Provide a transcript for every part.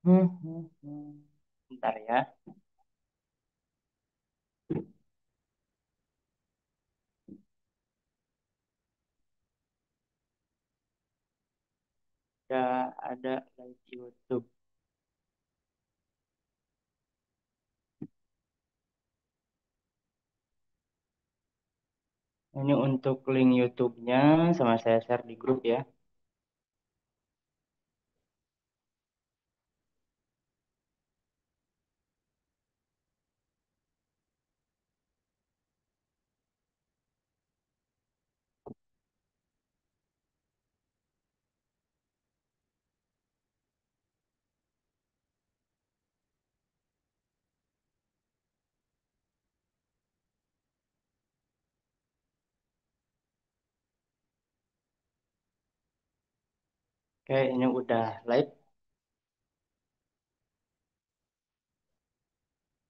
Bentar ya. Ada live YouTube. Ini untuk link YouTube-nya sama saya share di grup ya. Oke, ini udah live.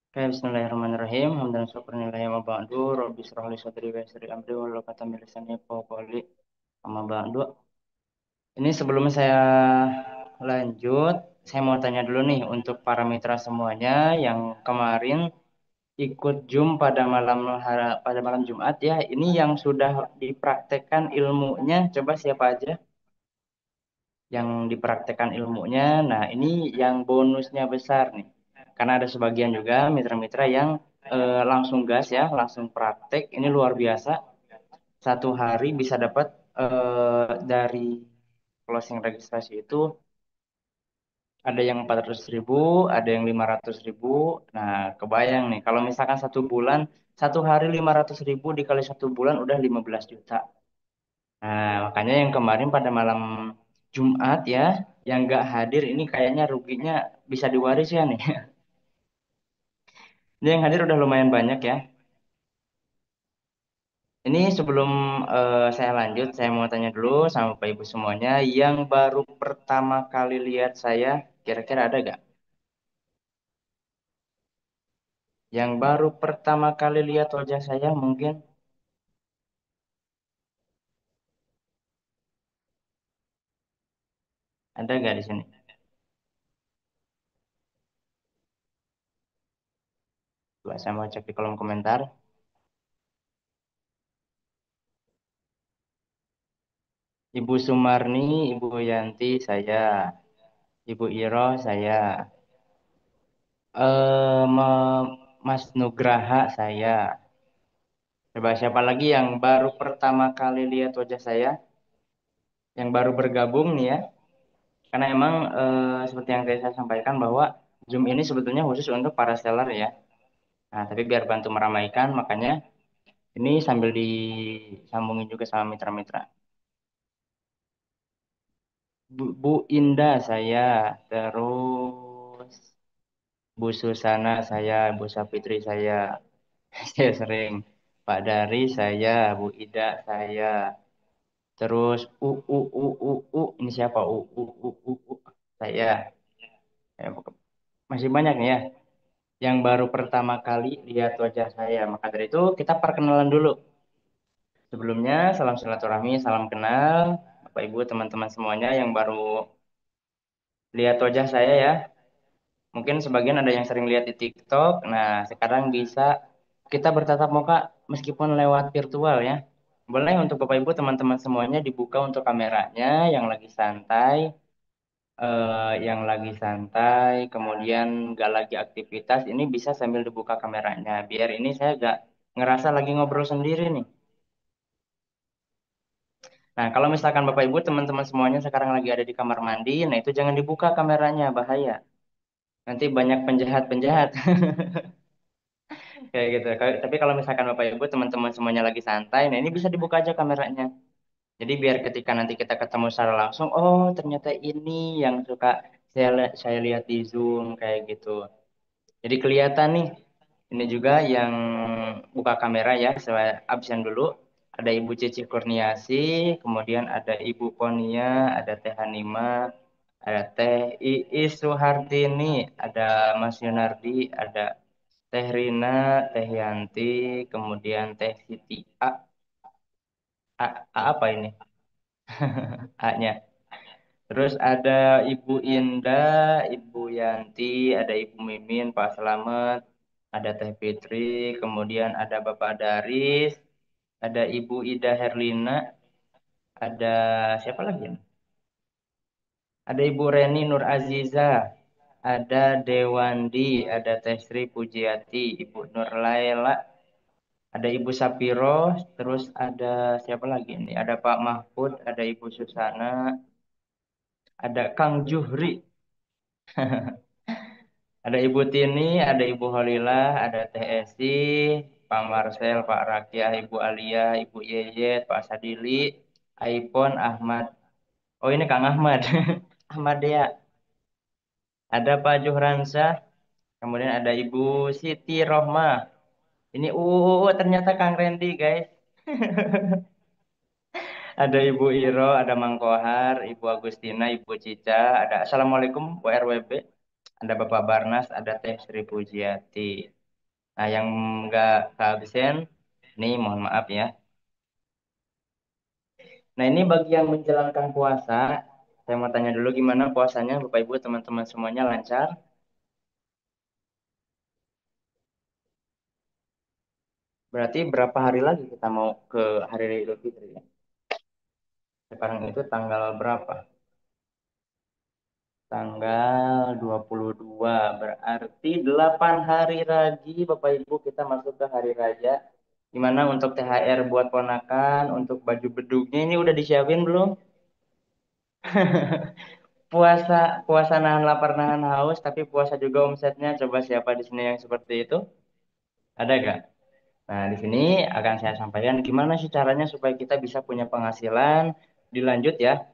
Oke, bismillahirrahmanirrahim. Hamdan syukurnillahi wa ba'du. Rabbi syrah li sadri wa yassir li amri wa hlul 'uqdatam min lisani yafqahu qawli. Amma ba'du. Ini sebelum saya lanjut, saya mau tanya dulu nih untuk para mitra semuanya yang kemarin ikut Zoom pada malam Jumat ya. Ini yang sudah dipraktekkan ilmunya, coba siapa aja yang dipraktekkan ilmunya. Nah, ini yang bonusnya besar nih. Karena ada sebagian juga mitra-mitra yang langsung gas ya, langsung praktek. Ini luar biasa. Satu hari bisa dapat dari closing registrasi itu ada yang 400.000, ada yang 500.000. Nah, kebayang nih, kalau misalkan satu bulan, satu hari 500.000 dikali satu bulan udah 15 juta. Nah, makanya yang kemarin pada malam Jumat ya, yang nggak hadir ini kayaknya ruginya bisa diwaris ya nih. Ini yang hadir udah lumayan banyak ya. Ini sebelum saya lanjut, saya mau tanya dulu sama Bapak Ibu semuanya, yang baru pertama kali lihat saya, kira-kira ada nggak? Yang baru pertama kali lihat wajah saya mungkin ada nggak di sini? Coba saya mau cek di kolom komentar. Ibu Sumarni, Ibu Yanti, saya. Ibu Iro, saya. Mas Nugraha, saya. Coba siapa lagi yang baru pertama kali lihat wajah saya? Yang baru bergabung nih ya. Karena emang seperti yang tadi saya sampaikan bahwa Zoom ini sebetulnya khusus untuk para seller ya. Nah, tapi biar bantu meramaikan, makanya ini sambil disambungin juga sama mitra-mitra. Bu Indah saya, terus Bu Susana saya, Bu Sapitri saya, saya sering. Pak Dari saya, Bu Ida saya, terus ini siapa saya. Ya, masih banyak nih ya yang baru pertama kali lihat wajah saya. Maka dari itu kita perkenalan dulu. Sebelumnya salam silaturahmi, salam kenal Bapak Ibu teman-teman semuanya yang baru lihat wajah saya ya. Mungkin sebagian ada yang sering lihat di TikTok. Nah, sekarang bisa kita bertatap muka meskipun lewat virtual ya. Boleh untuk Bapak Ibu teman-teman semuanya dibuka untuk kameranya yang lagi santai, kemudian nggak lagi aktivitas, ini bisa sambil dibuka kameranya. Biar ini saya nggak ngerasa lagi ngobrol sendiri nih. Nah, kalau misalkan Bapak Ibu teman-teman semuanya sekarang lagi ada di kamar mandi, nah itu jangan dibuka kameranya, bahaya. Nanti banyak penjahat-penjahat. Kayak gitu. Tapi kalau misalkan Bapak Ibu teman-teman semuanya lagi santai, nah ini bisa dibuka aja kameranya. Jadi biar ketika nanti kita ketemu secara langsung, oh ternyata ini yang suka saya lihat di Zoom kayak gitu. Jadi kelihatan nih. Ini juga yang buka kamera ya, saya absen dulu. Ada Ibu Cici Kurniasi, kemudian ada Ibu Ponia, ada Teh Hanima, ada Teh Iis Suhartini, ada Mas Yunardi, ada Teh Rina, Teh Yanti, kemudian Teh Siti A apa ini? A-nya. Terus ada Ibu Indah, Ibu Yanti, ada Ibu Mimin, Pak Selamet, ada Teh Fitri, kemudian ada Bapak Daris, ada Ibu Ida Herlina, ada siapa lagi? Ada Ibu Reni Nur Aziza, ada Dewandi, ada Teh Sri Pujiati, Ibu Nur Laila, ada Ibu Sapiro, terus ada siapa lagi nih? Ada Pak Mahfud, ada Ibu Susana, ada Kang Juhri, ada Ibu Tini, ada Ibu Holilah, ada Teh Esi, Pak Marcel, Pak Rakyah, Ibu Alia, Ibu Yeyet, Pak Sadili, Aipon, Ahmad. Oh ini Kang Ahmad, Ahmad Dea. Ada Pak Juhransyah, kemudian ada Ibu Siti Rohma. Ini ternyata Kang Randy guys. Ada Ibu Iro, ada Mang Kohar, Ibu Agustina, Ibu Cica, ada Assalamualaikum Bu RWB, ada Bapak Barnas, ada Teh Sri Pujiati. Nah yang nggak keabsen, nih mohon maaf ya. Nah ini bagi yang menjalankan puasa, saya mau tanya dulu gimana puasanya Bapak Ibu teman-teman semuanya lancar? Berarti berapa hari lagi kita mau ke Hari Raya Idul Fitri ya? Sekarang itu tanggal berapa? Tanggal 22, berarti 8 hari lagi Bapak Ibu kita masuk ke hari raya. Gimana untuk THR buat ponakan, untuk baju bedugnya ini udah disiapin belum? Puasa puasa nahan lapar nahan haus tapi puasa juga omsetnya. Coba siapa di sini yang seperti itu? Ada gak? Nah, di sini akan saya sampaikan gimana sih caranya supaya kita bisa punya penghasilan. Dilanjut ya,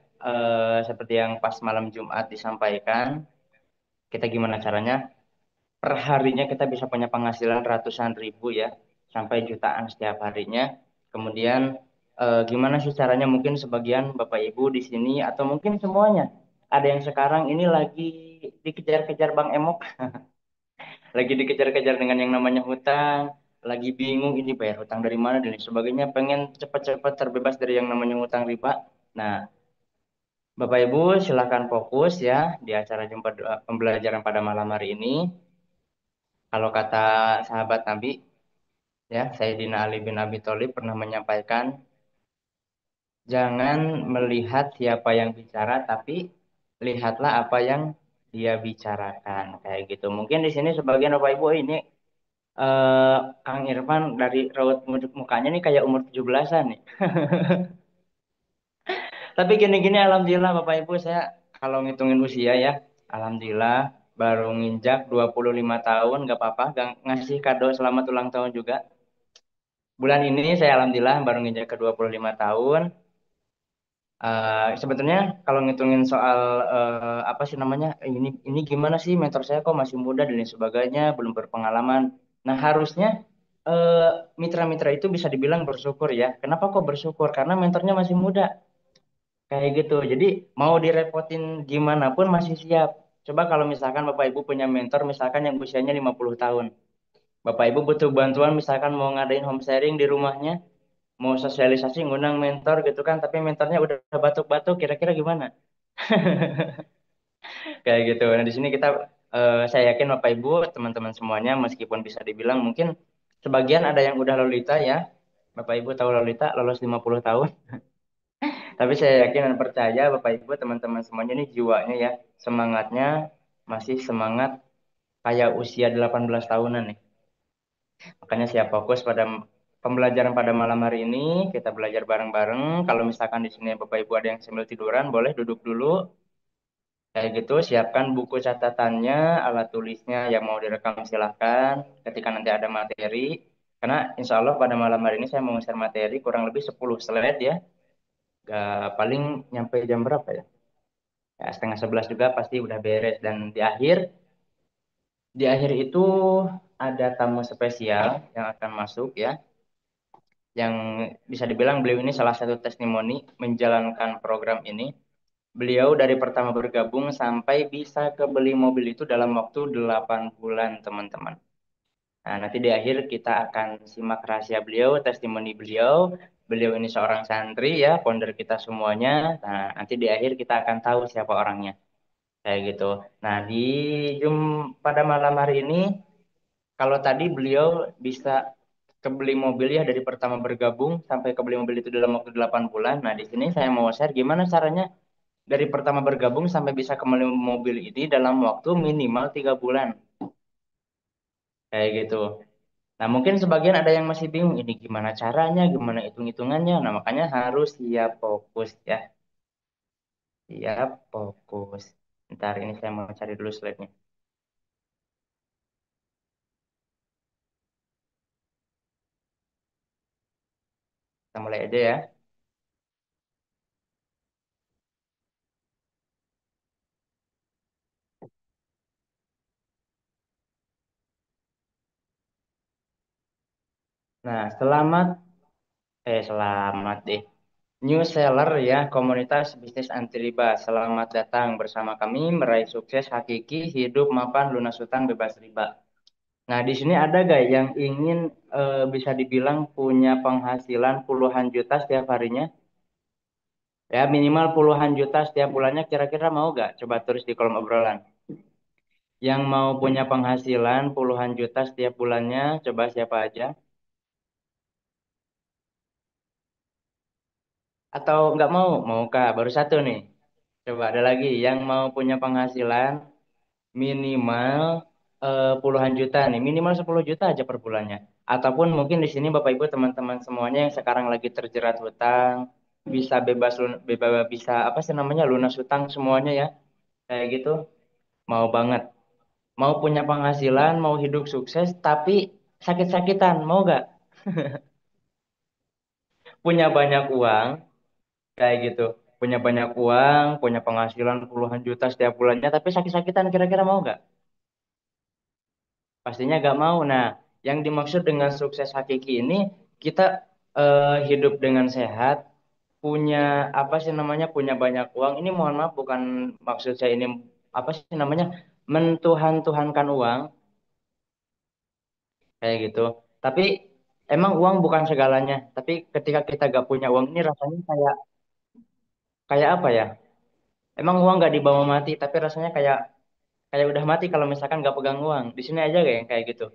seperti yang pas malam Jumat disampaikan, kita gimana caranya per harinya kita bisa punya penghasilan ratusan ribu ya, sampai jutaan setiap harinya. Kemudian gimana sih caranya mungkin sebagian Bapak Ibu di sini atau mungkin semuanya. Ada yang sekarang ini lagi dikejar-kejar Bang Emok, lagi dikejar-kejar dengan yang namanya hutang, lagi bingung ini bayar hutang dari mana dan lain sebagainya, pengen cepat-cepat terbebas dari yang namanya hutang riba. Nah, Bapak Ibu silahkan fokus ya di acara jumpa pembelajaran pada malam hari ini. Kalau kata sahabat Nabi, ya, Sayyidina Ali bin Abi Thalib pernah menyampaikan, jangan melihat siapa yang bicara, tapi lihatlah apa yang dia bicarakan. Kayak gitu. Mungkin di sini sebagian Bapak Ibu ini eh, Kang Irfan dari raut mukanya nih kayak umur 17-an nih. Tapi gini-gini alhamdulillah Bapak Ibu saya kalau ngitungin usia ya, alhamdulillah baru nginjak 25 tahun, gak apa-apa, gak ngasih kado selamat ulang tahun juga. Bulan ini saya alhamdulillah baru nginjak ke 25 tahun. Sebetulnya kalau ngitungin soal apa sih namanya ini gimana sih mentor saya kok masih muda dan lain sebagainya belum berpengalaman. Nah harusnya eh, mitra-mitra itu bisa dibilang bersyukur ya. Kenapa kok bersyukur? Karena mentornya masih muda kayak gitu. Jadi mau direpotin gimana pun masih siap. Coba kalau misalkan Bapak Ibu punya mentor misalkan yang usianya 50 tahun. Bapak Ibu butuh bantuan misalkan mau ngadain home sharing di rumahnya, mau sosialisasi ngundang mentor gitu kan, tapi mentornya udah batuk-batuk, kira-kira gimana? Kayak gitu. Nah, di sini kita saya yakin Bapak Ibu, teman-teman semuanya meskipun bisa dibilang mungkin sebagian ada yang udah lolita ya. Bapak Ibu tahu lolita lolos 50 tahun. Tapi saya yakin dan percaya Bapak Ibu, teman-teman semuanya ini jiwanya ya, semangatnya masih semangat kayak usia 18 tahunan nih. Makanya siap fokus pada pembelajaran pada malam hari ini, kita belajar bareng-bareng. Kalau misalkan di sini Bapak Ibu ada yang sambil tiduran, boleh duduk dulu. Kayak gitu, siapkan buku catatannya, alat tulisnya yang mau direkam silahkan ketika nanti ada materi. Karena insya Allah pada malam hari ini saya mau share materi kurang lebih 10 slide ya. Paling nyampe jam berapa ya? Ya, setengah 11 juga pasti udah beres. Dan di akhir itu ada tamu spesial yang akan masuk ya. Yang bisa dibilang beliau ini salah satu testimoni menjalankan program ini. Beliau dari pertama bergabung sampai bisa kebeli mobil itu dalam waktu 8 bulan, teman-teman. Nah, nanti di akhir kita akan simak rahasia beliau, testimoni beliau. beliau ini seorang santri ya, founder kita semuanya. Nah, nanti di akhir kita akan tahu siapa orangnya. Kayak gitu. Nah, di Jum pada malam hari ini, kalau tadi beliau bisa kebeli mobil ya dari pertama bergabung sampai kebeli mobil itu dalam waktu 8 bulan. Nah, di sini saya mau share gimana caranya dari pertama bergabung sampai bisa kembali mobil ini dalam waktu minimal 3 bulan. Kayak gitu. Nah, mungkin sebagian ada yang masih bingung, ini gimana caranya, gimana hitung-hitungannya. Nah, makanya harus siap fokus ya. Siap fokus. Ntar ini saya mau cari dulu slide-nya. Kita mulai aja ya. Nah, selamat deh. New seller ya, komunitas bisnis anti riba. Selamat datang bersama kami meraih sukses hakiki, hidup mapan, lunas hutang, bebas riba. Nah, di sini ada gak yang ingin bisa dibilang punya penghasilan puluhan juta setiap harinya? Ya, minimal puluhan juta setiap bulannya kira-kira mau gak? Coba tulis di kolom obrolan. Yang mau punya penghasilan puluhan juta setiap bulannya, coba siapa aja? Atau nggak mau? Mau kak? Baru satu nih. Coba ada lagi yang mau punya penghasilan minimal puluhan juta nih, minimal 10 juta aja per bulannya. Ataupun mungkin di sini Bapak Ibu teman-teman semuanya yang sekarang lagi terjerat hutang, bisa bebas bisa apa sih namanya lunas hutang semuanya ya. Kayak gitu. Mau banget. Mau punya penghasilan, mau hidup sukses tapi sakit-sakitan, mau gak? Punya banyak uang, kayak gitu. Punya banyak uang, punya penghasilan puluhan juta setiap bulannya tapi sakit-sakitan kira-kira mau gak? Pastinya gak mau. Nah, yang dimaksud dengan sukses hakiki ini kita hidup dengan sehat, punya apa sih namanya, punya banyak uang. Ini mohon maaf bukan maksud saya ini apa sih namanya mentuhan-tuhankan uang kayak gitu. Tapi emang uang bukan segalanya. Tapi ketika kita gak punya uang ini rasanya kayak kayak apa ya? Emang uang gak dibawa mati, tapi rasanya kayak kayak udah mati kalau misalkan gak pegang uang. Di sini aja kayak kayak gitu.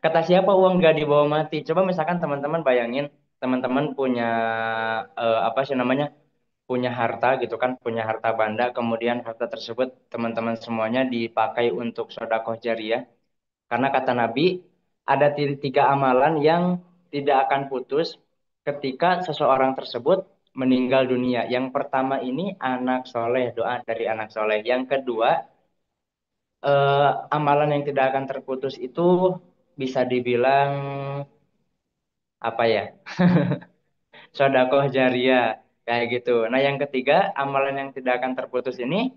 Kata siapa uang gak dibawa mati? Coba misalkan teman-teman bayangin, teman-teman punya apa sih namanya? Punya harta gitu kan, punya harta banda, kemudian harta tersebut teman-teman semuanya dipakai untuk sedekah jariah. Karena kata Nabi, ada tiga amalan yang tidak akan putus ketika seseorang tersebut meninggal dunia. Yang pertama ini anak soleh, doa dari anak soleh. Yang kedua, amalan yang tidak akan terputus itu bisa dibilang apa ya? Sodakoh jariah kayak gitu. Nah, yang ketiga, amalan yang tidak akan terputus ini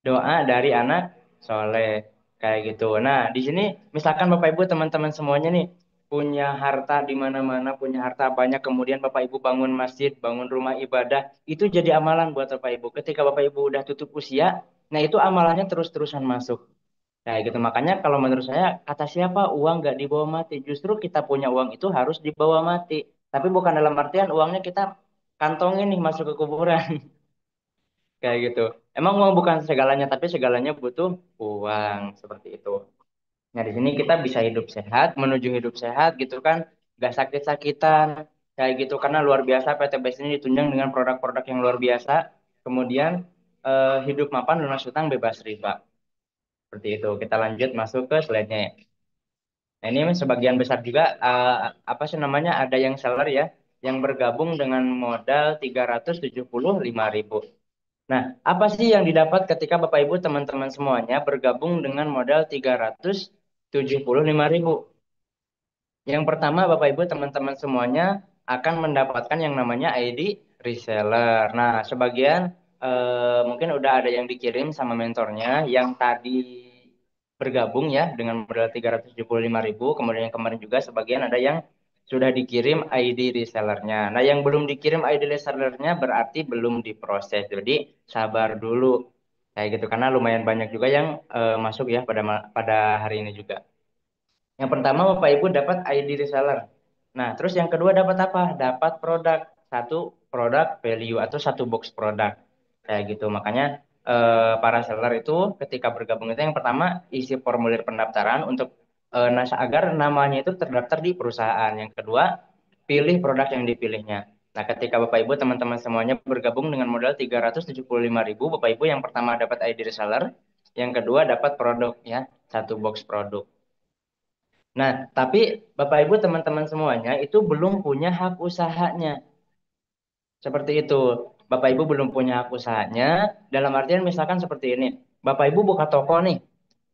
doa dari anak soleh kayak gitu. Nah, di sini misalkan Bapak Ibu teman-teman semuanya nih punya harta di mana-mana, punya harta banyak, kemudian Bapak Ibu bangun masjid, bangun rumah ibadah, itu jadi amalan buat Bapak Ibu. Ketika Bapak Ibu udah tutup usia, nah itu amalannya terus-terusan masuk. Kayak gitu. Makanya kalau menurut saya kata siapa uang nggak dibawa mati. Justru kita punya uang itu harus dibawa mati. Tapi bukan dalam artian uangnya kita kantongin nih masuk ke kuburan. Kayak gitu. Emang uang bukan segalanya, tapi segalanya butuh uang seperti itu. Nah, di sini kita bisa hidup sehat, menuju hidup sehat gitu kan, gak sakit-sakitan, kayak gitu. Karena luar biasa PTBS ini ditunjang dengan produk-produk yang luar biasa. Kemudian hidup mapan, lunas hutang, bebas riba. Seperti itu. Kita lanjut masuk ke slide-nya ya. Nah, ini sebagian besar juga apa sih namanya ada yang seller ya, yang bergabung dengan modal 375.000. Nah, apa sih yang didapat ketika Bapak Ibu teman-teman semuanya bergabung dengan modal 375.000? Yang pertama, Bapak Ibu teman-teman semuanya akan mendapatkan yang namanya ID reseller. Nah, sebagian mungkin udah ada yang dikirim sama mentornya yang tadi bergabung ya dengan modal 375.000. Kemudian yang kemarin juga sebagian ada yang sudah dikirim ID resellernya. Nah, yang belum dikirim ID resellernya berarti belum diproses. Jadi sabar dulu kayak gitu karena lumayan banyak juga yang masuk ya pada hari ini juga. Yang pertama Bapak Ibu dapat ID reseller. Nah, terus yang kedua dapat apa? Dapat produk. Satu produk value atau satu box produk. Kayak gitu. Makanya para seller itu ketika bergabung itu yang pertama isi formulir pendaftaran untuk agar namanya itu terdaftar di perusahaan. Yang kedua, pilih produk yang dipilihnya. Nah, ketika Bapak Ibu teman-teman semuanya bergabung dengan modal 375.000, Bapak Ibu yang pertama dapat ID reseller, yang kedua dapat produk ya, satu box produk. Nah, tapi Bapak Ibu teman-teman semuanya itu belum punya hak usahanya. Seperti itu. Bapak Ibu belum punya hak usahanya. Dalam artian misalkan seperti ini. Bapak Ibu buka toko nih.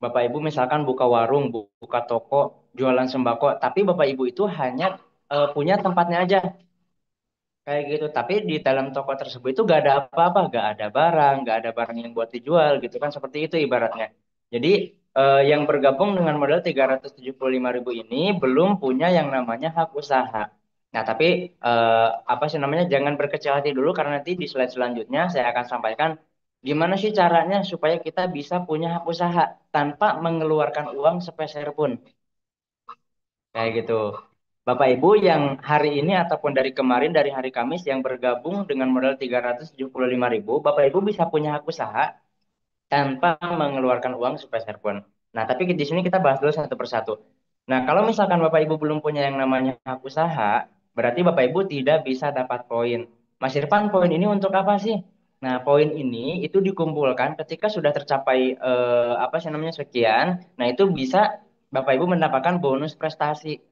Bapak Ibu misalkan buka warung, buka toko, jualan sembako. Tapi Bapak Ibu itu hanya punya tempatnya aja. Kayak gitu. Tapi di dalam toko tersebut itu gak ada apa-apa. Gak ada barang yang buat dijual gitu kan. Seperti itu ibaratnya. Jadi yang bergabung dengan modal 375.000 ini belum punya yang namanya hak usaha. Nah, tapi apa sih namanya? Jangan berkecil hati dulu karena nanti di slide selanjutnya saya akan sampaikan gimana sih caranya supaya kita bisa punya hak usaha tanpa mengeluarkan uang sepeser pun. Kayak gitu. Bapak Ibu yang hari ini ataupun dari kemarin dari hari Kamis yang bergabung dengan modal 375.000, Bapak Ibu bisa punya hak usaha tanpa mengeluarkan uang sepeser pun. Nah, tapi di sini kita bahas dulu satu persatu. Nah, kalau misalkan Bapak Ibu belum punya yang namanya hak usaha, berarti Bapak Ibu tidak bisa dapat poin. Mas Irfan, poin ini untuk apa sih? Nah, poin ini itu dikumpulkan ketika sudah tercapai apa sih namanya sekian. Nah, itu bisa Bapak Ibu mendapatkan bonus prestasi.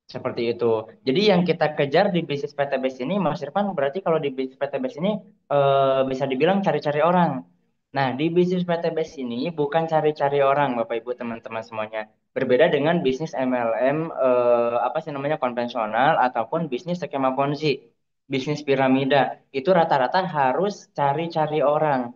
Seperti itu. Jadi yang kita kejar di bisnis PTBS ini, Mas Irfan, berarti kalau di bisnis PTBS ini bisa dibilang cari-cari orang. Nah, di bisnis PTBS ini bukan cari-cari orang, Bapak Ibu teman-teman semuanya. Berbeda dengan bisnis MLM apa sih namanya konvensional ataupun bisnis skema Ponzi, bisnis piramida. Itu rata-rata harus cari-cari orang.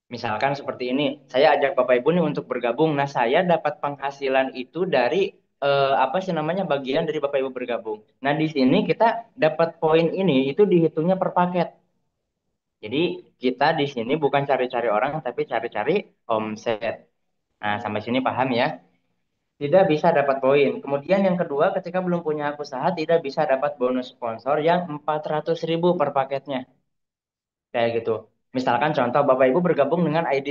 Misalkan seperti ini, saya ajak Bapak Ibu nih untuk bergabung. Nah, saya dapat penghasilan itu dari apa sih namanya bagian dari Bapak Ibu bergabung. Nah, di sini kita dapat poin ini itu dihitungnya per paket. Jadi kita di sini bukan cari-cari orang, tapi cari-cari omset. Nah, sampai sini paham ya? Tidak bisa dapat poin. Kemudian yang kedua, ketika belum punya hak usaha, tidak bisa dapat bonus sponsor yang 400.000 per paketnya. Kayak gitu. Misalkan contoh Bapak Ibu bergabung dengan ID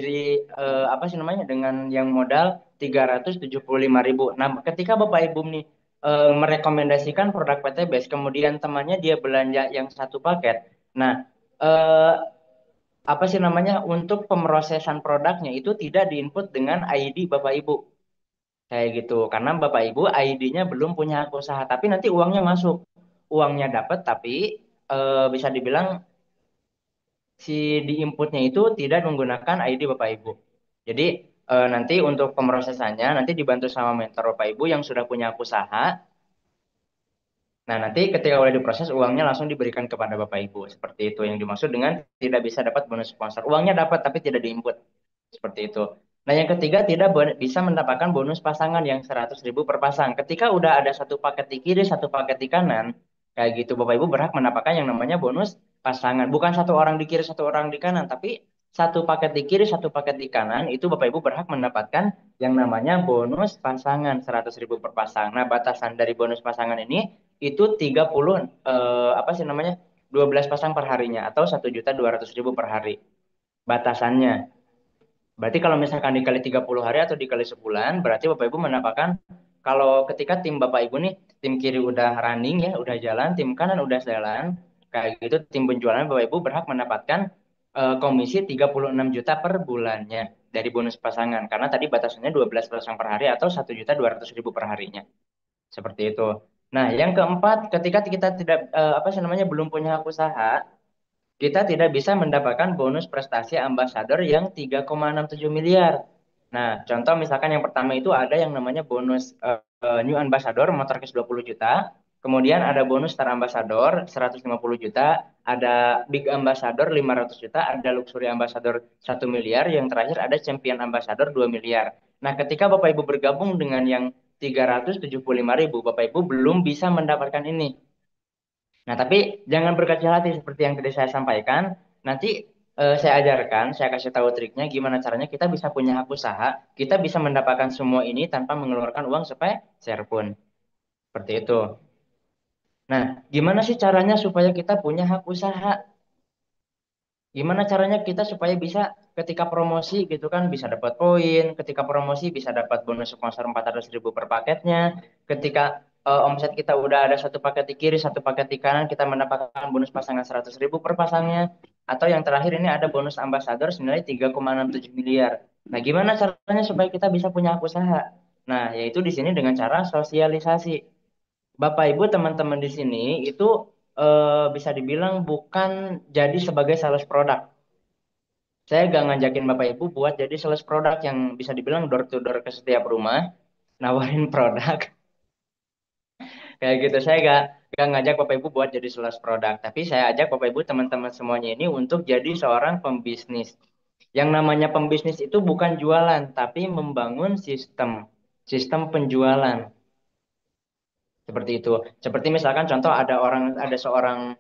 apa sih namanya dengan yang modal 375.000. Nah, ketika Bapak Ibu nih merekomendasikan produk PTBS, kemudian temannya dia belanja yang satu paket. Nah, eh, apa sih namanya untuk pemrosesan produknya itu tidak diinput dengan ID Bapak Ibu. Kayak gitu. Karena Bapak Ibu ID-nya belum punya hak usaha, tapi nanti uangnya masuk. Uangnya dapat tapi bisa dibilang si di inputnya itu tidak menggunakan ID Bapak Ibu. Jadi nanti untuk pemrosesannya nanti dibantu sama mentor Bapak Ibu yang sudah punya usaha. Nah, nanti ketika udah diproses uangnya langsung diberikan kepada Bapak Ibu. Seperti itu yang dimaksud dengan tidak bisa dapat bonus sponsor. Uangnya dapat tapi tidak diinput. Seperti itu. Nah, yang ketiga tidak bisa mendapatkan bonus pasangan yang 100.000 per pasang. Ketika udah ada satu paket di kiri, satu paket di kanan, kayak gitu Bapak Ibu berhak mendapatkan yang namanya bonus pasangan. Bukan satu orang di kiri, satu orang di kanan, tapi satu paket di kiri, satu paket di kanan, itu Bapak Ibu berhak mendapatkan yang namanya bonus pasangan 100.000 per pasang. Nah, batasan dari bonus pasangan ini itu 30 apa sih namanya? 12 pasang per harinya atau 1.200.000 per hari. Batasannya. Berarti kalau misalkan dikali 30 hari atau dikali sebulan, berarti Bapak Ibu mendapatkan kalau ketika tim Bapak Ibu nih, tim kiri udah running ya, udah jalan, tim kanan udah jalan, kayak gitu tim penjualan Bapak Ibu berhak mendapatkan komisi 36 juta per bulannya dari bonus pasangan. Karena tadi batasannya 12 pasang per hari atau 1.200.000 per harinya. Seperti itu. Nah, yang keempat, ketika kita tidak apa sih namanya belum punya hak usaha, kita tidak bisa mendapatkan bonus prestasi ambasador yang 3,67 miliar. Nah, contoh misalkan yang pertama itu ada yang namanya bonus New Ambassador motor cash 20 juta, kemudian ada bonus Star Ambassador 150 juta, ada Big Ambassador 500 juta, ada Luxury Ambassador 1 miliar, yang terakhir ada Champion Ambassador 2 miliar. Nah, ketika Bapak Ibu bergabung dengan yang 375.000, Bapak Ibu belum bisa mendapatkan ini. Nah, tapi jangan berkecil hati seperti yang tadi saya sampaikan. Nanti saya ajarkan, saya kasih tahu triknya gimana caranya kita bisa punya hak usaha, kita bisa mendapatkan semua ini tanpa mengeluarkan uang sepeser pun. Seperti itu. Nah, gimana sih caranya supaya kita punya hak usaha? Gimana caranya kita supaya bisa ketika promosi gitu kan bisa dapat poin, ketika promosi bisa dapat bonus sponsor 400.000 per paketnya, ketika omset kita udah ada satu paket di kiri, satu paket di kanan, kita mendapatkan bonus pasangan 100.000 per pasangnya, atau yang terakhir ini ada bonus ambasador senilai 3,67 miliar. Nah, gimana caranya supaya kita bisa punya hak usaha? Nah, yaitu di sini dengan cara sosialisasi. Bapak Ibu teman-teman di sini itu bisa dibilang bukan jadi sebagai sales produk. Saya gak ngajakin Bapak Ibu buat jadi sales produk yang bisa dibilang door to door ke setiap rumah, nawarin produk. Kayak gitu. Saya gak ngajak Bapak Ibu buat jadi sales produk. Tapi saya ajak Bapak Ibu teman-teman semuanya ini untuk jadi seorang pembisnis. Yang namanya pembisnis itu bukan jualan, tapi membangun sistem penjualan. Seperti itu. Seperti misalkan contoh ada seorang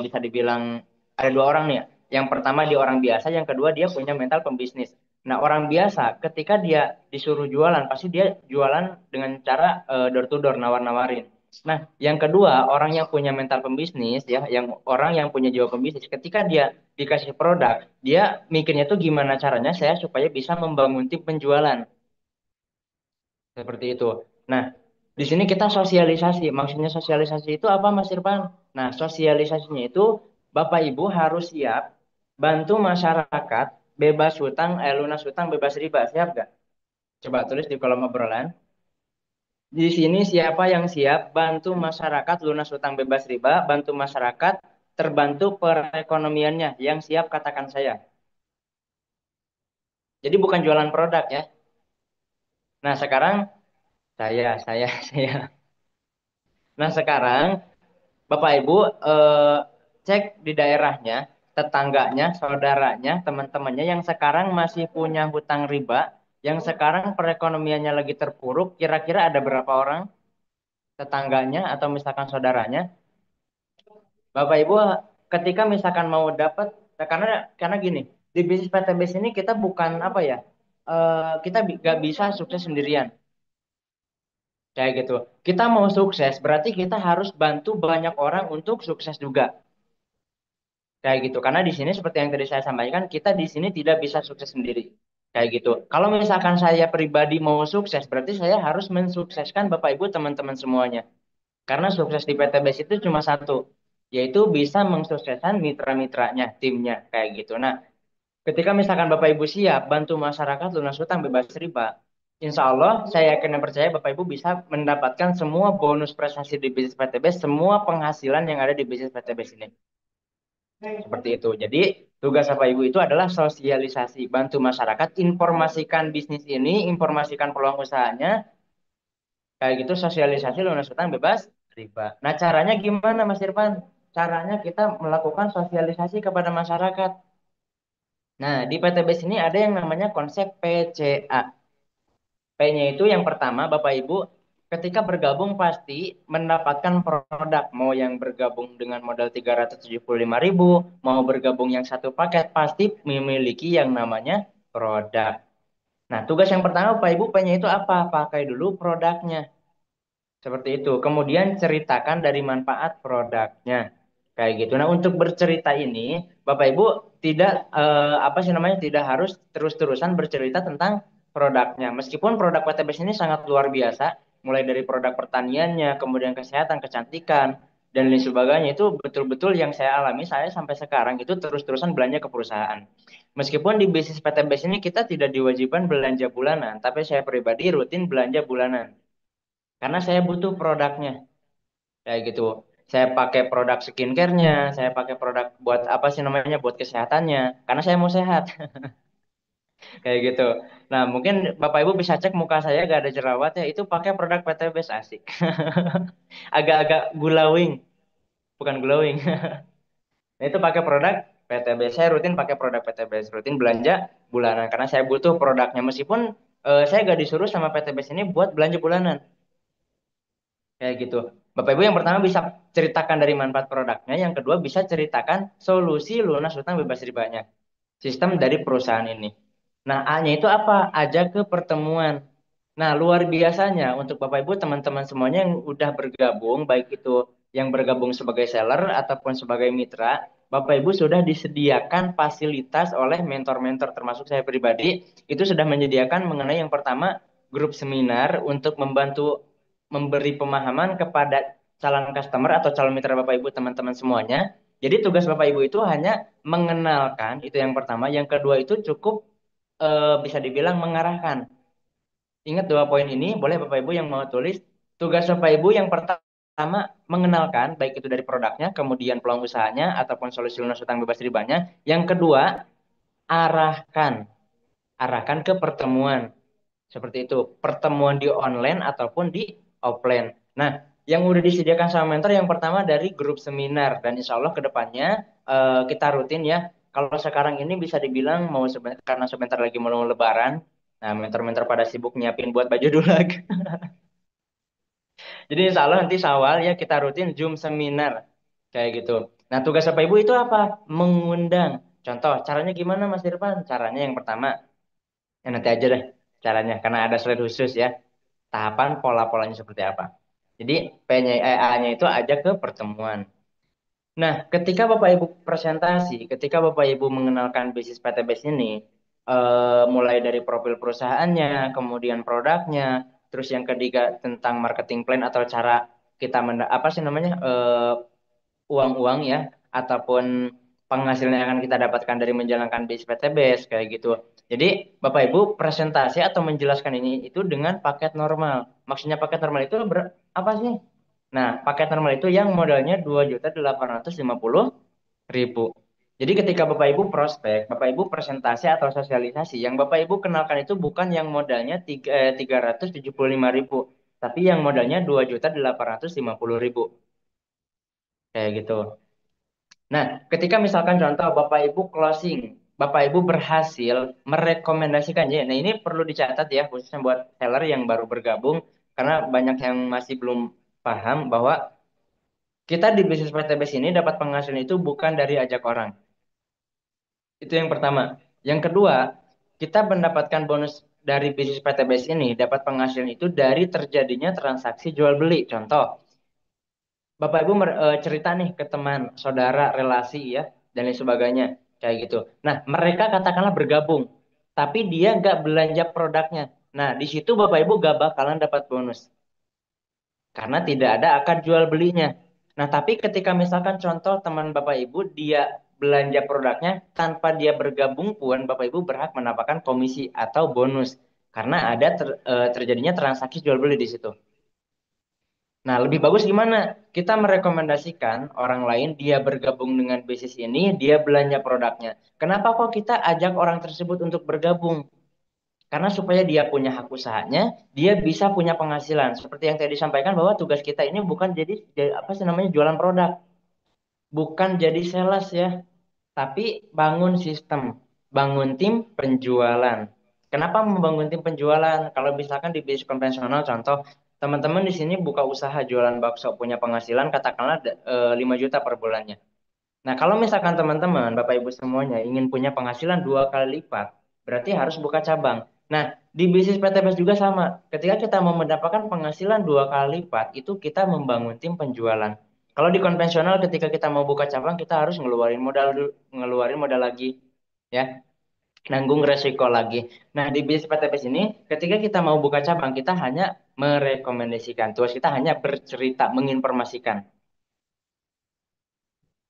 bisa dibilang ada dua orang nih ya. Yang pertama dia orang biasa, yang kedua dia punya mental pembisnis. Nah, orang biasa ketika dia disuruh jualan, pasti dia jualan dengan cara door to door, nawar-nawarin. Nah, yang kedua, orang yang punya mental pembisnis ya, yang orang yang punya jiwa pembisnis, ketika dia dikasih produk, dia mikirnya tuh gimana caranya saya supaya bisa membangun tim penjualan. Seperti itu. Nah, di sini kita sosialisasi. Maksudnya sosialisasi itu apa, Mas Irfan? Nah, sosialisasinya itu Bapak Ibu harus siap bantu masyarakat bebas hutang, lunas hutang, bebas riba. Siap gak? Coba tulis di kolom obrolan. Di sini siapa yang siap bantu masyarakat lunas hutang bebas riba, bantu masyarakat terbantu perekonomiannya. Yang siap katakan saya. Jadi bukan jualan produk ya. Nah, sekarang saya. Nah, sekarang Bapak Ibu cek di daerahnya, tetangganya, saudaranya, teman-temannya yang sekarang masih punya hutang riba, yang sekarang perekonomiannya lagi terpuruk, kira-kira ada berapa orang tetangganya atau misalkan saudaranya? Bapak Ibu ketika misalkan mau dapat, nah, karena gini, di bisnis PTBS ini kita bukan apa ya, kita nggak bisa sukses sendirian. Kayak gitu. Kita mau sukses, berarti kita harus bantu banyak orang untuk sukses juga. Kayak gitu. Karena di sini seperti yang tadi saya sampaikan, kita di sini tidak bisa sukses sendiri. Kayak gitu. Kalau misalkan saya pribadi mau sukses, berarti saya harus mensukseskan Bapak Ibu teman-teman semuanya. Karena sukses di PTBS itu cuma satu, yaitu bisa mensukseskan mitra-mitranya, timnya, kayak gitu. Nah, ketika misalkan Bapak Ibu siap bantu masyarakat lunas hutang bebas riba, Insya Allah saya yakin dan percaya Bapak Ibu bisa mendapatkan semua bonus prestasi di bisnis PTBS, semua penghasilan yang ada di bisnis PTBS ini. Seperti itu. Jadi tugas Bapak Ibu itu adalah sosialisasi, bantu masyarakat, informasikan bisnis ini, informasikan peluang usahanya, kayak gitu sosialisasi lunas hutang bebas riba. Nah, caranya gimana Mas Irfan? Caranya kita melakukan sosialisasi kepada masyarakat. Nah, di PTBS ini ada yang namanya konsep PCA. P-nya itu yang pertama, Bapak Ibu, ketika bergabung pasti mendapatkan produk. Mau yang bergabung dengan modal 375.000, mau bergabung yang satu paket, pasti memiliki yang namanya produk. Nah, tugas yang pertama Bapak Ibu, P-nya itu apa? Pakai dulu produknya. Seperti itu. Kemudian ceritakan dari manfaat produknya. Kayak gitu. Nah, untuk bercerita ini, Bapak Ibu tidak apa sih namanya? Tidak harus terus-terusan bercerita tentang produknya. Meskipun produk PTBS ini sangat luar biasa, mulai dari produk pertaniannya, kemudian kesehatan, kecantikan, dan lain sebagainya itu betul-betul yang saya alami saya sampai sekarang itu terus-terusan belanja ke perusahaan. Meskipun di bisnis PTBS ini kita tidak diwajibkan belanja bulanan, tapi saya pribadi rutin belanja bulanan. Karena saya butuh produknya. Kayak gitu. Saya pakai produk skincare-nya, saya pakai produk buat apa sih namanya, buat kesehatannya. Karena saya mau sehat. Kayak gitu. Nah, mungkin Bapak Ibu bisa cek muka saya gak ada jerawatnya, itu pakai produk PTBS asik. Agak-agak glowing, bukan glowing. Nah, itu pakai produk PTBS. Saya rutin pakai produk PTBS, rutin belanja bulanan. Karena saya butuh produknya. Meskipun saya gak disuruh sama PTBS ini buat belanja bulanan. Kayak gitu. Bapak Ibu yang pertama bisa ceritakan dari manfaat produknya, yang kedua bisa ceritakan solusi lunas hutang bebas ribanya. Sistem dari perusahaan ini. Nah, A-nya itu apa? Ajak ke pertemuan. Nah, luar biasanya untuk Bapak Ibu teman-teman semuanya yang udah bergabung, baik itu yang bergabung sebagai seller ataupun sebagai mitra, Bapak Ibu sudah disediakan fasilitas oleh mentor-mentor termasuk saya pribadi, itu sudah menyediakan mengenai yang pertama grup seminar untuk membantu memberi pemahaman kepada calon customer atau calon mitra Bapak Ibu teman-teman semuanya. Jadi tugas Bapak Ibu itu hanya mengenalkan, itu yang pertama. Yang kedua itu cukup bisa dibilang mengarahkan. Ingat dua poin ini, boleh Bapak Ibu yang mau tulis. Tugas Bapak Ibu yang pertama mengenalkan, baik itu dari produknya, kemudian peluang usahanya, ataupun solusi lunas hutang bebas ribanya. Yang kedua, arahkan. Arahkan ke pertemuan. Seperti itu. Pertemuan di online ataupun di offline. Nah, yang udah disediakan sama mentor yang pertama dari grup seminar. Dan insya Allah ke depannya kita rutin ya. Kalau sekarang ini bisa dibilang mau sebentar, karena sebentar lagi mau lebaran. Nah, mentor-mentor pada sibuk nyiapin buat baju dulag. Jadi insya Allah nanti Syawal ya kita rutin Zoom seminar. Kayak gitu. Nah, tugas Bapak Ibu itu apa? Mengundang. Contoh, caranya gimana Mas Irfan? Caranya yang pertama, ya nanti aja deh caranya. Karena ada slide khusus ya. Tahapan pola-polanya seperti apa. Jadi P-nya, A-nya itu aja ke pertemuan. Nah, ketika Bapak Ibu presentasi, ketika Bapak Ibu mengenalkan bisnis PTBS ini, mulai dari profil perusahaannya, kemudian produknya, terus yang ketiga tentang marketing plan atau cara kita apa sih namanya uang-uang ya, ataupun penghasilan yang akan kita dapatkan dari menjalankan bisnis PTBS kayak gitu. Jadi Bapak Ibu presentasi atau menjelaskan ini itu dengan paket normal. Maksudnya paket normal itu apa sih? Nah, paket normal itu yang modalnya 2.850.000. Jadi ketika Bapak Ibu prospek, Bapak Ibu presentasi atau sosialisasi, yang Bapak Ibu kenalkan itu bukan yang modalnya 375.000, tapi yang modalnya 2.850.000. Kayak gitu. Nah, ketika misalkan contoh Bapak Ibu closing, Bapak Ibu berhasil merekomendasikan, ya, nah ini perlu dicatat ya, khususnya buat seller yang baru bergabung, karena banyak yang masih belum paham bahwa kita di bisnis PTBS ini dapat penghasilan itu bukan dari ajak orang. Itu yang pertama. Yang kedua, kita mendapatkan bonus dari bisnis PTBS ini, dapat penghasilan itu dari terjadinya transaksi jual beli. Contoh, Bapak Ibu cerita nih ke teman, saudara, relasi ya, dan lain sebagainya, kayak gitu. Nah, mereka katakanlah bergabung, tapi dia nggak belanja produknya. Nah, di situ Bapak Ibu nggak bakalan dapat bonus, karena tidak ada akad jual belinya. Nah, tapi ketika misalkan contoh teman Bapak Ibu, dia belanja produknya, tanpa dia bergabung pun, Bapak Ibu berhak mendapatkan komisi atau bonus, karena ada terjadinya transaksi jual beli di situ. Nah, lebih bagus gimana? Kita merekomendasikan orang lain dia bergabung dengan bisnis ini, dia belanja produknya. Kenapa kok kita ajak orang tersebut untuk bergabung? Karena supaya dia punya hak usahanya, dia bisa punya penghasilan. Seperti yang tadi disampaikan bahwa tugas kita ini bukan apa sih namanya jualan produk, bukan jadi sales ya, tapi bangun sistem, bangun tim penjualan. Kenapa membangun tim penjualan? Kalau misalkan di bisnis konvensional, contoh teman-teman di sini buka usaha jualan bakso punya penghasilan katakanlah 5 juta per bulannya. Nah, kalau misalkan teman-teman, Bapak Ibu semuanya ingin punya penghasilan 2 kali lipat, berarti harus buka cabang. Nah, di bisnis PTBS juga sama. Ketika kita mau mendapatkan penghasilan 2 kali lipat, itu kita membangun tim penjualan. Kalau di konvensional, ketika kita mau buka cabang, kita harus ngeluarin modal lagi, ya, nanggung resiko lagi. Nah, di bisnis PTBS ini, ketika kita mau buka cabang, kita hanya merekomendasikan. Terus kita hanya bercerita, menginformasikan.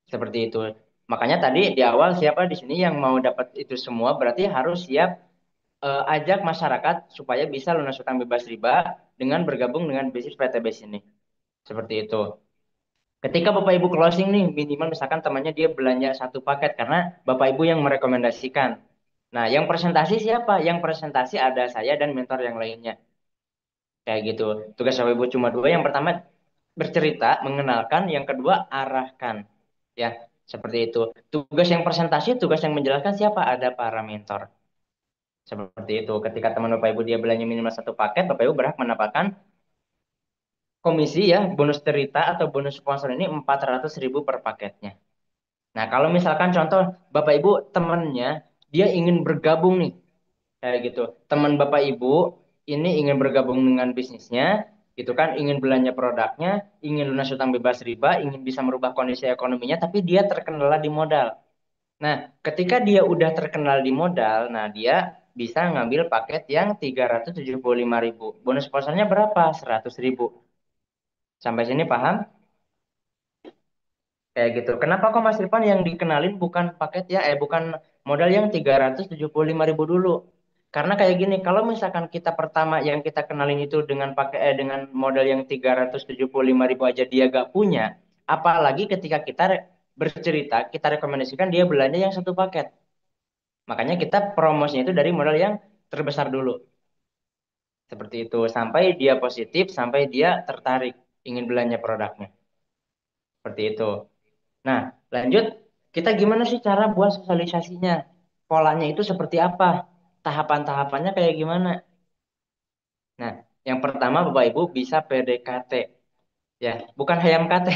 Seperti itu. Makanya tadi di awal siapa di sini yang mau dapat itu semua berarti harus siap ajak masyarakat supaya bisa lunas utang bebas riba dengan bergabung dengan bisnis PTBS ini. Seperti itu. Ketika Bapak Ibu closing nih, minimal misalkan temannya dia belanja satu paket karena Bapak Ibu yang merekomendasikan. Nah, yang presentasi siapa? Yang presentasi ada saya dan mentor yang lainnya. Kayak gitu. Tugas Bapak Ibu cuma dua. Yang pertama bercerita, mengenalkan. Yang kedua arahkan. Ya, seperti itu. Tugas yang presentasi, tugas yang menjelaskan siapa? Ada para mentor. Seperti itu. Ketika teman Bapak Ibu dia belanja minimal satu paket, Bapak Ibu berhak mendapatkan komisi ya, bonus cerita atau bonus sponsor ini 400.000 per paketnya. Nah, kalau misalkan contoh Bapak Ibu temennya dia ingin bergabung nih, kayak gitu. Teman Bapak Ibu ini ingin bergabung dengan bisnisnya, gitu kan, ingin belanja produknya, ingin lunas utang bebas riba, ingin bisa merubah kondisi ekonominya, tapi dia terkendala di modal. Nah, ketika dia udah terkenal di modal, nah dia bisa ngambil paket yang 375.000. Bonus sponsornya berapa? 100.000. Sampai sini paham? Kayak gitu. Kenapa kok Mas Irfan yang dikenalin bukan paket ya, bukan modal yang 375.000 dulu? Karena kayak gini, kalau misalkan kita pertama yang kita kenalin itu dengan pakai dengan modal yang 375.000 aja dia gak punya, apalagi ketika kita bercerita, kita rekomendasikan dia belanja yang satu paket. Makanya kita promosinya itu dari modal yang terbesar dulu. Seperti itu, sampai dia positif, sampai dia tertarik ingin belanja produknya. Seperti itu. Nah, lanjut, kita gimana sih cara buat sosialisasinya? Polanya itu seperti apa? Tahapan-tahapannya kayak gimana? Nah, yang pertama Bapak Ibu bisa PDKT. Ya, bukan hayam KT,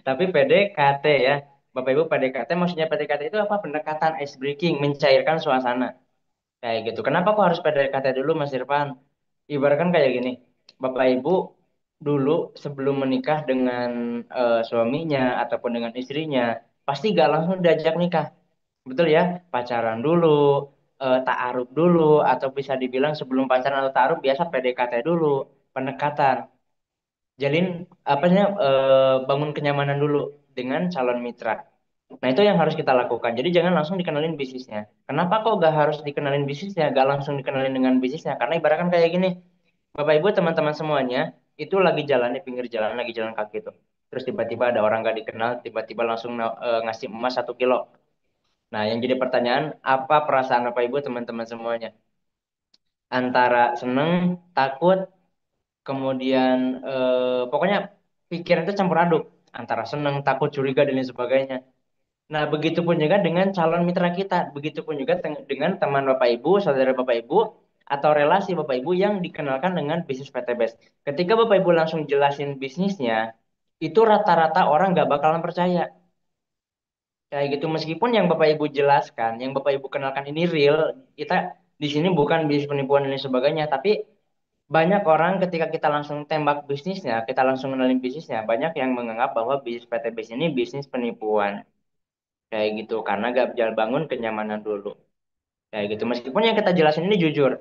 tapi PDKT ya. Bapak Ibu PDKT, maksudnya PDKT itu apa? Pendekatan ice breaking, mencairkan suasana. Kayak gitu. Kenapa kok harus PDKT dulu Mas Irfan? Ibaratkan kayak gini. Bapak Ibu dulu sebelum menikah dengan suaminya ataupun dengan istrinya, pasti gak langsung diajak nikah. Betul ya? Pacaran dulu, ta'aruf dulu, atau bisa dibilang sebelum pacaran atau ta'aruf biasa PDKT dulu, pendekatan. Jalin apa namanya bangun kenyamanan dulu dengan calon mitra. Nah, itu yang harus kita lakukan. Jadi jangan langsung dikenalin bisnisnya. Kenapa kok gak harus dikenalin bisnisnya? Gak langsung dikenalin dengan bisnisnya? Karena ibaratkan kayak gini, Bapak Ibu teman-teman semuanya itu lagi jalan di pinggir jalan, lagi jalan kaki tuh. Terus tiba-tiba ada orang gak dikenal, tiba-tiba langsung ngasih emas 1 kilo. Nah, yang jadi pertanyaan, apa perasaan Bapak Ibu teman-teman semuanya? Antara seneng, takut, kemudian pokoknya pikiran itu campur aduk antara seneng, takut, curiga dan lain sebagainya. Nah, begitupun juga dengan calon mitra kita, begitupun juga dengan teman Bapak Ibu, saudara Bapak Ibu, atau relasi Bapak Ibu yang dikenalkan dengan bisnis PTBS. Ketika Bapak Ibu langsung jelasin bisnisnya, itu rata-rata orang nggak bakalan percaya. Kayak gitu, meskipun yang Bapak Ibu jelaskan, yang Bapak Ibu kenalkan ini real, kita di sini bukan bisnis penipuan dan lain sebagainya, tapi banyak orang ketika kita langsung tembak bisnisnya, kita langsung kenalin bisnisnya, banyak yang menganggap bahwa bisnis PTBS ini bisnis penipuan. Kayak gitu, karena gak jalan bangun kenyamanan dulu. Kayak gitu, meskipun yang kita jelasin ini jujur,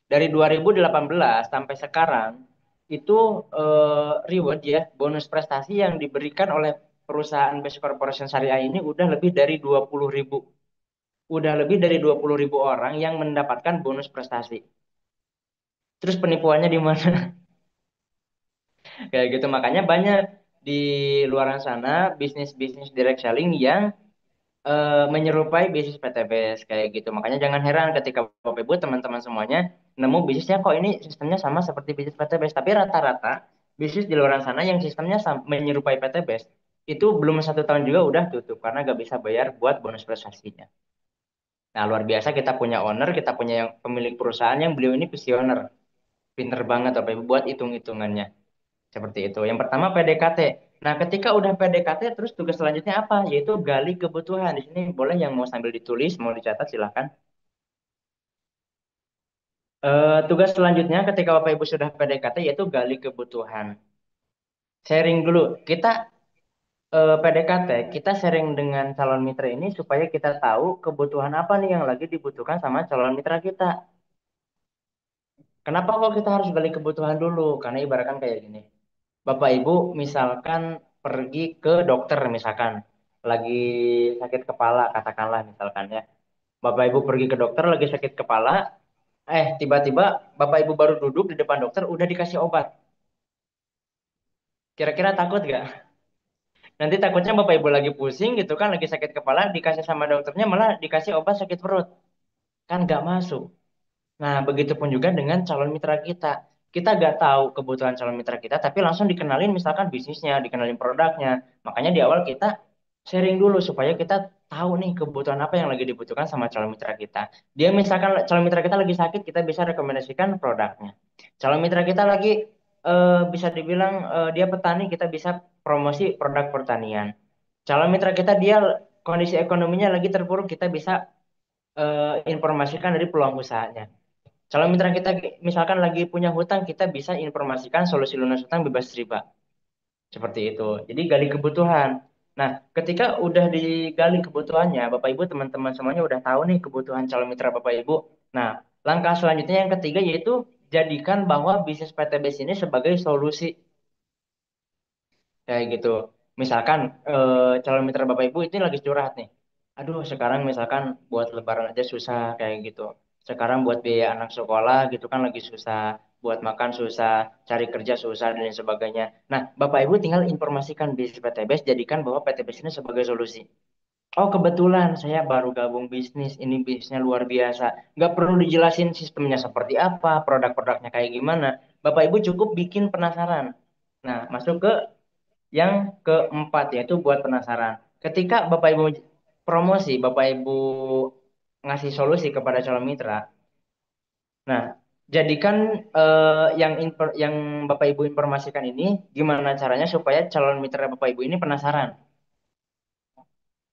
dari 2018 sampai sekarang, itu reward ya, bonus prestasi yang diberikan oleh perusahaan Best Corporation Syariah ini udah lebih dari 20.000. Udah lebih dari 20.000 orang yang mendapatkan bonus prestasi. Terus penipuannya di mana? Kayak gitu, makanya banyak di luar sana bisnis-bisnis direct selling yang menyerupai bisnis PTBS kayak gitu. Makanya jangan heran ketika Bapak Ibu teman-teman semuanya nemu bisnisnya kok ini sistemnya sama seperti bisnis PTBS, tapi rata-rata bisnis di luar sana yang sistemnya menyerupai PTBS itu belum 1 tahun juga udah tutup karena gak bisa bayar buat bonus prestasinya. Nah, luar biasa kita punya owner, kita punya yang pemilik perusahaan yang beliau ini visioner, pinter banget Bapak Ibu buat hitung-hitungannya. Seperti itu. Yang pertama PDKT. Nah, ketika udah PDKT, terus tugas selanjutnya apa? Yaitu gali kebutuhan. Di sini boleh yang mau sambil ditulis, mau dicatat, silahkan. Tugas selanjutnya ketika Bapak Ibu sudah PDKT, yaitu gali kebutuhan. Sharing dulu. Kita PDKT, kita sharing dengan calon mitra ini supaya kita tahu kebutuhan apa nih yang lagi dibutuhkan sama calon mitra kita. Kenapa kok kita harus gali kebutuhan dulu? Karena ibaratkan kayak gini. Bapak Ibu misalkan pergi ke dokter misalkan lagi sakit kepala katakanlah misalkan ya. Bapak Ibu pergi ke dokter lagi sakit kepala, tiba-tiba Bapak Ibu baru duduk di depan dokter udah dikasih obat. Kira-kira takut gak? Nanti takutnya Bapak Ibu lagi pusing gitu kan, lagi sakit kepala dikasih sama dokternya malah dikasih obat sakit perut. Kan gak masuk. Nah, begitupun juga dengan calon mitra kita. Kita gak tahu kebutuhan calon mitra kita, tapi langsung dikenalin misalkan bisnisnya, dikenalin produknya. Makanya di awal kita sharing dulu supaya kita tahu nih kebutuhan apa yang lagi dibutuhkan sama calon mitra kita. Dia misalkan calon mitra kita lagi sakit, kita bisa rekomendasikan produknya. Calon mitra kita lagi bisa dibilang dia petani, kita bisa promosi produk pertanian. Calon mitra kita dia kondisi ekonominya lagi terpuruk, kita bisa informasikan dari peluang usahanya. Calon mitra kita misalkan lagi punya hutang, kita bisa informasikan solusi lunas hutang bebas riba. Seperti itu. Jadi gali kebutuhan. Nah, ketika udah digali kebutuhannya, Bapak Ibu teman-teman semuanya udah tahu nih kebutuhan calon mitra Bapak Ibu. Nah, langkah selanjutnya yang ketiga yaitu jadikan bahwa bisnis PTBS ini sebagai solusi kayak gitu. Misalkan calon mitra Bapak Ibu itu lagi curhat nih. Aduh, sekarang misalkan buat lebaran aja susah kayak gitu. Sekarang buat biaya anak sekolah gitu kan lagi susah. Buat makan susah, cari kerja susah dan lain sebagainya. Nah, Bapak Ibu tinggal informasikan bisnis PTBS, jadikan bahwa PTBS ini sebagai solusi. Oh, kebetulan saya baru gabung bisnis, ini bisnisnya luar biasa. Nggak perlu dijelasin sistemnya seperti apa, produk-produknya kayak gimana. Bapak Ibu cukup bikin penasaran. Nah, masuk ke yang keempat yaitu buat penasaran. Ketika Bapak Ibu promosi, Bapak Ibu ngasih solusi kepada calon mitra. Nah, jadikan yang Bapak Ibu informasikan ini gimana caranya supaya calon mitra Bapak Ibu ini penasaran.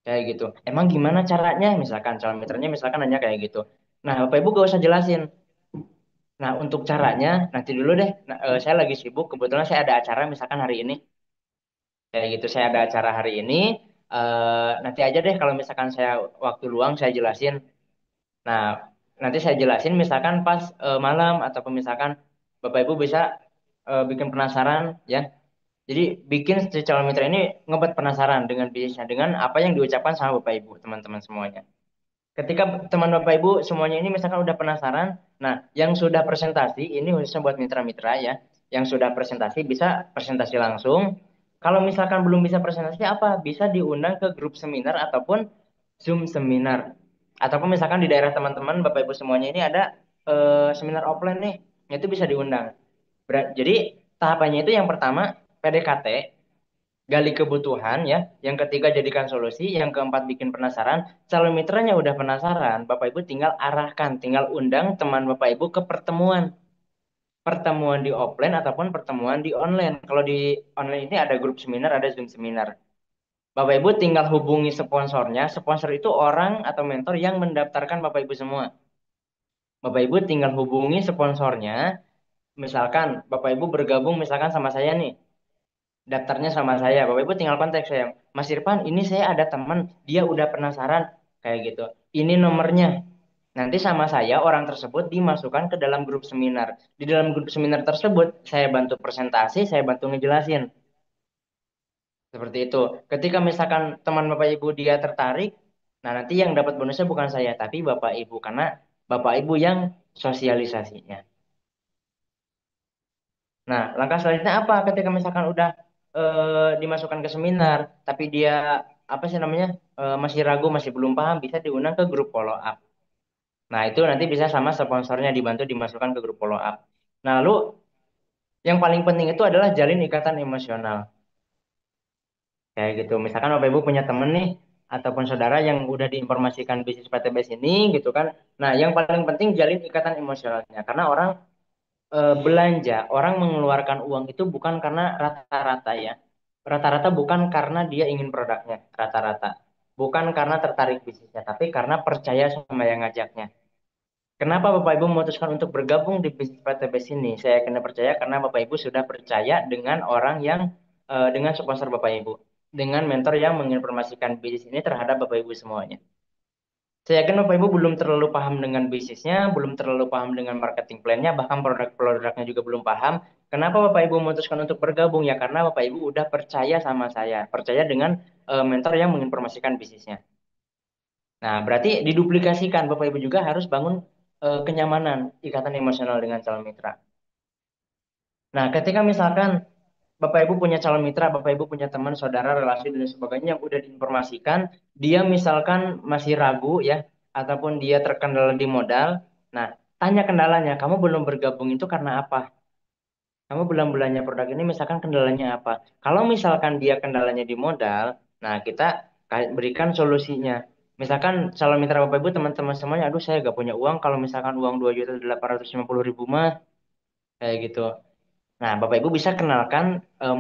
Kayak gitu. Emang gimana caranya? Misalkan calon mitranya misalkan nanya kayak gitu. Nah, Bapak Ibu gak usah jelasin. Nah, untuk caranya nanti dulu deh. Nah, saya lagi sibuk, kebetulan saya ada acara misalkan hari ini. Kayak gitu, saya ada acara hari ini. Nanti aja deh kalau misalkan saya waktu luang saya jelasin. Nah, nanti saya jelasin misalkan pas malam ataupun misalkan Bapak Ibu bisa bikin penasaran ya. Jadi bikin si calon mitra ini ngebuat penasaran dengan bisnisnya, dengan apa yang diucapkan sama Bapak Ibu, teman-teman semuanya. Ketika teman Bapak Ibu semuanya ini misalkan udah penasaran, nah yang sudah presentasi ini khususnya buat mitra-mitra ya, yang sudah presentasi bisa presentasi langsung. Kalau misalkan belum bisa presentasi apa? Bisa diundang ke grup seminar ataupun Zoom seminar. Ataupun misalkan di daerah teman-teman Bapak Ibu semuanya ini ada seminar offline nih, itu bisa diundang. Jadi tahapannya itu yang pertama PDKT, gali kebutuhan ya. Yang ketiga jadikan solusi, yang keempat bikin penasaran. Calon mitranya udah penasaran, Bapak Ibu tinggal arahkan, tinggal undang teman Bapak Ibu ke pertemuan. Pertemuan di offline ataupun pertemuan di online. Kalau di online ini ada grup seminar, ada Zoom seminar. Bapak Ibu tinggal hubungi sponsornya. Sponsor itu orang atau mentor yang mendaftarkan Bapak Ibu semua. Bapak Ibu tinggal hubungi sponsornya. Misalkan Bapak Ibu bergabung misalkan sama saya nih. Daftarnya sama saya. Bapak Ibu tinggal kontak saya. Mas Irfan, ini saya ada teman, dia udah penasaran kayak gitu. Ini nomornya. Nanti sama saya orang tersebut dimasukkan ke dalam grup seminar. Di dalam grup seminar tersebut saya bantu presentasi, saya bantu ngejelasin. Seperti itu. Ketika misalkan teman Bapak Ibu dia tertarik, nah nanti yang dapat bonusnya bukan saya, tapi Bapak Ibu karena Bapak Ibu yang sosialisasinya. Nah, langkah selanjutnya apa? Ketika misalkan udah dimasukkan ke seminar, tapi dia apa sih namanya masih ragu, masih belum paham, bisa diundang ke grup follow up. Nah, itu nanti bisa sama sponsornya dibantu dimasukkan ke grup follow up. Nah, lalu yang paling penting itu adalah jalin ikatan emosional. Kayak gitu. Misalkan Bapak Ibu punya temen nih, ataupun saudara yang udah diinformasikan bisnis PTBS ini gitu kan. Nah, yang paling penting jalin ikatan emosionalnya. Karena orang belanja, orang mengeluarkan uang itu bukan karena rata-rata ya. Rata-rata bukan karena dia ingin produknya, rata-rata. Bukan karena tertarik bisnisnya, tapi karena percaya sama yang ngajaknya. Kenapa Bapak Ibu memutuskan untuk bergabung di bisnis PTBS ini? Saya kena percaya karena Bapak Ibu sudah percaya dengan orang yang dengan sponsor Bapak Ibu, dengan mentor yang menginformasikan bisnis ini terhadap Bapak Ibu semuanya. Saya yakin Bapak Ibu belum terlalu paham dengan bisnisnya, belum terlalu paham dengan marketing plan-nya, bahkan produk-produknya juga belum paham. Kenapa Bapak Ibu memutuskan untuk bergabung? Ya karena Bapak Ibu udah percaya sama saya, percaya dengan mentor yang menginformasikan bisnisnya. Nah, berarti diduplikasikan. Bapak Ibu juga harus bangun kenyamanan, ikatan emosional dengan calon mitra. Nah, ketika misalkan Bapak Ibu punya calon mitra, Bapak Ibu punya teman, saudara, relasi, dan sebagainya yang udah diinformasikan, dia misalkan masih ragu ya, ataupun dia terkendala di modal, nah, tanya kendalanya, kamu belum bergabung itu karena apa? Kamu belum belanja produk ini misalkan kendalanya apa? Kalau misalkan dia kendalanya di modal, nah kita berikan solusinya. Misalkan calon mitra Bapak Ibu teman-teman semuanya, aduh saya gak punya uang, kalau misalkan uang 2.850.000 mah, kayak gitu. Nah, Bapak Ibu bisa kenalkan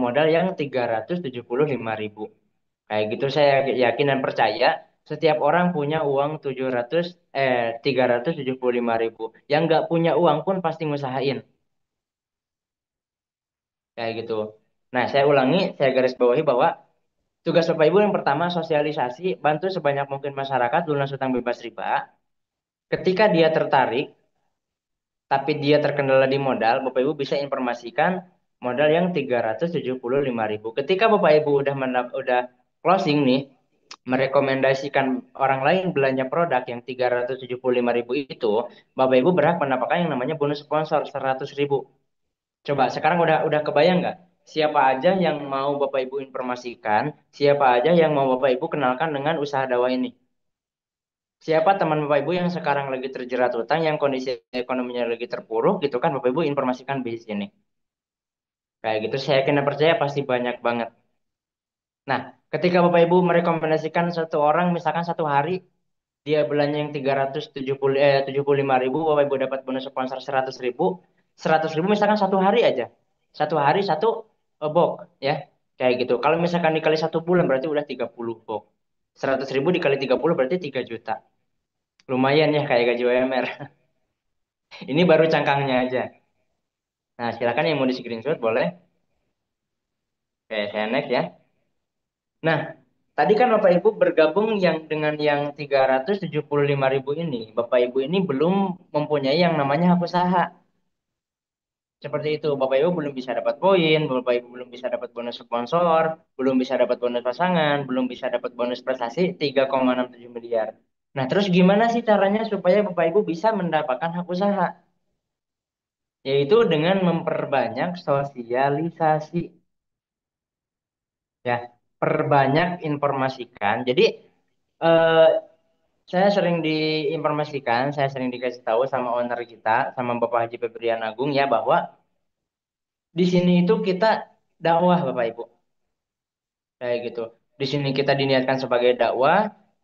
modal yang 375.000. Kayak gitu saya yakin dan percaya setiap orang punya uang 375.000. Yang nggak punya uang pun pasti ngusahain. Kayak gitu. Nah, saya ulangi, saya garis bawahi bahwa tugas Bapak Ibu yang pertama sosialisasi, bantu sebanyak mungkin masyarakat lunas hutang bebas riba. Ketika dia tertarik, tapi dia terkendala di modal, Bapak Ibu bisa informasikan modal yang 375.000. Ketika Bapak Ibu udah closing nih, merekomendasikan orang lain belanja produk yang 375.000 itu, Bapak Ibu berhak mendapatkan yang namanya bonus sponsor 100.000. Coba sekarang udah kebayang nggak? Siapa aja yang mau Bapak Ibu informasikan, siapa aja yang mau Bapak Ibu kenalkan dengan usaha dakwah ini? Siapa teman Bapak Ibu yang sekarang lagi terjerat utang, yang kondisi ekonominya lagi terpuruk gitu kan, Bapak Ibu informasikan bisnis ini. Kayak gitu, saya yakin dan percaya pasti banyak banget. Nah, ketika Bapak Ibu merekomendasikan satu orang, misalkan satu hari, dia belanja yang 75.000, Bapak Ibu dapat bonus sponsor 100.000, 100.000 misalkan satu hari aja. Satu hari satu box, ya. Kayak gitu. Kalau misalkan dikali satu bulan, berarti udah 30 box. 100.000 dikali 30 berarti 3 juta. Lumayan ya kayak gaji UMR. Ini baru cangkangnya aja. Nah, silakan yang mau di screenshot boleh. Oke, saya next ya. Nah, tadi kan Bapak Ibu bergabung yang dengan yang 375.000 ini. Bapak Ibu ini belum mempunyai yang namanya hak usaha. Seperti itu, Bapak Ibu belum bisa dapat poin, Bapak Ibu belum bisa dapat bonus sponsor, belum bisa dapat bonus pasangan, belum bisa dapat bonus prestasi 3,67 miliar. Nah, terus gimana sih caranya supaya Bapak Ibu bisa mendapatkan hak usaha? Yaitu dengan memperbanyak sosialisasi. Ya, perbanyak informasikan. Jadi eh, saya sering diinformasikan, saya sering dikasih tahu sama owner kita, sama Bapak Haji Febrian Agung ya bahwa di sini itu kita dakwah Bapak Ibu, kayak gitu. Di sini kita diniatkan sebagai dakwah,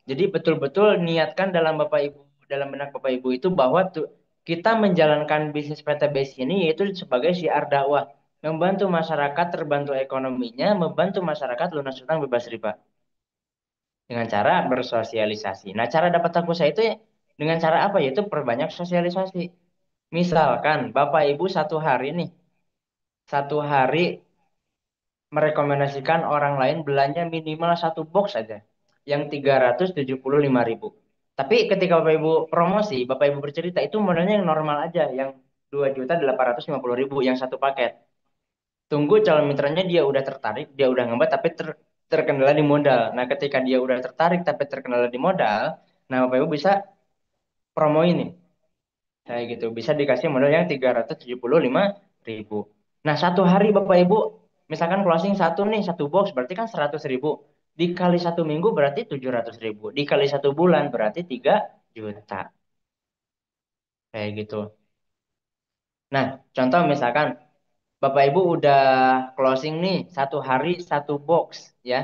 jadi betul-betul niatkan dalam Bapak Ibu, dalam benak Bapak Ibu itu bahwa kita menjalankan bisnis PTBS ini yaitu sebagai syiar dakwah, membantu masyarakat terbantu ekonominya, membantu masyarakat lunas hutang bebas riba dengan cara bersosialisasi. Nah, cara dapat akusa itu ya dengan cara apa? Yaitu perbanyak sosialisasi. Misalkan Bapak Ibu satu hari nih, satu hari merekomendasikan orang lain belanja minimal satu box saja, yang 375.000. Tapi ketika Bapak Ibu promosi, Bapak Ibu bercerita itu modalnya yang normal aja, yang 2.850.000 yang satu paket. Tunggu calon mitranya dia udah tertarik, dia udah ngebat tapi terkendala di modal. Nah, ketika dia udah tertarik tapi terkendala di modal, nah Bapak Ibu bisa promo ini. Kayak gitu, bisa dikasih modal yang 375.000. Nah, satu hari Bapak Ibu, misalkan closing satu nih, satu box, berarti kan 100.000. Dikali satu minggu berarti 700.000. Dikali satu bulan berarti 3 juta. Kayak gitu. Nah, contoh misalkan Bapak Ibu udah closing nih, satu hari satu box, ya.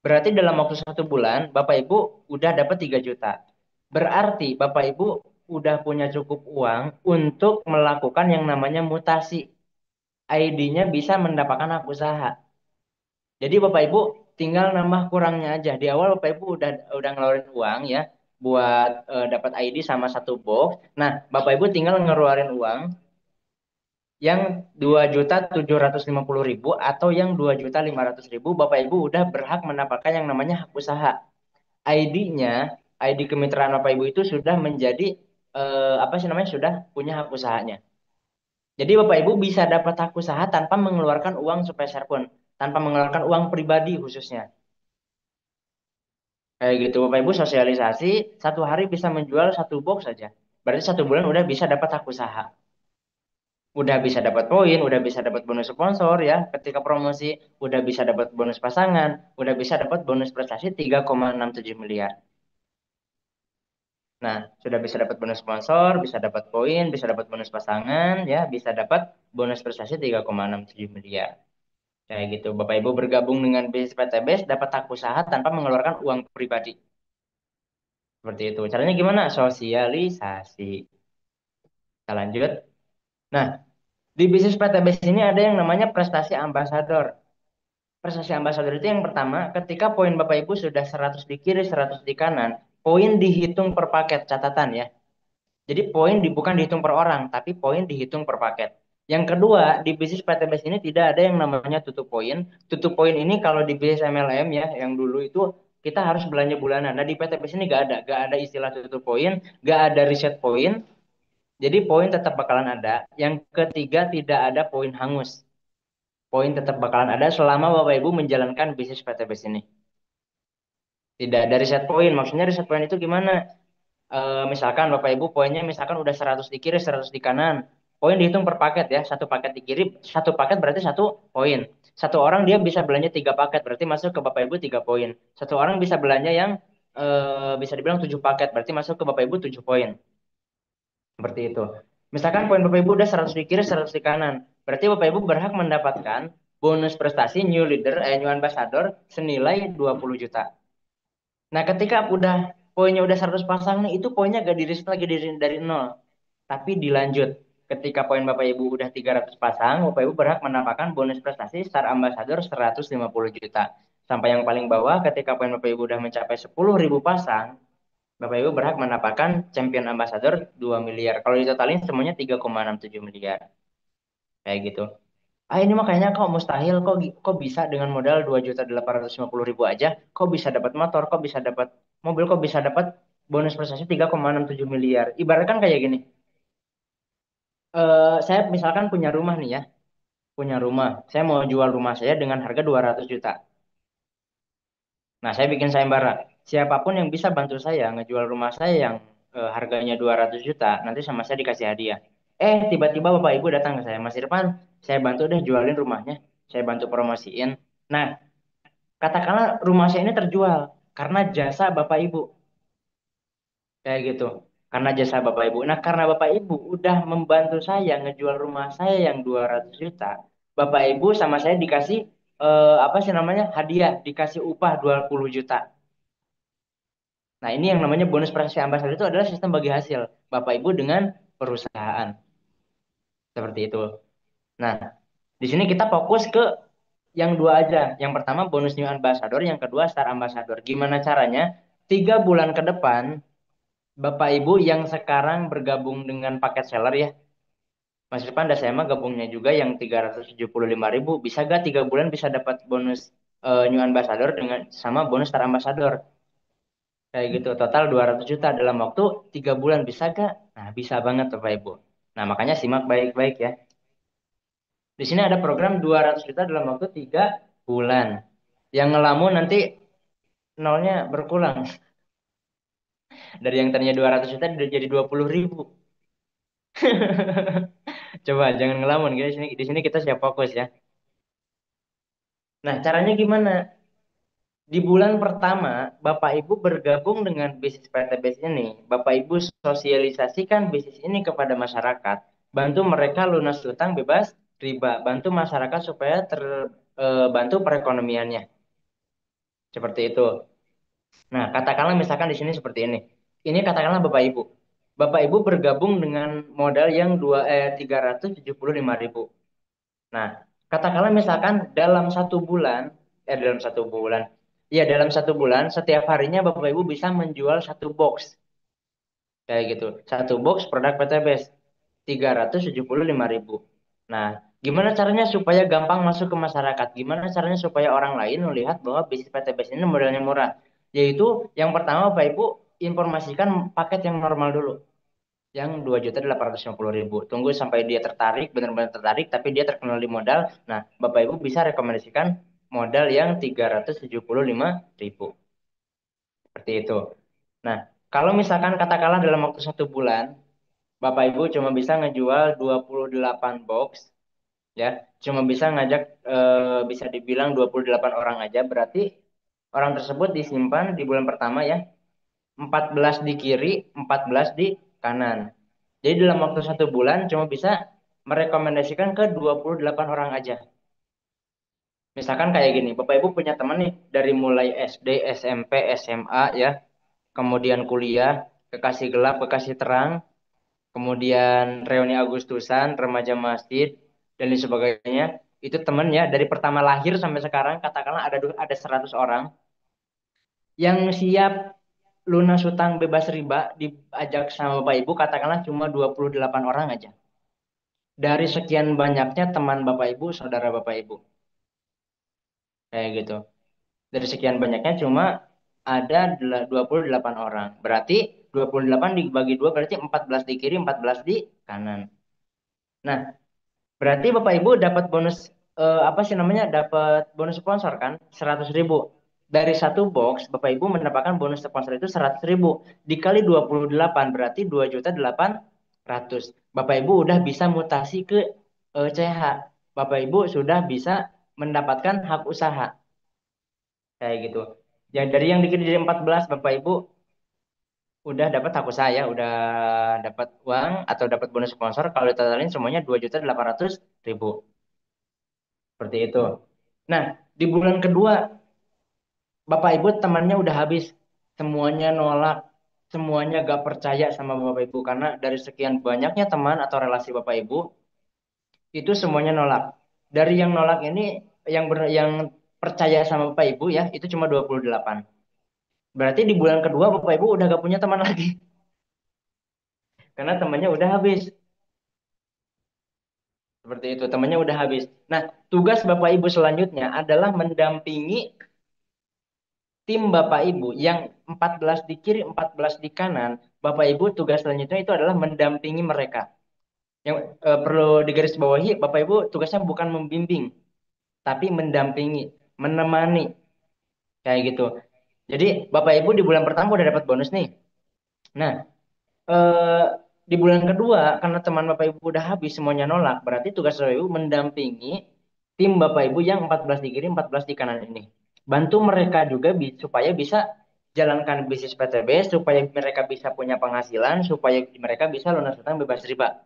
Berarti dalam waktu satu bulan, Bapak Ibu udah dapat 3 juta. Berarti Bapak Ibu udah punya cukup uang untuk melakukan yang namanya mutasi. ID-nya bisa mendapatkan hak usaha. Jadi Bapak Ibu tinggal nambah kurangnya aja. Di awal Bapak Ibu udah ngeluarin uang ya buat dapat ID sama satu box. Nah, Bapak Ibu tinggal ngeluarin uang yang 2.750.000 atau yang 2.500.000, Bapak Ibu udah berhak mendapatkan yang namanya hak usaha. ID-nya, ID kemitraan Bapak Ibu itu sudah menjadi apa sih namanya, sudah punya hak usahanya. Jadi Bapak Ibu bisa dapat hak usaha tanpa mengeluarkan uang sepeser pun, tanpa mengeluarkan uang pribadi khususnya. Kayak gitu Bapak Ibu sosialisasi, satu hari bisa menjual satu box saja. Berarti satu bulan udah bisa dapat hak usaha. Udah bisa dapat poin, udah bisa dapat bonus sponsor ya ketika promosi, udah bisa dapat bonus pasangan, udah bisa dapat bonus prestasi 3,67 miliar. Nah, sudah bisa dapat bonus sponsor, bisa dapat poin, bisa dapat bonus pasangan, ya, bisa dapat bonus prestasi 3,67 miliar. Kayak gitu. Bapak Ibu bergabung dengan bisnis PTBS dapat hak usaha tanpa mengeluarkan uang pribadi. Seperti itu. Caranya gimana? Sosialisasi. Kita lanjut. Nah, di bisnis PTBS ini ada yang namanya prestasi ambasador. Prestasi ambasador itu yang pertama, ketika poin Bapak Ibu sudah 100 di kiri, 100 di kanan, poin dihitung per paket, catatan ya. Jadi poin bukan dihitung per orang, tapi poin dihitung per paket. Yang kedua, di bisnis PTBS ini tidak ada yang namanya tutup poin. Tutup poin ini kalau di bisnis MLM ya, yang dulu itu kita harus belanja bulanan. Nah di PTBS ini gak ada istilah tutup poin, gak ada reset poin. Jadi poin tetap bakalan ada. Yang ketiga, tidak ada poin hangus. Poin tetap bakalan ada selama Bapak Ibu menjalankan bisnis PTBS ini. Tidak ada reset poin. Maksudnya reset poin itu gimana? Misalkan Bapak Ibu poinnya misalkan udah 100 di kiri, 100 di kanan. Poin dihitung per paket ya. Satu paket di kiri, satu paket berarti satu poin. Satu orang dia bisa belanja tiga paket, berarti masuk ke Bapak Ibu tiga poin. Satu orang bisa belanja yang bisa dibilang tujuh paket, berarti masuk ke Bapak Ibu tujuh poin. Seperti itu. Misalkan poin Bapak Ibu udah 100 di kiri, 100 di kanan. Berarti Bapak Ibu berhak mendapatkan bonus prestasi new leader, new ambassador senilai 20 juta. Nah, ketika udah poinnya udah 100 pasang nih, itu poinnya gak di-reset lagi dari nol, tapi dilanjut. Ketika poin Bapak Ibu udah 300 pasang, Bapak Ibu berhak mendapatkan bonus prestasi Star Ambassador 150 juta. Sampai yang paling bawah, ketika poin Bapak Ibu udah mencapai 10.000 pasang, Bapak Ibu berhak mendapatkan Champion Ambassador 2 miliar. Kalau ditotalin semuanya 3,67 miliar. Kayak gitu. Ah ini mah kayaknya kok mustahil, kok bisa dengan modal 2.850.000 aja, kok bisa dapat motor, kok bisa dapat mobil, kok bisa dapat bonus prestasi 3,67 miliar. Ibaratkan kayak gini, saya misalkan punya rumah nih ya, punya rumah, saya mau jual rumah saya dengan harga 200 juta. Nah, saya bikin sayembara. Siapapun yang bisa bantu saya ngejual rumah saya yang harganya 200 juta, nanti sama saya dikasih hadiah. Tiba-tiba Bapak Ibu datang ke saya, Mas Irfan, saya bantu deh jualin rumahnya, saya bantu promosiin. Nah, katakanlah rumah saya ini terjual karena jasa Bapak Ibu, kayak gitu. Karena jasa Bapak Ibu. Nah, karena Bapak Ibu udah membantu saya ngejual rumah saya yang 200 juta, Bapak Ibu sama saya dikasih apa sih namanya? Hadiah, dikasih upah 20 juta. Nah, ini yang namanya bonus prestasi ambassador itu adalah sistem bagi hasil Bapak Ibu dengan perusahaan. Seperti itu. Nah, di sini kita fokus ke yang dua aja. Yang pertama bonus new ambassador, yang kedua star ambassador. Gimana caranya? 3 bulan ke depan, Bapak Ibu yang sekarang bergabung dengan paket seller ya. Mas Irfan dan saya mah gabungnya juga yang 375.000. Bisa gak 3 bulan bisa dapat bonus new ambassador dengan sama bonus star ambassador? Kayak gitu, total 200 juta dalam waktu 3 bulan bisa gak? Nah, bisa banget Bapak Ibu. Nah, makanya simak baik-baik ya. Di sini ada program 200 juta dalam waktu 3 bulan. Yang ngelamun nanti nolnya berkurang. Dari yang tadinya 200 juta udah jadi 20.000. Coba jangan ngelamun guys. Di sini kita siap fokus ya. Nah, caranya gimana? Di bulan pertama, Bapak Ibu bergabung dengan bisnis PTBS ini. Bapak Ibu sosialisasikan bisnis ini kepada masyarakat. Bantu mereka lunas utang bebas riba. Bantu masyarakat supaya terbantu perekonomiannya. Seperti itu. Nah, katakanlah misalkan di sini seperti ini. Ini katakanlah Bapak Ibu. Bapak Ibu bergabung dengan modal yang 375.000. Nah, katakanlah misalkan dalam satu bulan, ya dalam satu bulan, setiap harinya Bapak Ibu bisa menjual satu box, kayak gitu. Satu box produk PTBS, 375.000. Nah, gimana caranya supaya gampang masuk ke masyarakat? Gimana caranya supaya orang lain melihat bahwa bisnis PTBS ini modalnya murah? Yaitu yang pertama Bapak Ibu informasikan paket yang normal dulu yang 2.850.000. Tunggu sampai dia tertarik, benar-benar tertarik, tapi dia terkenal di modal. Nah, Bapak Ibu bisa rekomendasikan modal yang 375.000. Seperti itu. Nah, kalau misalkan katakanlah dalam waktu satu bulan, Bapak Ibu cuma bisa ngejual 28 box, ya, cuma bisa ngajak, bisa dibilang 28 orang aja, berarti orang tersebut disimpan di bulan pertama ya, 14 di kiri, 14 di kanan. Jadi dalam waktu satu bulan cuma bisa merekomendasikan ke 28 orang aja. Misalkan kayak gini, Bapak Ibu punya teman nih dari mulai SD, SMP, SMA ya, kemudian kuliah, kekasih gelap, kekasih terang, kemudian reuni Agustusan, remaja masjid, dan lain sebagainya. Itu teman ya, dari pertama lahir sampai sekarang, katakanlah ada 100 orang yang siap lunas hutang bebas riba diajak sama Bapak Ibu, katakanlah cuma 28 orang aja. Dari sekian banyaknya teman Bapak Ibu, saudara Bapak Ibu. Kayak gitu. Dari sekian banyaknya cuma ada 28 orang. Berarti 28 dibagi 2 berarti 14 di kiri, 14 di kanan. Nah, berarti Bapak Ibu dapat bonus apa sih namanya? Dapat bonus sponsor kan? 100.000. Dari satu box Bapak Ibu mendapatkan bonus sponsor itu 100.000 dikali 28 berarti 2.800.000. Bapak Ibu udah bisa mutasi ke CH. Bapak Ibu sudah bisa mendapatkan hak usaha kayak gitu. Ya dari yang dikira jadi 14 Bapak Ibu udah dapat hak usaha ya, udah dapat uang atau dapat bonus sponsor kalau ditotalin semuanya 2.800.000. Seperti itu. Nah, di bulan kedua Bapak Ibu temannya udah habis. Semuanya nolak, semuanya gak percaya sama Bapak Ibu karena dari sekian banyaknya teman atau relasi Bapak Ibu itu semuanya nolak. Dari yang nolak ini yang percaya sama Bapak Ibu ya, itu cuma 28. Berarti di bulan kedua Bapak Ibu udah gak punya teman lagi karena temannya udah habis. Seperti itu, temannya udah habis. Nah, tugas Bapak Ibu selanjutnya adalah mendampingi tim Bapak Ibu yang 14 di kiri, 14 di kanan. Bapak Ibu tugas selanjutnya itu adalah mendampingi mereka. Yang perlu digarisbawahi, Bapak Ibu tugasnya bukan membimbing, tapi mendampingi, menemani, kayak gitu. Jadi Bapak Ibu di bulan pertama udah dapat bonus nih. Nah, eh, di bulan kedua karena teman Bapak Ibu udah habis semuanya nolak, berarti tugas Bapak Ibu mendampingi tim Bapak Ibu yang 14 di kiri, 14 di kanan ini. Bantu mereka juga supaya bisa jalankan bisnis PTB, supaya mereka bisa punya penghasilan, supaya mereka bisa lunas hutang bebas riba.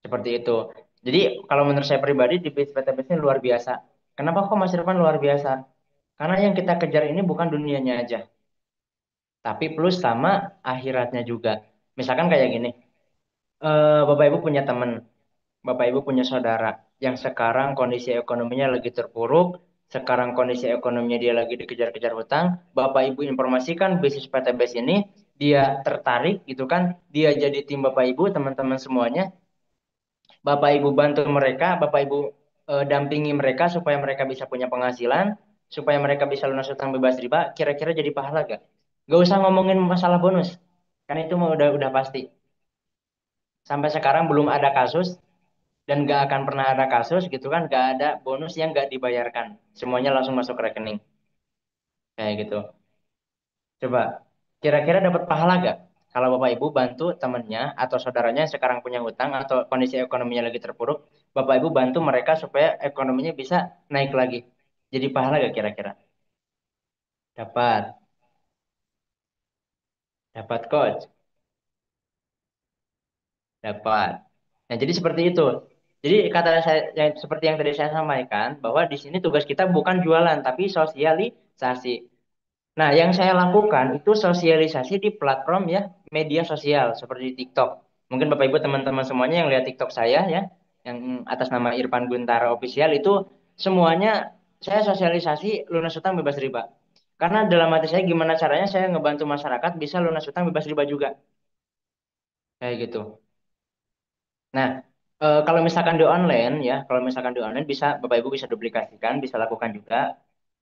Seperti itu. Jadi kalau menurut saya pribadi di bisnis PTB ini luar biasa. Kenapa kok Mas Irfan luar biasa? Karena yang kita kejar ini bukan dunianya aja, tapi plus sama akhiratnya juga. Misalkan kayak gini, Bapak Ibu punya teman, Bapak Ibu punya saudara yang sekarang kondisi ekonominya lagi terpuruk, sekarang kondisi ekonominya dia lagi dikejar-kejar hutang, Bapak Ibu informasikan bisnis PTBS ini, dia tertarik gitu kan, dia jadi tim Bapak Ibu, teman-teman semuanya, Bapak Ibu bantu mereka, Bapak Ibu dampingi mereka supaya mereka bisa punya penghasilan, supaya mereka bisa lunas hutang bebas riba, kira-kira jadi pahala gak? Gak usah ngomongin masalah bonus, kan itu mah udah pasti. Sampai sekarang belum ada kasus dan gak akan pernah ada kasus gitu kan, gak ada bonus yang gak dibayarkan, semuanya langsung masuk ke rekening kayak gitu. Coba kira-kira dapat pahala gak kalau Bapak Ibu bantu temannya atau saudaranya yang sekarang punya hutang atau kondisi ekonominya lagi terpuruk, Bapak Ibu bantu mereka supaya ekonominya bisa naik lagi, jadi pahala gak kira-kira? Dapat. Dapat coach. Dapat. Nah, jadi seperti itu. Jadi kata saya yang seperti yang tadi saya sampaikan bahwa di sini tugas kita bukan jualan tapi sosialisasi. Nah, yang saya lakukan itu sosialisasi di platform ya media sosial seperti TikTok. Mungkin Bapak Ibu teman-teman semuanya yang lihat TikTok saya ya, yang atas nama Irfan Guntara Official itu semuanya saya sosialisasi lunas utang bebas riba. Karena dalam hati saya gimana caranya saya ngebantu masyarakat bisa lunas utang bebas riba juga. Kayak gitu. Nah, kalau misalkan di online ya, kalau misalkan di online bisa Bapak Ibu bisa duplikasikan, bisa lakukan juga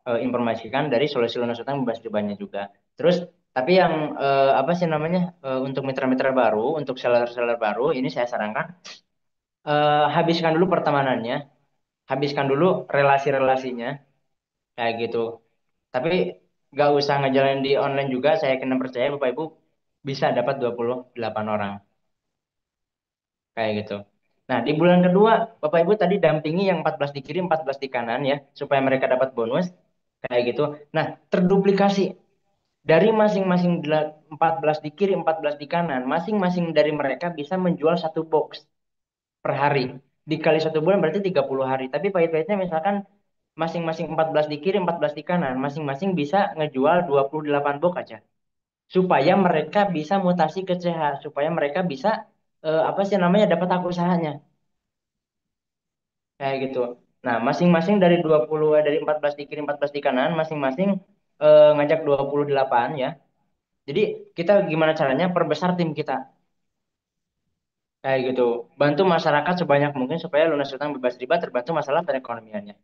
informasikan dari solusi lunas utang bebas ribanya juga. Terus tapi yang apa sih namanya untuk mitra-mitra baru, untuk seller-seller baru ini saya sarankan habiskan dulu pertemanannya, habiskan dulu relasi-relasinya kayak gitu. Tapi nggak usah ngejalanin di online juga, saya kena percaya Bapak Ibu bisa dapat 28 orang. Kayak gitu. Nah, di bulan kedua, Bapak Ibu tadi dampingi yang 14 di kiri, 14 di kanan ya, supaya mereka dapat bonus. Kayak gitu. Nah, terduplikasi. Dari masing-masing 14 di kiri, 14 di kanan, masing-masing dari mereka bisa menjual satu box per hari. dikali 1 bulan berarti 30 hari. Tapi pahit-pahitnya misalkan masing-masing 14 di kiri, 14 di kanan, masing-masing bisa ngejual 28 box aja. Supaya mereka bisa mutasi ke CH, supaya mereka bisa apa sih namanya dapat hak usahanya. Kayak gitu. Nah, masing-masing dari 20 dari 14 di kiri, 14 di kanan, masing-masing ngajak 28 ya. Jadi kita gimana caranya perbesar tim kita. Kayak gitu. Bantu masyarakat sebanyak mungkin supaya lunas utang bebas riba terbantu masalah perekonomiannya.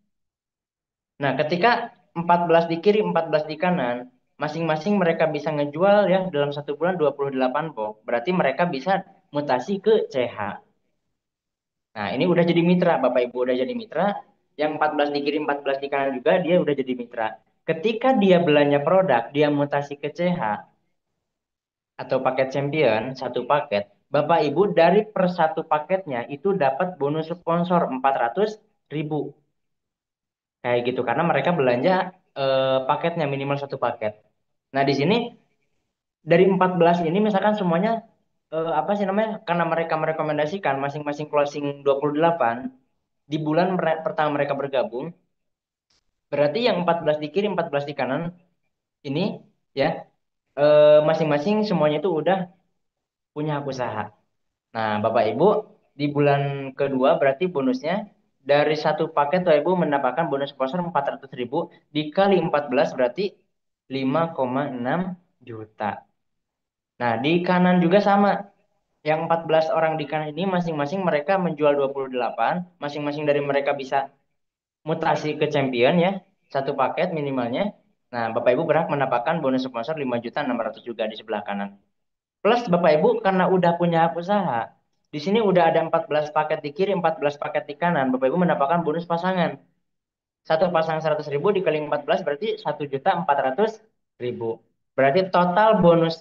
Nah, ketika 14 di kiri, 14 di kanan, masing-masing mereka bisa ngejual ya dalam 1 bulan 28 box. Berarti mereka bisa mutasi ke CH. Nah, ini udah jadi mitra. Bapak Ibu udah jadi mitra. Yang 14 di kiri, 14 di kanan juga dia udah jadi mitra. Ketika dia belanja produk, dia mutasi ke CH atau paket champion, satu paket. Bapak Ibu dari per satu paketnya itu dapat bonus sponsor 400.000. Kayak gitu karena mereka belanja paketnya minimal satu paket. Nah, di sini dari 14 ini misalkan semuanya apa sih namanya? Karena mereka merekomendasikan masing-masing closing 28 di bulan pertama mereka bergabung, berarti yang 14 di kiri, 14 di kanan ini ya masing-masing semuanya itu udah punya hak usaha. Nah, Bapak Ibu di bulan kedua berarti bonusnya dari satu paket Bapak Ibu mendapatkan bonus sponsor 400.000 dikali 14 berarti 5,6 juta. Nah, di kanan juga sama. Yang 14 orang di kanan ini masing-masing mereka menjual 28, masing-masing dari mereka bisa mutasi ke champion ya, satu paket minimalnya. Nah, Bapak Ibu berhak mendapatkan bonus sponsor 5.600.000 juga di sebelah kanan. Plus Bapak Ibu karena udah punya hak usaha, di sini udah ada 14 paket di kiri, 14 paket di kanan. Bapak Ibu mendapatkan bonus pasangan. Satu pasang 100.000 dikali 14 berarti 1.400.000. Berarti total bonus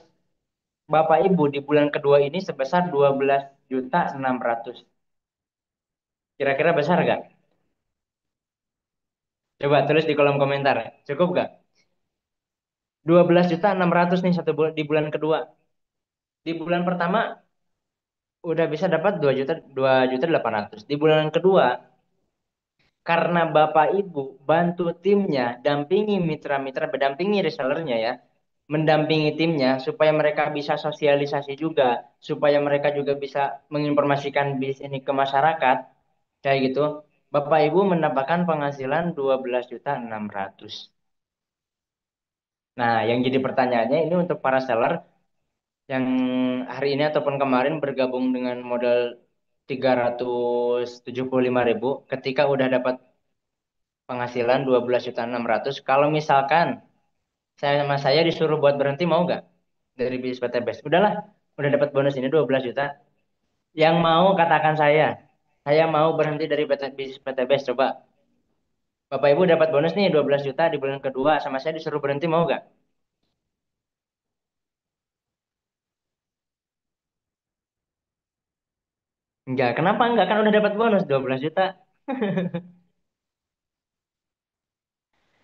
Bapak Ibu di bulan kedua ini sebesar 12.600. Kira-kira besar nggak? Coba tulis di kolom komentar. Cukup nggak? 12.600 nih di bulan kedua. Di bulan pertama udah bisa dapat 2.800. Di bulan kedua karena Bapak Ibu bantu timnya, dampingi mitra-mitra, mendampingi resellernya ya, mendampingi timnya supaya mereka bisa sosialisasi juga, supaya mereka juga bisa menginformasikan bis ini ke masyarakat, kayak gitu. Bapak Ibu mendapatkan penghasilan 12.600. Nah, yang jadi pertanyaannya ini untuk para seller yang hari ini ataupun kemarin bergabung dengan modal 375.000 ketika udah dapat penghasilan 12.600. Kalau misalkan saya sama saya disuruh buat berhenti mau nggak dari bisnis PTBS? Udahlah, udah dapat bonus ini 12 juta. Yang mau katakan saya mau berhenti dari bisnis PTBS. Coba, Bapak Ibu dapat bonus nih 12 juta di bulan kedua, sama saya disuruh berhenti mau nggak? Enggak, kenapa enggak? Kan udah dapat bonus 12 juta.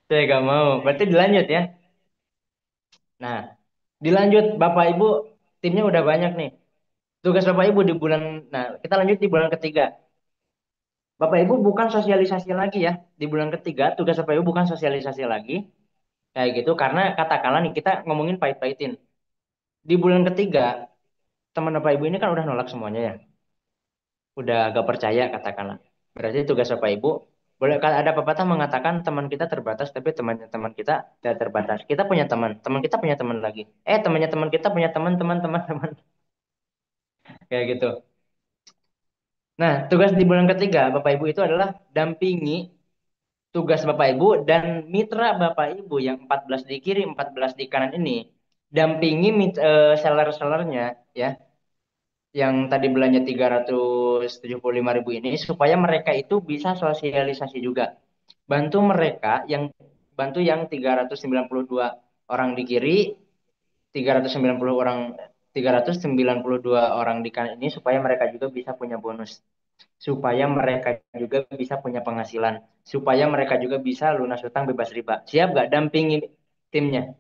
Saya nggak mau. Berarti dilanjut ya. Nah, dilanjut Bapak Ibu, timnya udah banyak nih. Tugas Bapak Ibu di bulan, nah kita lanjut di bulan ketiga. Bapak Ibu bukan sosialisasi lagi ya. Di bulan ketiga, tugas Bapak Ibu bukan sosialisasi lagi. Kayak gitu, karena katakanlah nih kita ngomongin pahit-pahitin. Di bulan ketiga, teman Bapak Ibu ini kan udah nolak semuanya ya. Udah agak percaya katakanlah. Berarti tugas Bapak Ibu, boleh kan ada pepatah mengatakan teman kita terbatas, tapi teman-teman kita tidak terbatas. Kita punya teman, teman kita punya teman lagi. Temannya teman kita punya teman-teman, teman-teman. Kayak gitu. Nah, tugas di bulan ketiga Bapak Ibu itu adalah dampingi tugas Bapak Ibu dan mitra Bapak Ibu yang 14 di kiri, 14 di kanan ini dampingi seller-sellernya ya yang tadi belanja 375.000 ini supaya mereka itu bisa sosialisasi juga. Bantu mereka yang 392 orang di kiri, 390 orang 392 orang di kanan ini supaya mereka juga bisa punya bonus, supaya mereka juga bisa punya penghasilan, supaya mereka juga bisa lunas utang bebas riba. Siap gak dampingi timnya?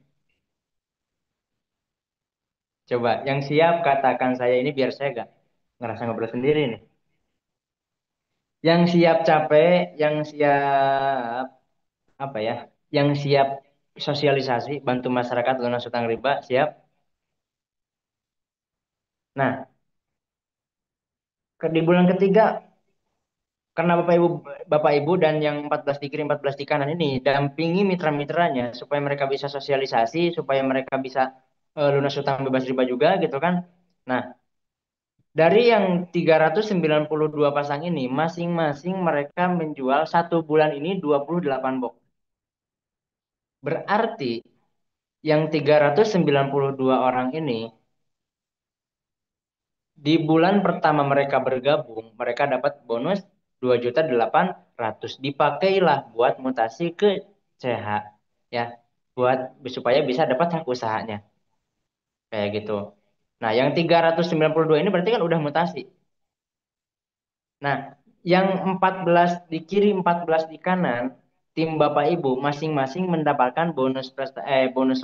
Coba, yang siap katakan saya ini biar saya gak ngerasa ngobrol sendiri nih. Yang siap capek, yang siap apa ya? Yang siap sosialisasi, bantu masyarakat lunas hutang riba, siap. Nah, di bulan ketiga karena Bapak Ibu dan yang 14 di kiri 14 di kanan ini dampingi mitra-mitranya supaya mereka bisa sosialisasi, supaya mereka bisa lunas hutang bebas riba juga gitu kan. Nah, dari yang 392 pasang ini, masing-masing mereka menjual satu bulan ini 28 box. Berarti yang 392 orang ini di bulan pertama mereka bergabung, mereka dapat bonus 2.800.000. Dipakailah buat mutasi ke CH ya, buat supaya bisa dapat hak usahanya kayak gitu. Nah, yang 392 ini berarti kan udah mutasi. Nah, yang 14 di kiri 14 di kanan, tim Bapak Ibu masing-masing mendapatkan bonus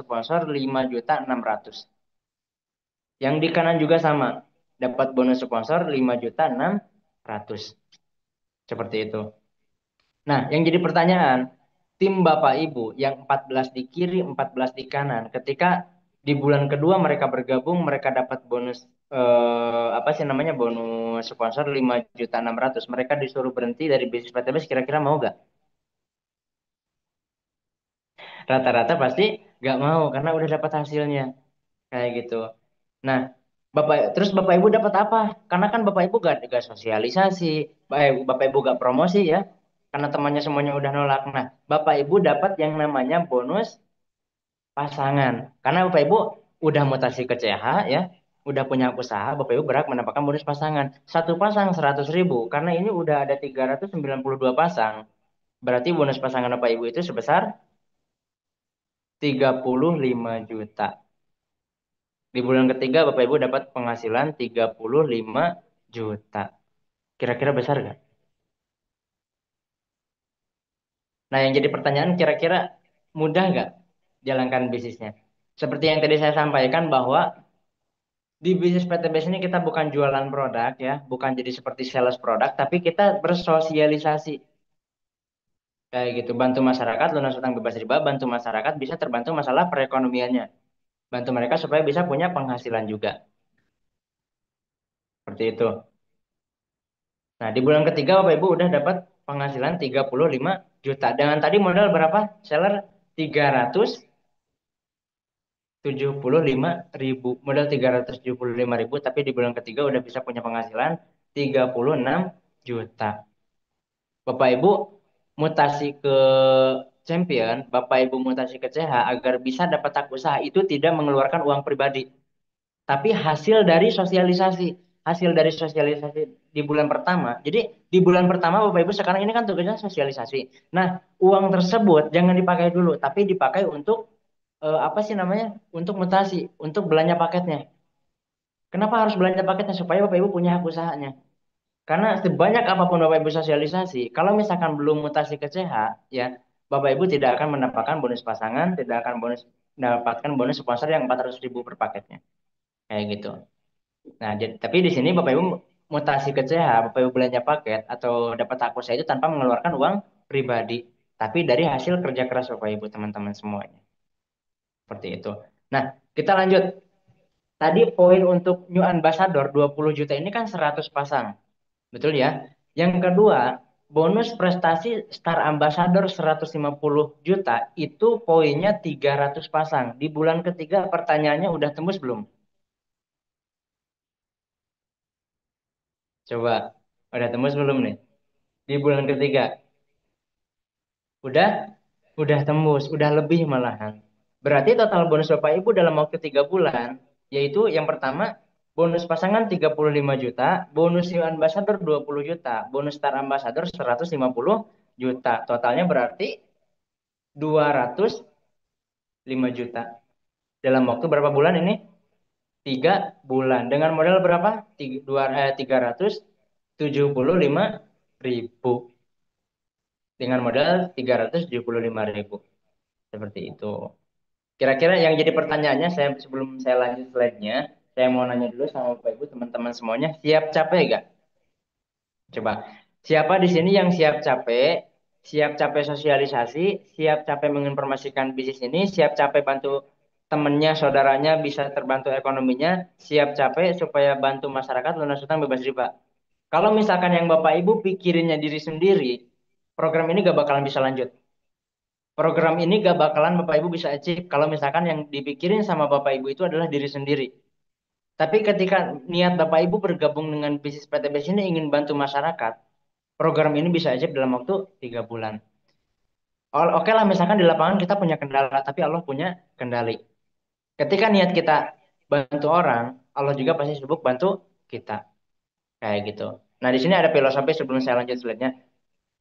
sponsor 5.600.000. Yang di kanan juga sama, dapat bonus sponsor 5.600.000. Seperti itu. Nah, yang jadi pertanyaan, tim Bapak Ibu yang 14 di kiri, 14 di kanan, ketika di bulan kedua mereka bergabung, mereka dapat bonus apa sih namanya? Bonus sponsor 5.600.000. Mereka disuruh berhenti dari bisnis PTBS, kira-kira mau gak? Rata-rata pasti gak mau karena udah dapat hasilnya kayak gitu. Nah, terus Bapak Ibu dapat apa? Karena kan Bapak Ibu gak sosialisasi, Bapak Ibu gak promosi ya, karena temannya semuanya udah nolak. Nah, Bapak Ibu dapat yang namanya bonus pasangan. Karena Bapak Ibu udah mutasi ke CH ya, udah punya usaha, Bapak Ibu berhak mendapatkan bonus pasangan. Satu pasang 100.000, karena ini udah ada 392 pasang. Berarti bonus pasangan Bapak Ibu itu sebesar 35 juta. Di bulan ketiga Bapak Ibu dapat penghasilan 35 juta. Kira-kira besar nggak? Nah, yang jadi pertanyaan kira-kira mudah nggak jalankan bisnisnya? Seperti yang tadi saya sampaikan bahwa di bisnis PTBS ini kita bukan jualan produk ya, bukan jadi seperti sales produk, tapi kita bersosialisasi kayak gitu. Bantu masyarakat lunas hutang bebas riba, bantu masyarakat bisa terbantu masalah perekonomiannya, bantu mereka supaya bisa punya penghasilan juga. Seperti itu. Nah, di bulan ketiga Bapak Ibu udah dapat penghasilan 35 juta. Dengan tadi modal berapa? Seller 375.000. Modal 375.000, tapi di bulan ketiga udah bisa punya penghasilan 36 juta. Bapak Ibu mutasi ke champion, Bapak Ibu mutasi ke CH agar bisa dapat hak usaha itu tidak mengeluarkan uang pribadi. Tapi hasil dari sosialisasi di bulan pertama. Jadi di bulan pertama Bapak Ibu sekarang ini kan tugasnya sosialisasi. Nah, uang tersebut jangan dipakai dulu, tapi dipakai untuk apa sih namanya? Untuk mutasi, untuk belanja paketnya. Kenapa harus belanja paketnya? Supaya Bapak Ibu punya hak usahanya. Karena sebanyak apapun Bapak Ibu sosialisasi, kalau misalkan belum mutasi ke CH, ya Bapak Ibu tidak akan mendapatkan bonus pasangan, tidak akan mendapatkan bonus sponsor yang 400.000 per paketnya. Kayak gitu. Nah, tapi di sini Bapak Ibu mutasi ke CH, Bapak Ibu belanja paket atau dapat hak usaha itu tanpa mengeluarkan uang pribadi, tapi dari hasil kerja keras Bapak Ibu teman-teman semuanya. Seperti itu. Nah, kita lanjut. Tadi poin untuk new ambassador 20 juta ini kan 100 pasang. Betul ya? Yang kedua, bonus prestasi Star Ambassador 150 juta itu poinnya 300 pasang. Di bulan ketiga pertanyaannya udah tembus belum? Coba, udah tembus belum nih? Di bulan ketiga. Udah, udah tembus, udah lebih malahan. Berarti total bonus Bapak Ibu dalam waktu 3 bulan, yaitu yang pertama bonus pasangan 35 juta, bonus New Ambassador 20 juta, bonus Star Ambassador 150 juta. Totalnya berarti 205 juta. Dalam waktu berapa bulan ini? 3 bulan. Dengan modal berapa? 375.000. Dengan modal 375.000. Seperti itu. Kira-kira yang jadi pertanyaannya, sebelum saya lanjut slide-nya, saya mau nanya dulu sama Bapak Ibu teman-teman semuanya, siap capek gak? Coba. Siapa di sini yang siap capek sosialisasi, siap capek menginformasikan bisnis ini, siap capek bantu temennya, saudaranya bisa terbantu ekonominya, siap capek supaya bantu masyarakat lunas utang bebas riba. Kalau misalkan yang Bapak Ibu pikirinnya diri sendiri, program ini gak bakalan bisa lanjut. Program ini gak bakalan Bapak Ibu bisa achieve kalau misalkan yang dipikirin sama Bapak Ibu itu adalah diri sendiri. Tapi ketika niat Bapak Ibu bergabung dengan bisnis PTBS ini ingin bantu masyarakat, program ini bisa achieve dalam waktu 3 bulan. Oke lah, misalkan di lapangan kita punya kendala, tapi Allah punya kendali. Ketika niat kita bantu orang, Allah juga pasti sibuk bantu kita. Kayak gitu. Nah, di sini ada filosofi sebelum saya lanjut slide-nya.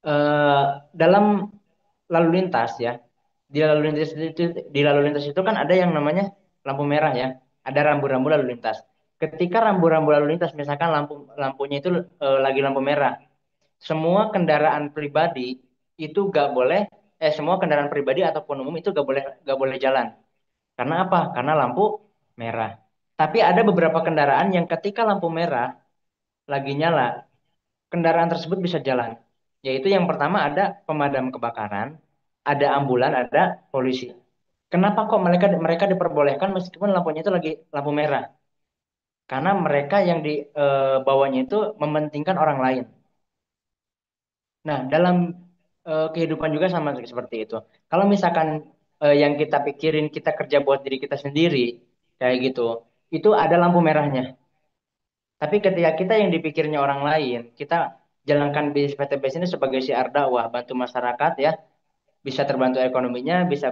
Eh, dalam lalu lintas ya, di lalu lintas itu kan ada yang namanya lampu merah ya, ada rambu-rambu lalu lintas. Ketika rambu-rambu lalu lintas, misalkan lampunya itu lagi lampu merah, semua kendaraan pribadi itu gak boleh, semua kendaraan pribadi ataupun umum itu gak boleh jalan. Karena apa? Karena lampu merah. Tapi ada beberapa kendaraan yang ketika lampu merah lagi nyala, kendaraan tersebut bisa jalan. Yaitu yang pertama ada pemadam kebakaran, ada ambulan, ada polisi. Kenapa kok mereka mereka diperbolehkan meskipun lampunya itu lagi lampu merah? Karena mereka yang di bawahnya itu mementingkan orang lain. Nah, dalam kehidupan juga sama seperti itu. Kalau misalkan yang kita pikirin kita kerja buat diri kita sendiri, kayak gitu, itu ada lampu merahnya. Tapi ketika kita yang dipikirnya orang lain, kita jalankan bisnis PTBS ini sebagai syiar dakwah, bantu masyarakat ya, bisa terbantu ekonominya, bisa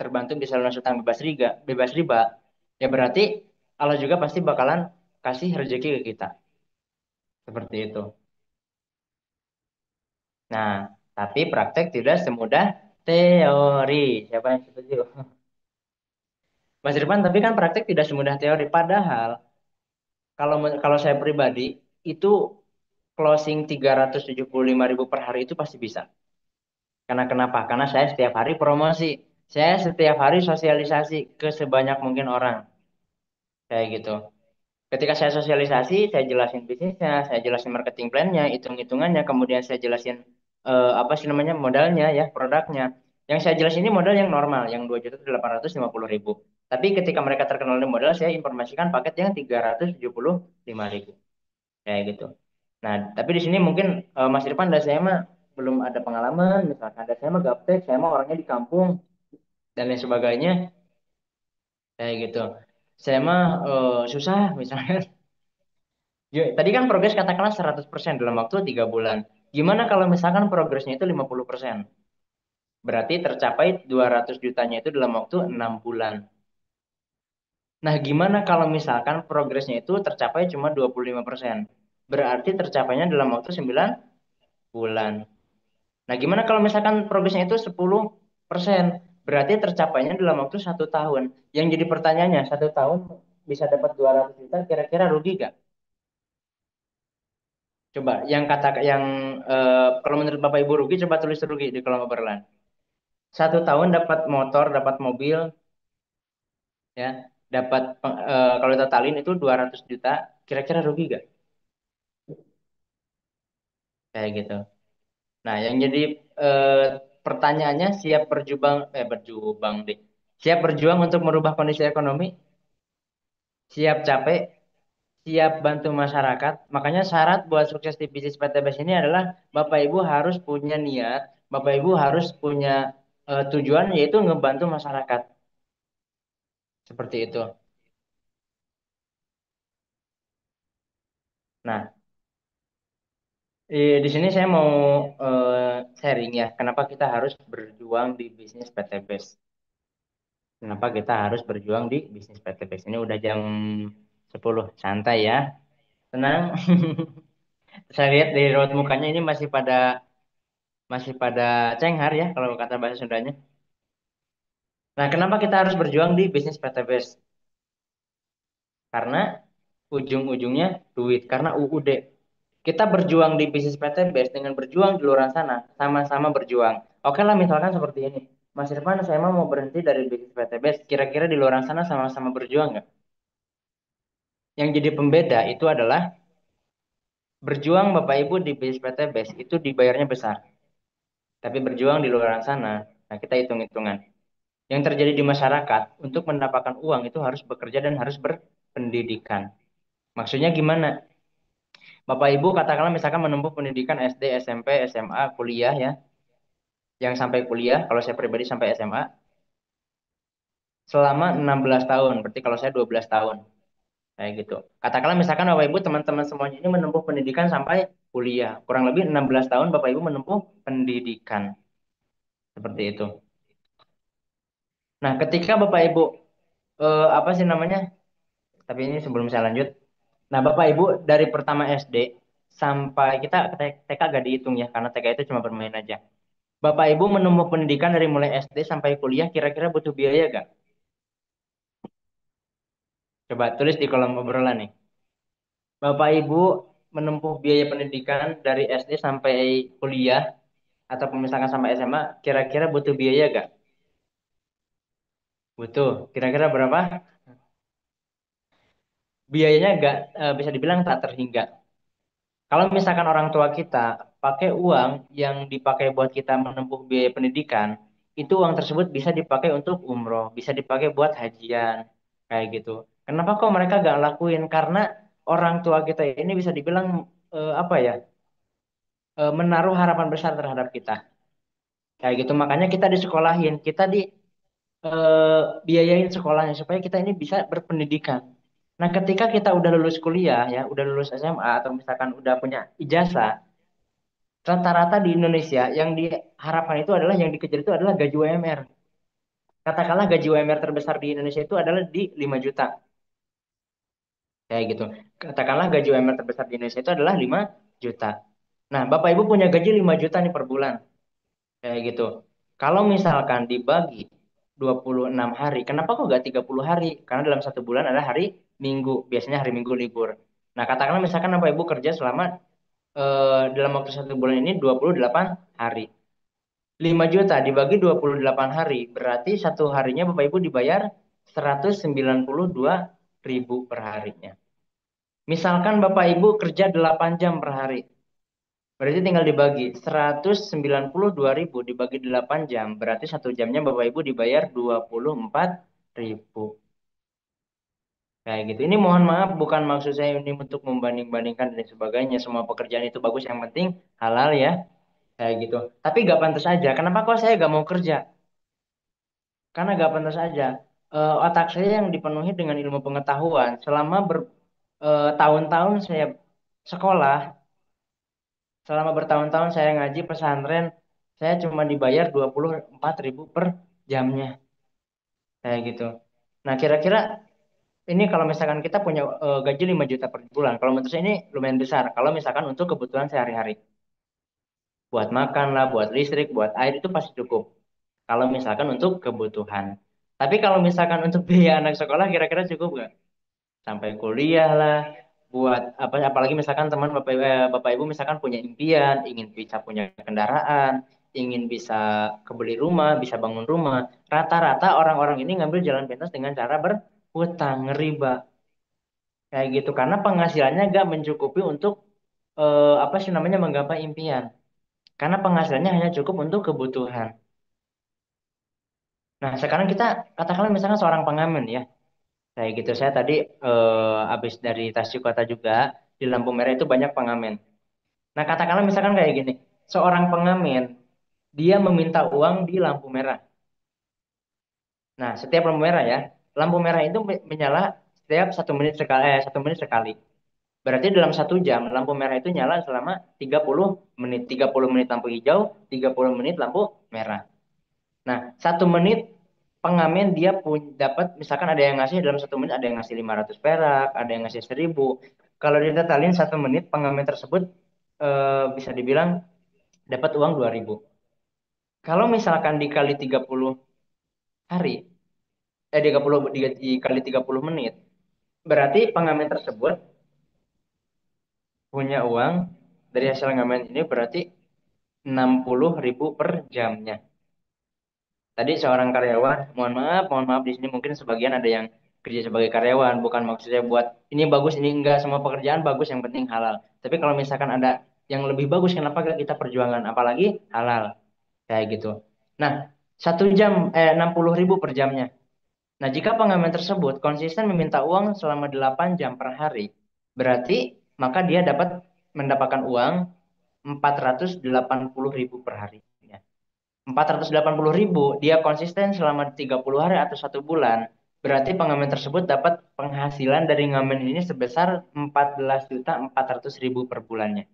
terbantu bisa lunas utang bebas riba, ya berarti Allah juga pasti bakalan kasih rezeki ke kita. Seperti itu. Nah, tapi praktek tidak semudah teori. Siapa yang setuju? Mas Irfan, tapi kan praktek tidak semudah teori. Padahal kalau saya pribadi itu closing 375.000 per hari itu pasti bisa. Karena kenapa? Karena saya setiap hari promosi. Saya setiap hari sosialisasi ke sebanyak mungkin orang. Kayak gitu. Ketika saya sosialisasi, saya jelasin bisnisnya, saya jelasin marketing plan-nya, hitung-hitungannya, kemudian saya jelasin apa sih namanya modalnya ya, produknya. Yang saya jelasin ini modal yang normal, yang 2.850.000. Tapi ketika mereka terkenal di modal, saya informasikan paket yang 375.000. Kayak gitu. Nah, tapi di sini mungkin Mas Irfan dan saya mah belum ada pengalaman, misalkan ada saya mah gaptek, saya mah orangnya di kampung dan lain sebagainya, kayak gitu. Saya mah susah misalnya. Ya, tadi kan progres katakanlah 100% dalam waktu 3 bulan. Gimana kalau misalkan progresnya itu 50%? Berarti tercapai 200 jutanya itu dalam waktu 6 bulan. Nah, gimana kalau misalkan progresnya itu tercapai cuma 25%? Berarti tercapainya dalam waktu 9 bulan. Nah, gimana kalau misalkan progresnya itu 10%? Berarti tercapainya dalam waktu 1 tahun. Yang jadi pertanyaannya, 1 tahun bisa dapat 200 juta, kira-kira rugi gak? Coba kalau menurut Bapak Ibu rugi, coba tulis rugi di kolom obrolan. 1 tahun dapat motor, dapat mobil, ya, kalau totalin itu 200 juta, kira-kira rugi gak? Kayak gitu. Nah, yang jadi eh, pertanyaannya berjuang deh. Siap berjuang untuk merubah kondisi ekonomi, siap capek, siap bantu masyarakat. Makanya syarat buat sukses di bisnis PTBS ini adalah Bapak Ibu harus punya niat, Bapak Ibu harus punya tujuan yaitu ngebantu masyarakat. Seperti itu. Nah, di sini saya mau sharing ya, kenapa kita harus berjuang di bisnis PTBS. Kenapa kita harus berjuang di bisnis PTBS. Ini udah jam 10, santai ya. Tenang. Saya lihat dari raut mukanya ini masih pada cenghar ya kalau kata bahasa Sundanya. Nah, kenapa kita harus berjuang di bisnis PTBS? Karena ujung-ujungnya duit, karena UUD. Kita berjuang di bisnis PTBS dengan berjuang di luar sana, sama-sama berjuang. Oke lah, misalkan seperti ini. Mas Irfan, saya mau berhenti dari bisnis PTBS. Kira-kira di luar sana sama-sama berjuang nggak? Yang jadi pembeda itu adalah Berjuang Bapak Ibu di BIS-PTBES itu dibayarnya besar. Tapi berjuang di luar sana, nah kita hitung-hitungan. Yang terjadi di masyarakat untuk mendapatkan uang itu harus bekerja dan harus berpendidikan. Maksudnya gimana? Bapak Ibu katakanlah misalkan menempuh pendidikan SD, SMP, SMA, kuliah ya, yang sampai kuliah, kalau saya pribadi sampai SMA, selama 16 tahun, berarti kalau saya 12 tahun, kayak gitu. Katakanlah misalkan Bapak Ibu teman-teman semuanya ini menempuh pendidikan sampai kuliah, kurang lebih 16 tahun Bapak Ibu menempuh pendidikan, seperti itu. Nah, ketika Bapak Ibu, apa sih namanya, tapi ini sebelum saya lanjut, nah Bapak Ibu dari pertama SD sampai kita TK gak dihitung ya, karena TK itu cuma bermain aja. Bapak Ibu menempuh pendidikan dari mulai SD sampai kuliah kira-kira butuh biaya gak? Coba tulis di kolom obrolan nih. Bapak Ibu menempuh biaya pendidikan dari SD sampai kuliah atau misalkan sampai SMA kira-kira butuh biaya gak? Butuh. Kira-kira berapa? Biayanya gak bisa dibilang tak terhingga. Kalau misalkan orang tua kita pakai uang yang dipakai buat kita menempuh biaya pendidikan, itu uang tersebut bisa dipakai untuk umroh, bisa dipakai buat hajian, kayak gitu. Kenapa kok mereka gak lakuin? Karena orang tua kita ini bisa dibilang apa ya, menaruh harapan besar terhadap kita, kayak gitu. Makanya kita disekolahin, kita di biayain sekolahnya supaya kita ini bisa berpendidikan. Nah, ketika kita udah lulus kuliah ya, udah lulus SMA atau misalkan udah punya ijazah, rata-rata di Indonesia yang diharapkan itu adalah yang dikejar itu adalah gaji UMR. Katakanlah gaji UMR terbesar di Indonesia itu adalah di 5 juta. Kayak gitu. Katakanlah gaji UMR terbesar di Indonesia itu adalah 5 juta. Nah, Bapak Ibu punya gaji 5 juta nih per bulan. Kayak gitu. Kalau misalkan dibagi 26 hari, kenapa kok gak 30 hari? Karena dalam satu bulan ada hari Minggu. Biasanya hari Minggu libur. Nah, katakanlah misalkan Bapak Ibu kerja selama dalam waktu satu bulan ini 28 hari. 5 juta dibagi 28 hari, berarti satu harinya Bapak Ibu dibayar 192.000 per harinya. Misalkan Bapak Ibu kerja 8 jam per hari, berarti tinggal dibagi 192.000 dibagi 8 jam, berarti satu jamnya Bapak Ibu dibayar 24.000. Kayak gitu. Ini mohon maaf, bukan maksud saya ini untuk membanding-bandingkan dan sebagainya. Semua pekerjaan itu bagus, yang penting halal ya. Kayak gitu. Tapi gak pantas aja. Kenapa kok saya gak mau kerja? Karena gak pantas aja. Otak saya yang dipenuhi dengan ilmu pengetahuan selama bertahun-tahun saya sekolah, selama bertahun-tahun saya ngaji pesantren, saya cuma dibayar 24.000 per jamnya. Kayak gitu. Nah, kira-kira ini kalau misalkan kita punya gaji 5 juta per bulan, kalau menurut saya ini lumayan besar. Kalau misalkan untuk kebutuhan sehari-hari. Buat makan lah, buat listrik, buat air itu pasti cukup. Kalau misalkan untuk kebutuhan. Tapi kalau misalkan untuk biaya anak sekolah kira-kira cukup nggak? Sampai kuliah lah, buat apa? Apalagi misalkan teman bapak ibu misalkan punya impian, ingin bisa punya kendaraan, ingin bisa kebeli rumah, bisa bangun rumah. Rata-rata orang-orang ini ngambil jalan pintas dengan cara berhutang, ngeriba, kayak gitu. Karena penghasilannya nggak mencukupi untuk apa sih namanya menggapai impian. Karena penghasilannya hanya cukup untuk kebutuhan. Nah, sekarang kita katakanlah misalkan seorang pengamen ya. Kayak gitu. Saya tadi habis dari Tasik Kota juga, di lampu merah itu banyak pengamen. Nah, katakanlah misalkan kayak gini. Seorang pengamen, dia meminta uang di lampu merah. Nah, setiap lampu merah ya, lampu merah itu menyala setiap 1 menit sekali, 1 menit sekali. Berarti dalam 1 jam, lampu merah itu nyala selama 30 menit. 30 menit lampu hijau, 30 menit lampu merah. Nah, 1 menit pengamen dia pun dapat misalkan ada yang ngasih dalam 1 menit ada yang ngasih 500 perak, ada yang ngasih 1.000. Kalau ditotalin 1 menit pengamen tersebut bisa dibilang dapat uang 2.000. Kalau misalkan dikali 30 hari, 30 dikali 30 menit, berarti pengamen tersebut punya uang dari hasil ngamen ini berarti 60.000 per jamnya. Tadi seorang karyawan, mohon maaf di sini mungkin sebagian ada yang kerja sebagai karyawan, bukan maksudnya buat ini bagus, ini enggak, semua pekerjaan bagus, yang penting halal. Tapi kalau misalkan ada yang lebih bagus, kenapa gak kita perjuangan, apalagi halal, kayak gitu. Nah, 1 jam, 60.000 per jamnya. Nah, jika pengamen tersebut konsisten meminta uang selama 8 jam per hari, berarti maka dia dapat mendapatkan uang 480.000 per hari. 480.000, dia konsisten selama 30 hari atau 1 bulan, berarti pengamen tersebut dapat penghasilan dari ngamen ini sebesar 14.400.000 per bulannya.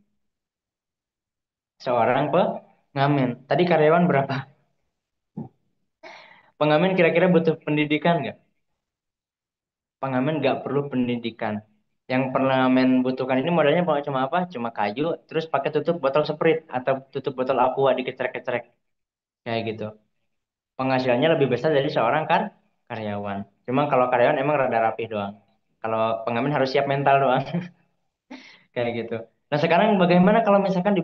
Seorang pengamen. Tadi karyawan berapa? Pengamen kira-kira butuh pendidikan nggak? Pengamen nggak perlu pendidikan. Yang pengamen butuhkan ini modalnya cuma apa? Cuma kayu, terus pakai tutup botol Sprite atau tutup botol Aqua dikecerek-kecerek. Kayak gitu. Penghasilannya lebih besar dari seorang karyawan. Cuma kalau karyawan emang rada rapih doang. Kalau pengamen harus siap mental doang. Kayak gitu. Nah, sekarang bagaimana kalau misalkan di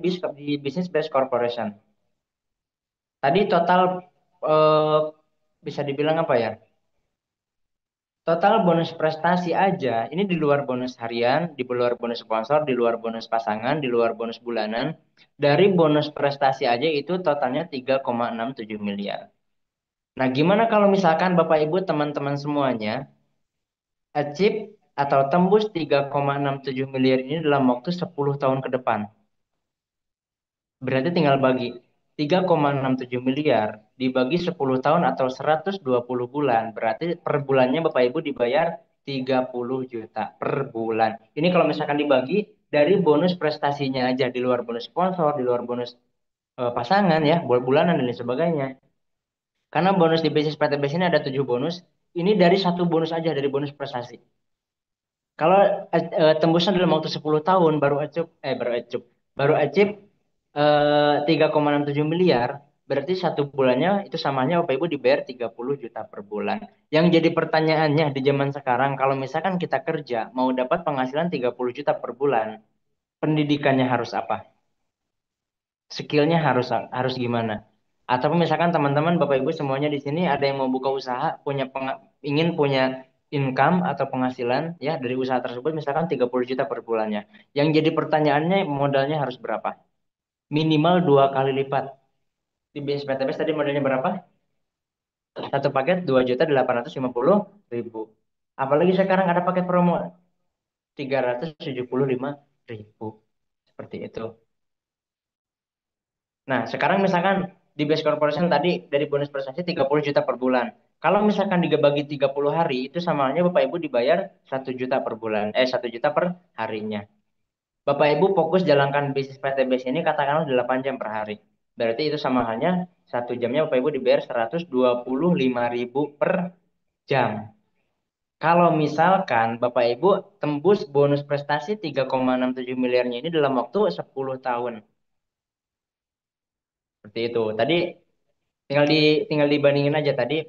bisnis based corporation? Tadi total eh, bisa dibilang apa ya? Total bonus prestasi aja, ini di luar bonus harian, di luar bonus sponsor, di luar bonus pasangan, di luar bonus bulanan. Dari bonus prestasi aja itu totalnya 3,67 miliar. Nah, gimana kalau misalkan Bapak Ibu teman-teman semuanya achieve atau tembus 3,67 miliar ini dalam waktu 10 tahun ke depan? Berarti tinggal bagi 3,67 miliar dibagi 10 tahun atau 120 bulan. Berarti per bulannya Bapak Ibu dibayar 30 juta per bulan. Ini kalau misalkan dibagi dari bonus prestasinya aja, di luar bonus sponsor, di luar bonus pasangan ya, bulanan dan lain sebagainya. Karena bonus di bisnis PTBS ini ada 7 bonus. Ini dari satu bonus aja, dari bonus prestasi. Kalau tembusan dalam waktu 10 tahun baru achieve 3,67 miliar, berarti 1 bulannya itu samanya Bapak Ibu dibayar 30 juta per bulan. Yang jadi pertanyaannya di zaman sekarang, kalau misalkan kita kerja mau dapat penghasilan 30 juta per bulan, pendidikannya harus apa? Skillnya harus harus gimana? Atau misalkan teman-teman Bapak Ibu semuanya di sini ada yang mau buka usaha, ingin punya income atau penghasilan ya dari usaha tersebut misalkan 30 juta per bulannya. Yang jadi pertanyaannya modalnya harus berapa? Minimal 2 kali lipat. Di bisnis PTBS tadi modalnya berapa? Satu paket 2.850.000. Apalagi sekarang ada paket promo 375.000. Seperti itu. Nah, sekarang misalkan di base corporation tadi dari bonus prestasi 30 juta per bulan. Kalau misalkan dibagi 30 hari, itu sama halnya Bapak Ibu dibayar 1 juta per bulan. 1 juta per harinya. Bapak Ibu fokus jalankan bisnis PTBS ini katakanlah 8 jam per hari. Berarti itu sama halnya 1 jamnya Bapak Ibu dibayar 125.000 per jam. Kalau misalkan Bapak Ibu tembus bonus prestasi 3,67 miliarnya ini dalam waktu 10 tahun. Seperti itu. Tadi tinggal dibandingin aja tadi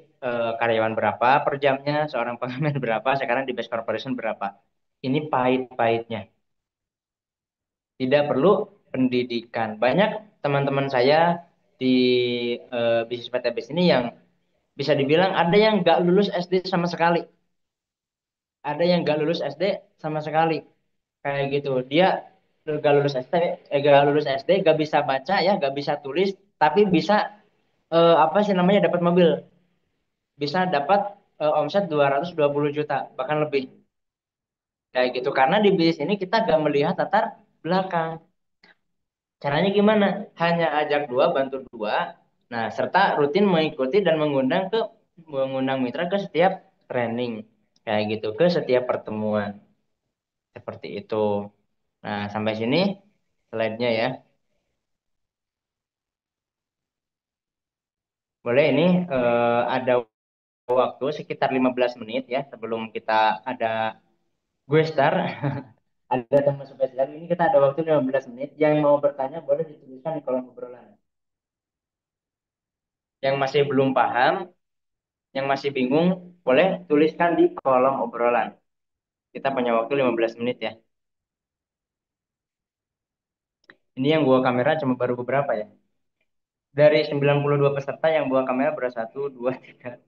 karyawan berapa per jamnya, seorang pengamen berapa, sekarang di base corporation berapa. Ini pahit-pahitnya. Tidak perlu pendidikan. Banyak teman-teman saya di bisnis PTBS ini yang bisa dibilang ada yang nggak lulus SD sama sekali. Ada yang nggak lulus SD sama sekali. Kayak gitu. Dia nggak lulus SD, nggak lulus SD, nggak bisa baca ya, nggak bisa tulis, tapi bisa apa sih namanya dapat mobil. Bisa dapat omset 220 juta bahkan lebih kayak gitu karena di bisnis ini kita gak melihat latar belakang. Caranya gimana? Hanya ajak dua, bantu dua, nah serta rutin mengikuti dan mengundang mitra ke setiap training kayak gitu, ke setiap pertemuan seperti itu. Nah, sampai sini slide-nya ya. Boleh ini ada waktu sekitar 15 menit ya sebelum kita ada gue start. Ada teman spesial ini kita ada waktu 15 menit. Yang mau bertanya boleh dituliskan di kolom obrolan. Yang masih belum paham, yang masih bingung, boleh tuliskan di kolom obrolan. Kita punya waktu 15 menit ya. Ini yang gua kamera cuma baru beberapa ya. Dari 92 peserta yang bawa kamera baru satu, dua, tiga.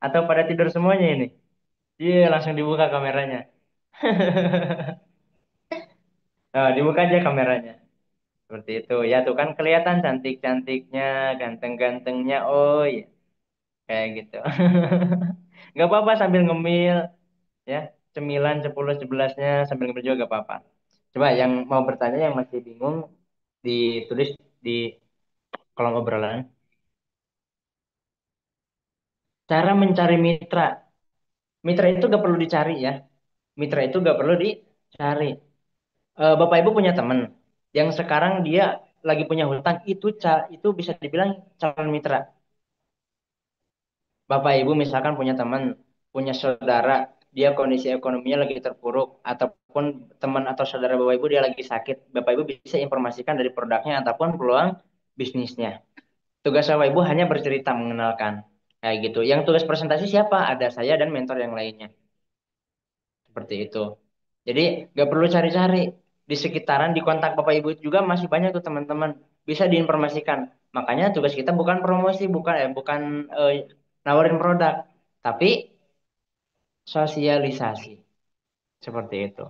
Atau pada tidur semuanya ini? Iya, langsung dibuka kameranya. Nah, dibuka aja kameranya. Seperti itu. Ya tuh kan kelihatan cantik-cantiknya, ganteng-gantengnya. Oh iya, kayak gitu. Nggak apa-apa sambil ngemil, ya. Cemilan 10-11-nya sambil ngemil juga nggak apa-apa. Coba yang mau bertanya yang masih bingung ditulis di kolom obrolan. Cara mencari mitra. Mitra itu gak perlu dicari ya. Mitra itu gak perlu dicari. Bapak Ibu punya teman yang sekarang dia lagi punya hutang itu bisa dibilang calon mitra. Bapak Ibu misalkan punya teman, punya saudara, dia kondisi ekonominya lagi terpuruk ataupun teman atau saudara Bapak Ibu dia lagi sakit. Bapak Ibu bisa informasikan dari produknya ataupun peluang bisnisnya. Tugas Bapak Ibu hanya bercerita mengenalkan kayak gitu. Yang tugas presentasi siapa? Ada saya dan mentor yang lainnya. Seperti itu. Jadi nggak perlu cari-cari di sekitaran di kontak Bapak Ibu juga masih banyak tuh teman-teman bisa diinformasikan. Makanya tugas kita bukan promosi, bukan nawarin produk, tapi sosialisasi seperti itu.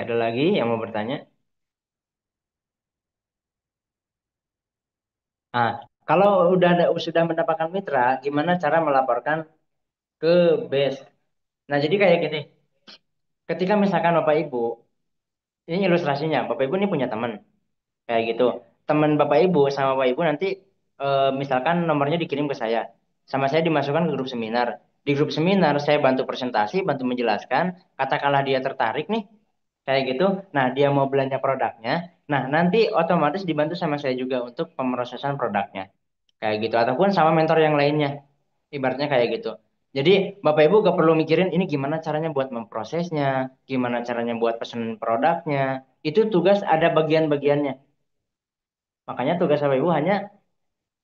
Ada lagi yang mau bertanya? Ah, kalau sudah mendapatkan mitra, gimana cara melaporkan ke base? Nah, jadi kayak gini. Ketika misalkan Bapak Ibu, ini ilustrasinya, Bapak Ibu ini punya teman. Kayak gitu. Teman Bapak Ibu sama Bapak Ibu nanti misalkan nomornya dikirim ke saya. Sama saya dimasukkan ke grup seminar. Di grup seminar saya bantu presentasi, bantu menjelaskan. Katakanlah dia tertarik nih, kayak gitu. Nah, dia mau belanja produknya. Nah, nanti otomatis dibantu sama saya juga untuk pemrosesan produknya. Kayak gitu. Ataupun sama mentor yang lainnya. Ibaratnya kayak gitu. Jadi, Bapak Ibu gak perlu mikirin ini gimana caranya buat memprosesnya, gimana caranya buat pesen produknya. Itu tugas ada bagian-bagiannya. Makanya tugas Bapak Ibu hanya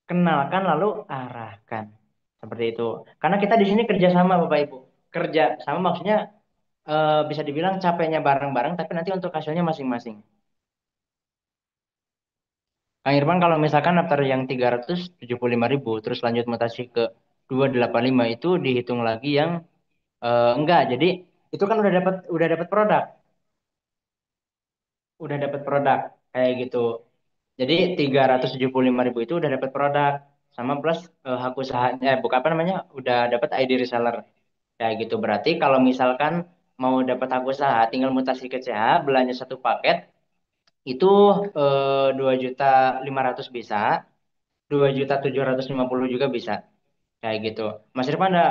kenalkan lalu arahkan. Seperti itu. Karena kita di sini kerja sama Bapak Ibu. Kerja sama maksudnya bisa dibilang capeknya bareng-bareng tapi nanti untuk hasilnya masing-masing. Kang Irfan kalau misalkan daftar yang 375.000 terus lanjut mutasi ke 285 itu dihitung lagi yang enggak. Jadi itu kan udah dapat produk, udah dapat produk kayak gitu. Jadi 375.000 itu udah dapat produk sama plus hak usahanya, bukan apa namanya, udah dapat ID reseller kayak gitu. Berarti kalau misalkan mau dapat hak usaha, tinggal mutasi ke CH, belanja satu paket itu 2.500.000 bisa, 2.750.000 juga bisa kayak gitu. Mas Irfan ada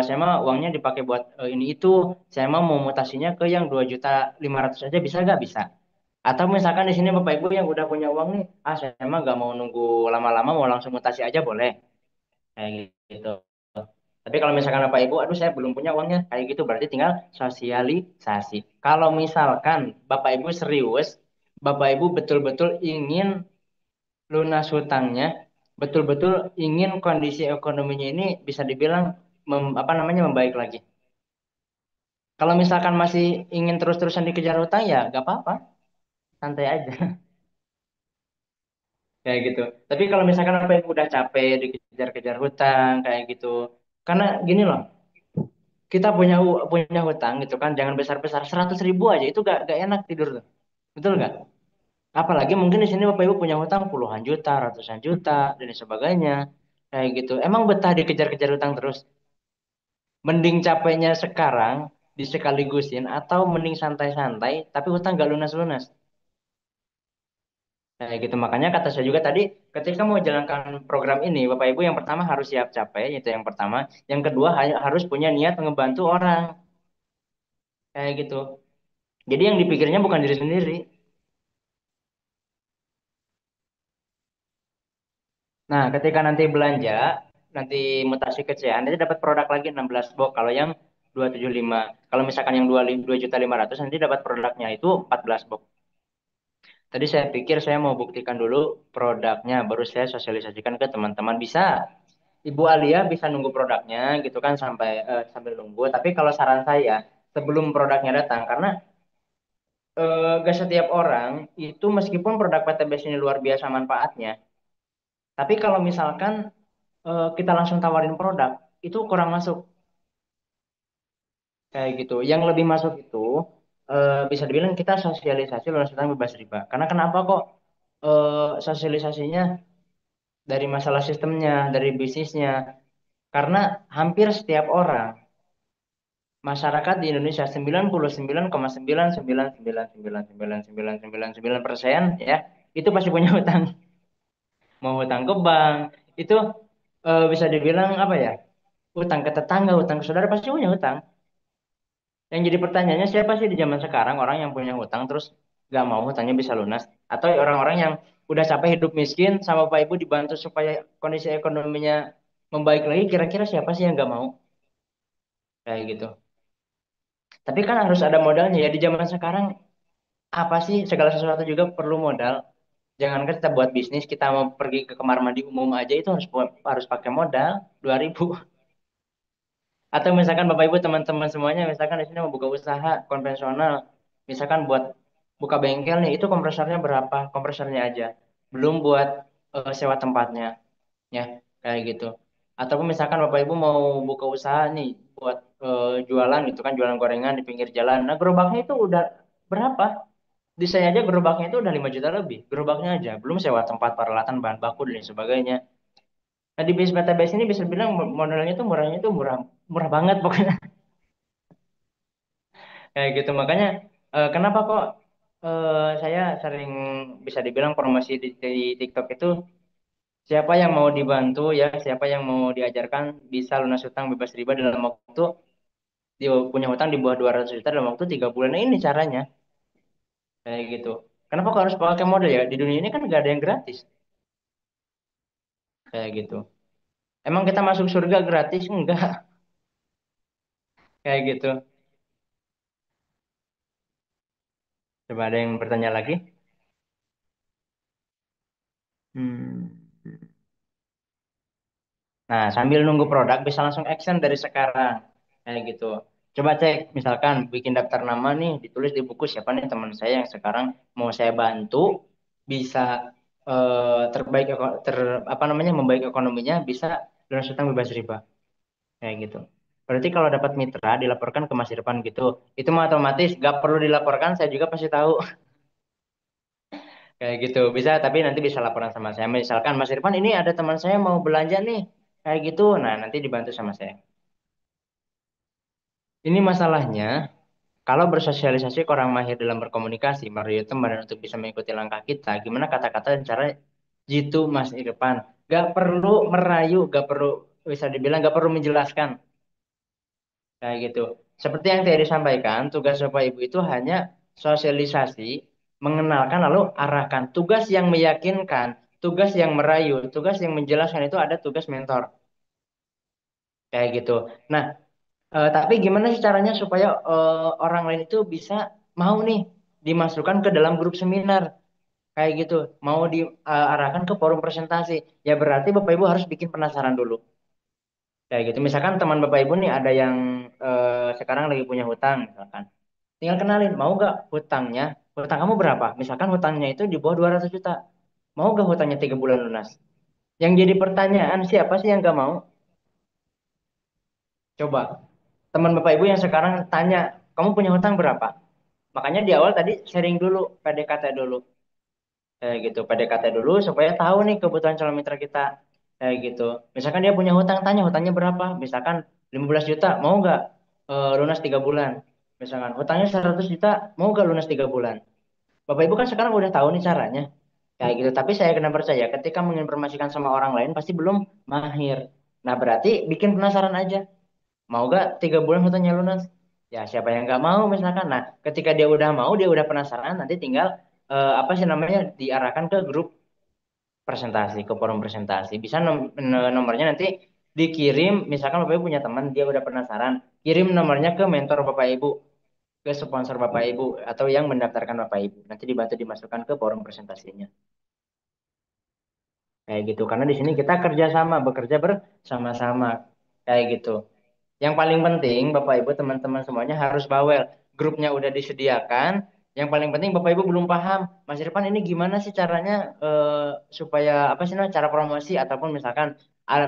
saya mah uangnya dipakai buat ini itu, saya mau mutasinya ke yang 2.500.000 aja bisa nggak bisa? Atau misalkan di sini Bapak Ibu yang udah punya uang nih, saya mah gak mau nunggu lama-lama, mau langsung mutasi aja boleh, kayak gitu. Tapi kalau misalkan Bapak Ibu, aduh saya belum punya uangnya, kayak gitu berarti tinggal sosialisasi. Kalau misalkan Bapak Ibu serius, Bapak Ibu betul-betul ingin lunas hutangnya, betul-betul ingin kondisi ekonominya ini bisa dibilang apa namanya membaik lagi. Kalau misalkan masih ingin terus-terusan dikejar hutang ya gak apa-apa, santai aja. Kayak gitu. Tapi kalau misalkan apa yang udah capek dikejar-kejar hutang kayak gitu, karena gini loh, kita punya hutang gitu kan, jangan besar-besar 100.000 aja itu gak enak tidur tuh, betul nggak? Apalagi mungkin di sini bapak ibu punya hutang puluhan juta, ratusan juta dan sebagainya, kayak gitu. Emang betah dikejar-kejar hutang terus? Mending capeknya sekarang disekaligusin atau mending santai-santai tapi hutang gak lunas-lunas. Kayak gitu. Makanya kata saya juga tadi, ketika mau jalankan program ini, Bapak Ibu yang pertama harus siap capek, itu yang pertama. Yang kedua harus punya niat ngebantu orang. Kayak gitu. Jadi yang dipikirnya bukan diri sendiri. Nah, ketika nanti belanja, nanti mutasi ke CA, nanti dapat produk lagi 16 box. Kalau yang 275, kalau misalkan yang 2.500.000 nanti dapat produknya itu 14 box. Tadi saya pikir saya mau buktikan dulu produknya, baru saya sosialisasikan ke teman-teman. Bisa, Ibu Alia bisa nunggu produknya gitu kan sampai sambil nunggu. Tapi kalau saran saya sebelum produknya datang, karena gak setiap orang itu meskipun produk PTBS ini luar biasa manfaatnya, tapi kalau misalkan kita langsung tawarin produk itu kurang masuk kayak gitu. Yang lebih masuk itu bisa dibilang kita sosialisasi lunas utang bebas riba. Karena kenapa kok sosialisasinya dari masalah sistemnya, dari bisnisnya? Karena hampir setiap orang masyarakat di Indonesia 99,999999999% ya itu pasti punya hutang. Mau hutang ke bank itu bisa dibilang apa ya? Hutang ke tetangga, hutang ke saudara pasti punya hutang. Yang jadi pertanyaannya siapa sih di zaman sekarang orang yang punya hutang terus gak mau hutangnya bisa lunas? Atau orang-orang yang udah capek hidup miskin sama Bapak Ibu dibantu supaya kondisi ekonominya membaik lagi, kira-kira siapa sih yang gak mau? Kayak gitu. Tapi kan harus ada modalnya ya di zaman sekarang apa sih segala sesuatu juga perlu modal. Jangankan kita buat bisnis, kita mau pergi ke kamar mandi umum aja itu harus pakai modal 2.000. Atau misalkan Bapak Ibu teman-teman semuanya misalkan di sini mau buka usaha konvensional, misalkan buat buka bengkel nih, itu kompresornya berapa? Kompresornya aja. Belum buat sewa tempatnya, ya kayak gitu. Ataupun misalkan Bapak Ibu mau buka usaha nih buat jualan gitu kan, jualan gorengan di pinggir jalan. Nah, gerobaknya itu udah berapa? Desain aja gerobaknya itu udah 5 juta lebih. Gerobaknya aja, belum sewa tempat, peralatan, bahan baku dan lain sebagainya. Nah, di bisnis database ini bisa bilang modalnya itu murahnya itu murah murah banget pokoknya. Kayak gitu makanya kenapa kok saya sering bisa dibilang promosi di TikTok itu siapa yang mau dibantu ya siapa yang mau diajarkan bisa lunas hutang bebas riba dalam waktu dia punya hutang di bawah 200 juta dalam waktu 3 bulan. Nah, ini caranya kayak gitu. Kenapa kok harus pakai modal ya? Di dunia ini kan gak ada yang gratis kayak gitu. Emang kita masuk surga gratis? Enggak kayak gitu. Coba ada yang bertanya lagi? Hmm. Nah, sambil nunggu produk bisa langsung action dari sekarang. Kayak gitu. Coba cek, misalkan bikin daftar nama nih, ditulis di buku siapa nih teman saya yang sekarang mau saya bantu bisa terbaik apa namanya membaik ekonominya bisa lunas utang bebas riba kayak gitu. Berarti kalau dapat mitra dilaporkan ke Mas Irfan gitu, itu mah otomatis gak perlu dilaporkan, saya juga pasti tahu kayak gitu. Bisa tapi nanti bisa laporan sama saya. Misalkan Mas Irfan ini ada teman saya mau belanja nih kayak gitu, nah nanti dibantu sama saya. Ini masalahnya, kalau bersosialisasi ke orang mahir dalam berkomunikasi, Mario teman dan untuk bisa mengikuti langkah kita, gimana kata-kata dan cara jitu Mas Irfan. Gak perlu merayu, gak perlu, bisa dibilang gak perlu menjelaskan. Kayak gitu. Seperti yang tadi disampaikan, tugas Bapak Ibu itu hanya sosialisasi, mengenalkan lalu arahkan. Tugas yang meyakinkan, tugas yang merayu, tugas yang menjelaskan itu ada tugas mentor. Kayak gitu. Nah, tapi gimana sih caranya supaya orang lain itu bisa mau nih dimasukkan ke dalam grup seminar kayak gitu, mau diarahkan ke forum presentasi. Ya berarti Bapak Ibu harus bikin penasaran dulu. Kayak gitu. Misalkan teman Bapak Ibu nih ada yang sekarang lagi punya hutang misalkan. Tinggal kenalin, mau gak hutangnya? Hutang kamu berapa? Misalkan hutangnya itu di bawah 200 juta. Mau gak hutangnya 3 bulan lunas? Yang jadi pertanyaan siapa sih yang gak mau? Coba. Teman Bapak Ibu yang sekarang tanya, kamu punya hutang berapa? Makanya di awal tadi sharing dulu, PDKT dulu. Kayak gitu, PDKT dulu supaya tahu nih kebutuhan calon mitra kita. Kayak gitu. Misalkan dia punya hutang, tanya hutangnya berapa? Misalkan 15 juta, mau nggak lunas 3 bulan? Misalkan hutangnya 100 juta, mau nggak lunas 3 bulan? Bapak Ibu kan sekarang udah tahu nih caranya. Kayak gitu. Tapi saya kena percaya ketika menginformasikan sama orang lain pasti belum mahir. Nah berarti bikin penasaran aja. Mau gak 3 bulan hutangnya lunas? Ya siapa yang nggak mau misalkan. Nah ketika dia udah mau, dia udah penasaran, nanti tinggal apa sih namanya diarahkan ke grup presentasi, ke forum presentasi. Bisa nomornya nanti dikirim. Misalkan Bapak Ibu punya teman, dia udah penasaran, kirim nomornya ke mentor Bapak Ibu, ke sponsor Bapak Ibu, atau yang mendaftarkan Bapak Ibu. Nanti dibantu dimasukkan ke forum presentasinya. Kayak gitu. Karena di sini kita kerjasama, bekerja bersama-sama. Kayak gitu. Yang paling penting, Bapak Ibu, teman-teman semuanya harus bawel. Grupnya udah disediakan, Yang paling penting Bapak Ibu belum paham, Mas Irfan ini gimana sih caranya supaya apa sih namanya cara promosi ataupun misalkan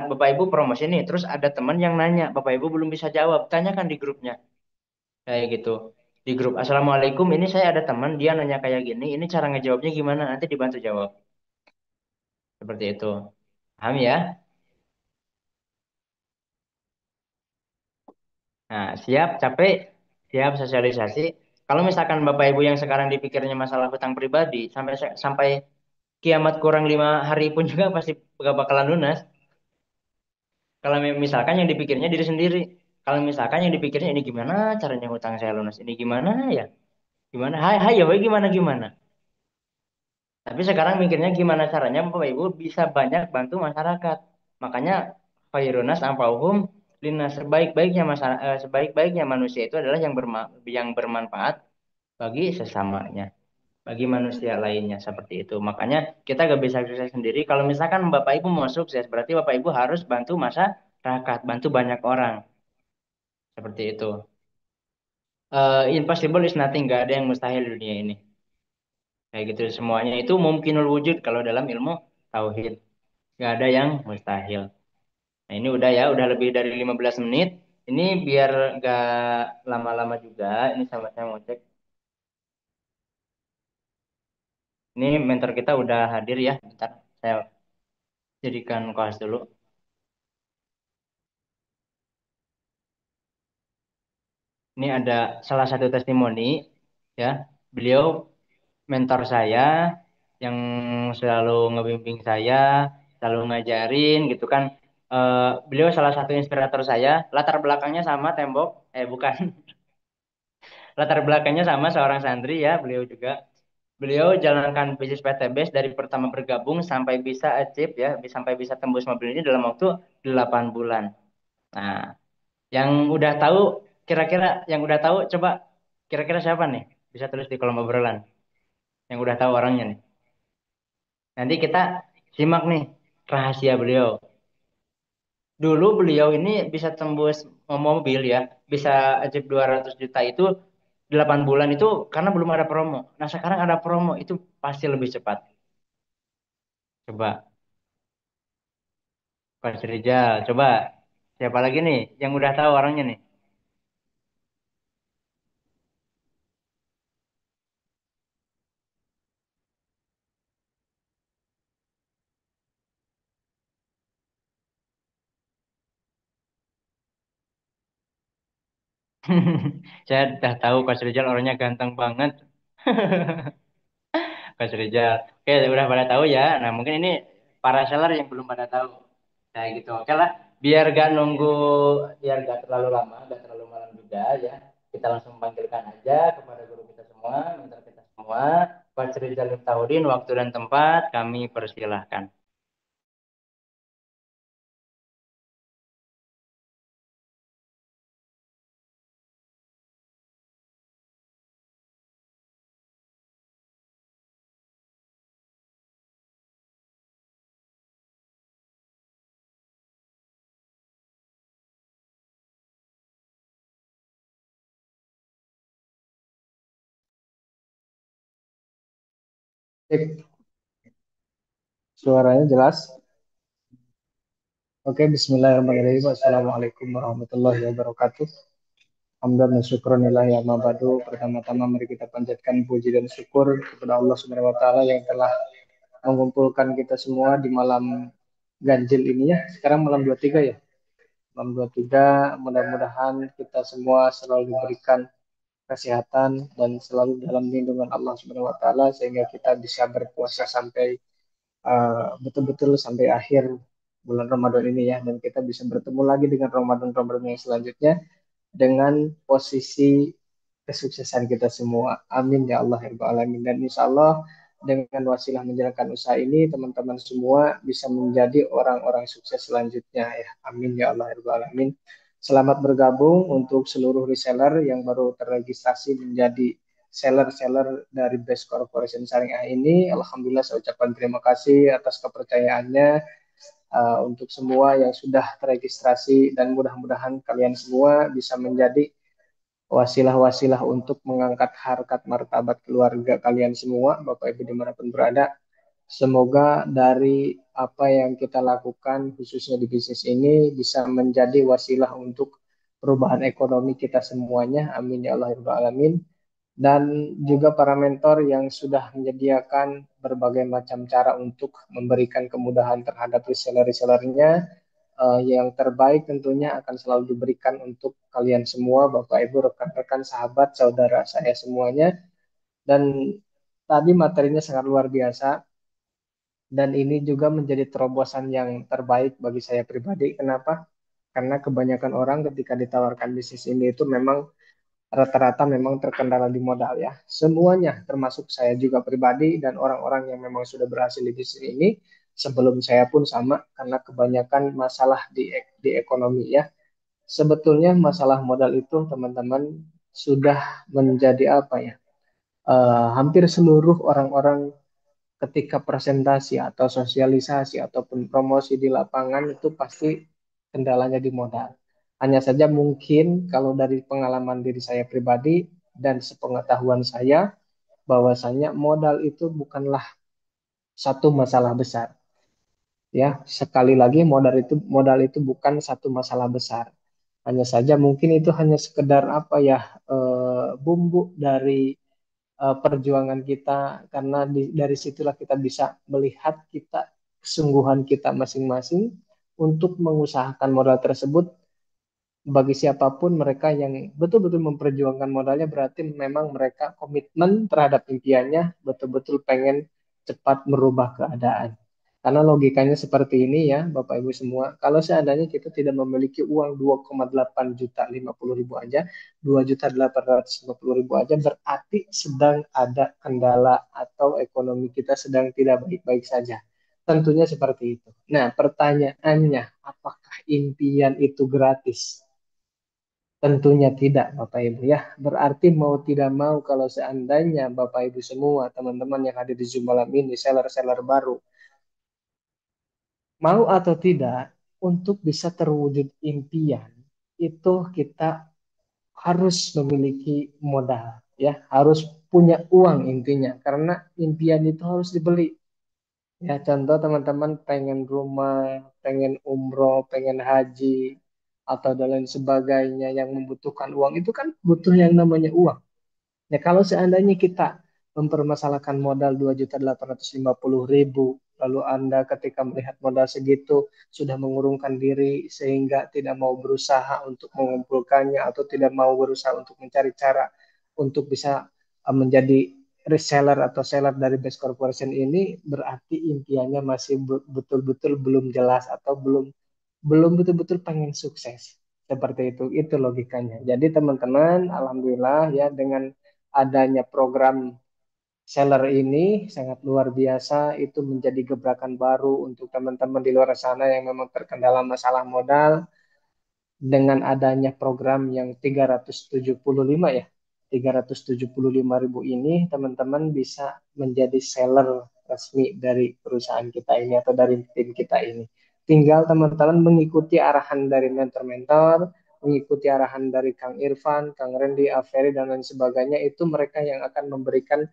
Bapak Ibu promosi nih, terus ada teman yang nanya, Bapak Ibu belum bisa jawab, tanyakan di grupnya kayak gitu. Di grup, Assalamualaikum, ini saya ada teman dia nanya kayak gini, ini cara ngejawabnya gimana? Nanti dibantu jawab. Seperti itu. Paham ya? Nah, siap, capek, siap sosialisasi. Kalau misalkan Bapak Ibu yang sekarang dipikirnya masalah hutang pribadi, sampai kiamat kurang 5 hari pun juga pasti gak bakalan lunas. Kalau misalkan yang dipikirnya diri sendiri. Kalau misalkan yang dipikirnya ini gimana caranya hutang saya lunas, ini gimana ya? Gimana? Hai, hai, ya, woy, gimana gimana? Tapi sekarang mikirnya gimana caranya Bapak Ibu bisa banyak bantu masyarakat. Makanya khairunas anfa'uhum linnas, sebaik-baiknya manusia itu adalah yang bermanfaat bagi sesamanya, bagi manusia lainnya seperti itu. Makanya kita gak bisa sukses sendiri. Kalau misalkan Bapak Ibu mau sukses, berarti Bapak Ibu harus bantu masyarakat, bantu banyak orang seperti itu. Impossible is nothing, gak ada yang mustahil di dunia ini. Kayak gitu semuanya itu mungkinul wujud kalau dalam ilmu tauhid. Gak ada yang mustahil. Nah ini udah ya, udah lebih dari 15 menit. Ini biar gak lama-lama juga. Ini sama saya mau cek. Ini mentor kita udah hadir ya. Bentar, saya jadikan kelas dulu. Ini ada salah satu testimoni ya. Beliau mentor saya yang selalu ngebimbing saya, selalu ngajarin gitu kan. Beliau salah satu inspirator saya. Latar belakangnya sama tembok, bukan. Latar belakangnya sama seorang santri ya, beliau juga. Beliau jalankan bisnis PTBS dari pertama bergabung sampai bisa achieve ya, sampai bisa tembus mobil ini dalam waktu 8 bulan. Nah, yang udah tahu kira-kira yang udah tahu coba kira-kira siapa nih? Bisa tulis di kolom obrolan. Yang udah tahu orangnya nih. Nanti kita simak nih rahasia beliau. Dulu beliau ini bisa tembus mobil ya, bisa achieve 200 juta itu 8 bulan itu karena belum ada promo. Nah, sekarang ada promo itu pasti lebih cepat. Coba Coach Rizal, coba siapa lagi nih yang udah tahu orangnya nih? Saya udah tahu Coach Rizal orangnya ganteng banget. Coach Rizal. Oke, udah pada tahu ya. Nah, mungkin ini para seller yang belum pada tahu. Nah, gitu. Oke lah, biar gak nunggu, biar gak terlalu lama, gak terlalu malam juga ya. Kita langsung panggilkan aja kepada guru kita semua, mentor kita semua. Coach Rizal Miftahudin, waktu dan tempat kami persilahkan. Cek, suaranya jelas. Oke, bismillahirrahmanirrahim. Assalamualaikum warahmatullahi wabarakatuh. Hamdan dan syukronillahi amma ba'du. Pertama-tama mari kita panjatkan puji dan syukur kepada Allah Subhanahu wa taala yang telah mengumpulkan kita semua di malam ganjil ini ya. Sekarang malam 23 ya. Malam 23, mudah-mudahan kita semua selalu diberikan kesehatan dan selalu dalam lindungan Allah Subhanahu wa taala sehingga kita bisa berpuasa sampai betul-betul sampai akhir bulan Ramadan ini ya, dan kita bisa bertemu lagi dengan Ramadan-Ramadan yang selanjutnya dengan posisi kesuksesan kita semua. Amin ya Allah ya Rabbal Alamin. Dan insya Allah dengan wasilah menjalankan usaha ini teman-teman semua bisa menjadi orang-orang sukses selanjutnya ya. Amin ya Allah ya Rabbal Alamin. Selamat bergabung untuk seluruh reseller yang baru terregistrasi menjadi seller-seller dari Best Corporation Syariah ini. Alhamdulillah saya ucapkan terima kasih atas kepercayaannya untuk semua yang sudah terregistrasi dan mudah-mudahan kalian semua bisa menjadi wasilah-wasilah untuk mengangkat harkat martabat keluarga kalian semua, Bapak Ibu dimanapun berada. Semoga dari apa yang kita lakukan, khususnya di bisnis ini, bisa menjadi wasilah untuk perubahan ekonomi kita semuanya. Amin ya Allah ya Rabbal Alamin. Dan juga para mentor yang sudah menyediakan berbagai macam cara untuk memberikan kemudahan terhadap reseller-resellernya. Yang terbaik tentunya akan selalu diberikan untuk kalian semua, Bapak Ibu, rekan-rekan, sahabat, saudara saya semuanya. Dan tadi materinya sangat luar biasa, dan ini juga menjadi terobosan yang terbaik bagi saya pribadi. Kenapa? Karena kebanyakan orang ketika ditawarkan bisnis ini itu memang rata-rata memang terkendala di modal ya. Semuanya termasuk saya juga pribadi dan orang-orang yang memang sudah berhasil di bisnis ini sebelum saya pun sama, karena kebanyakan masalah di ekonomi ya. Sebetulnya masalah modal itu teman-teman sudah menjadi apa ya? Hampir seluruh orang-orang ketika presentasi atau sosialisasi ataupun promosi di lapangan itu pasti kendalanya di modal. Hanya saja mungkin kalau dari pengalaman diri saya pribadi dan sepengetahuan saya, bahwasanya modal itu bukanlah satu masalah besar. Ya, sekali lagi modal itu bukan satu masalah besar. Hanya saja mungkin itu hanya sekedar apa ya, bumbu dari perjuangan kita, karena dari situlah kita bisa melihat kita kesungguhan kita masing-masing untuk mengusahakan modal tersebut. Bagi siapapun mereka yang betul-betul memperjuangkan modalnya, berarti memang mereka komitmen terhadap impiannya, betul-betul pengen cepat merubah keadaan. Karena logikanya seperti ini ya, Bapak Ibu semua. Kalau seandainya kita tidak memiliki uang 2,8 juta 50 ribu aja, 2.850.000 aja, berarti sedang ada kendala atau ekonomi kita sedang tidak baik-baik saja. Tentunya seperti itu. Nah, pertanyaannya, apakah impian itu gratis? Tentunya tidak, Bapak Ibu ya. Berarti mau tidak mau, kalau seandainya Bapak Ibu semua, teman-teman yang hadir di Zoom malam ini, seller-seller baru, mau atau tidak, untuk bisa terwujud impian, itu kita harus memiliki modal, ya, harus punya uang intinya, karena impian itu harus dibeli. Ya, contoh teman-teman pengen rumah, pengen umroh, pengen haji, atau dan lain sebagainya yang membutuhkan uang, itu kan butuh yang namanya uang. Ya, kalau seandainya kita mempermasalahkan modal 2.850.000, lalu Anda ketika melihat modal segitu sudah mengurungkan diri sehingga tidak mau berusaha untuk mengumpulkannya, atau tidak mau berusaha untuk mencari cara untuk bisa menjadi reseller atau seller dari Best Corporation ini, berarti impiannya masih betul-betul belum jelas, atau belum belum betul-betul pengen sukses. Seperti itu logikanya. Jadi teman-teman, alhamdulillah ya, dengan adanya program seller ini sangat luar biasa, itu menjadi gebrakan baru untuk teman-teman di luar sana yang memang terkendala masalah modal. Dengan adanya program yang 375 ya, 375.000 ini, teman-teman bisa menjadi seller resmi dari perusahaan kita ini atau dari tim kita ini. Tinggal teman-teman mengikuti arahan dari mentor-mentor, mengikuti arahan dari Kang Irfan, Kang Randy, Aferi, dan lain sebagainya. Itu mereka yang akan memberikan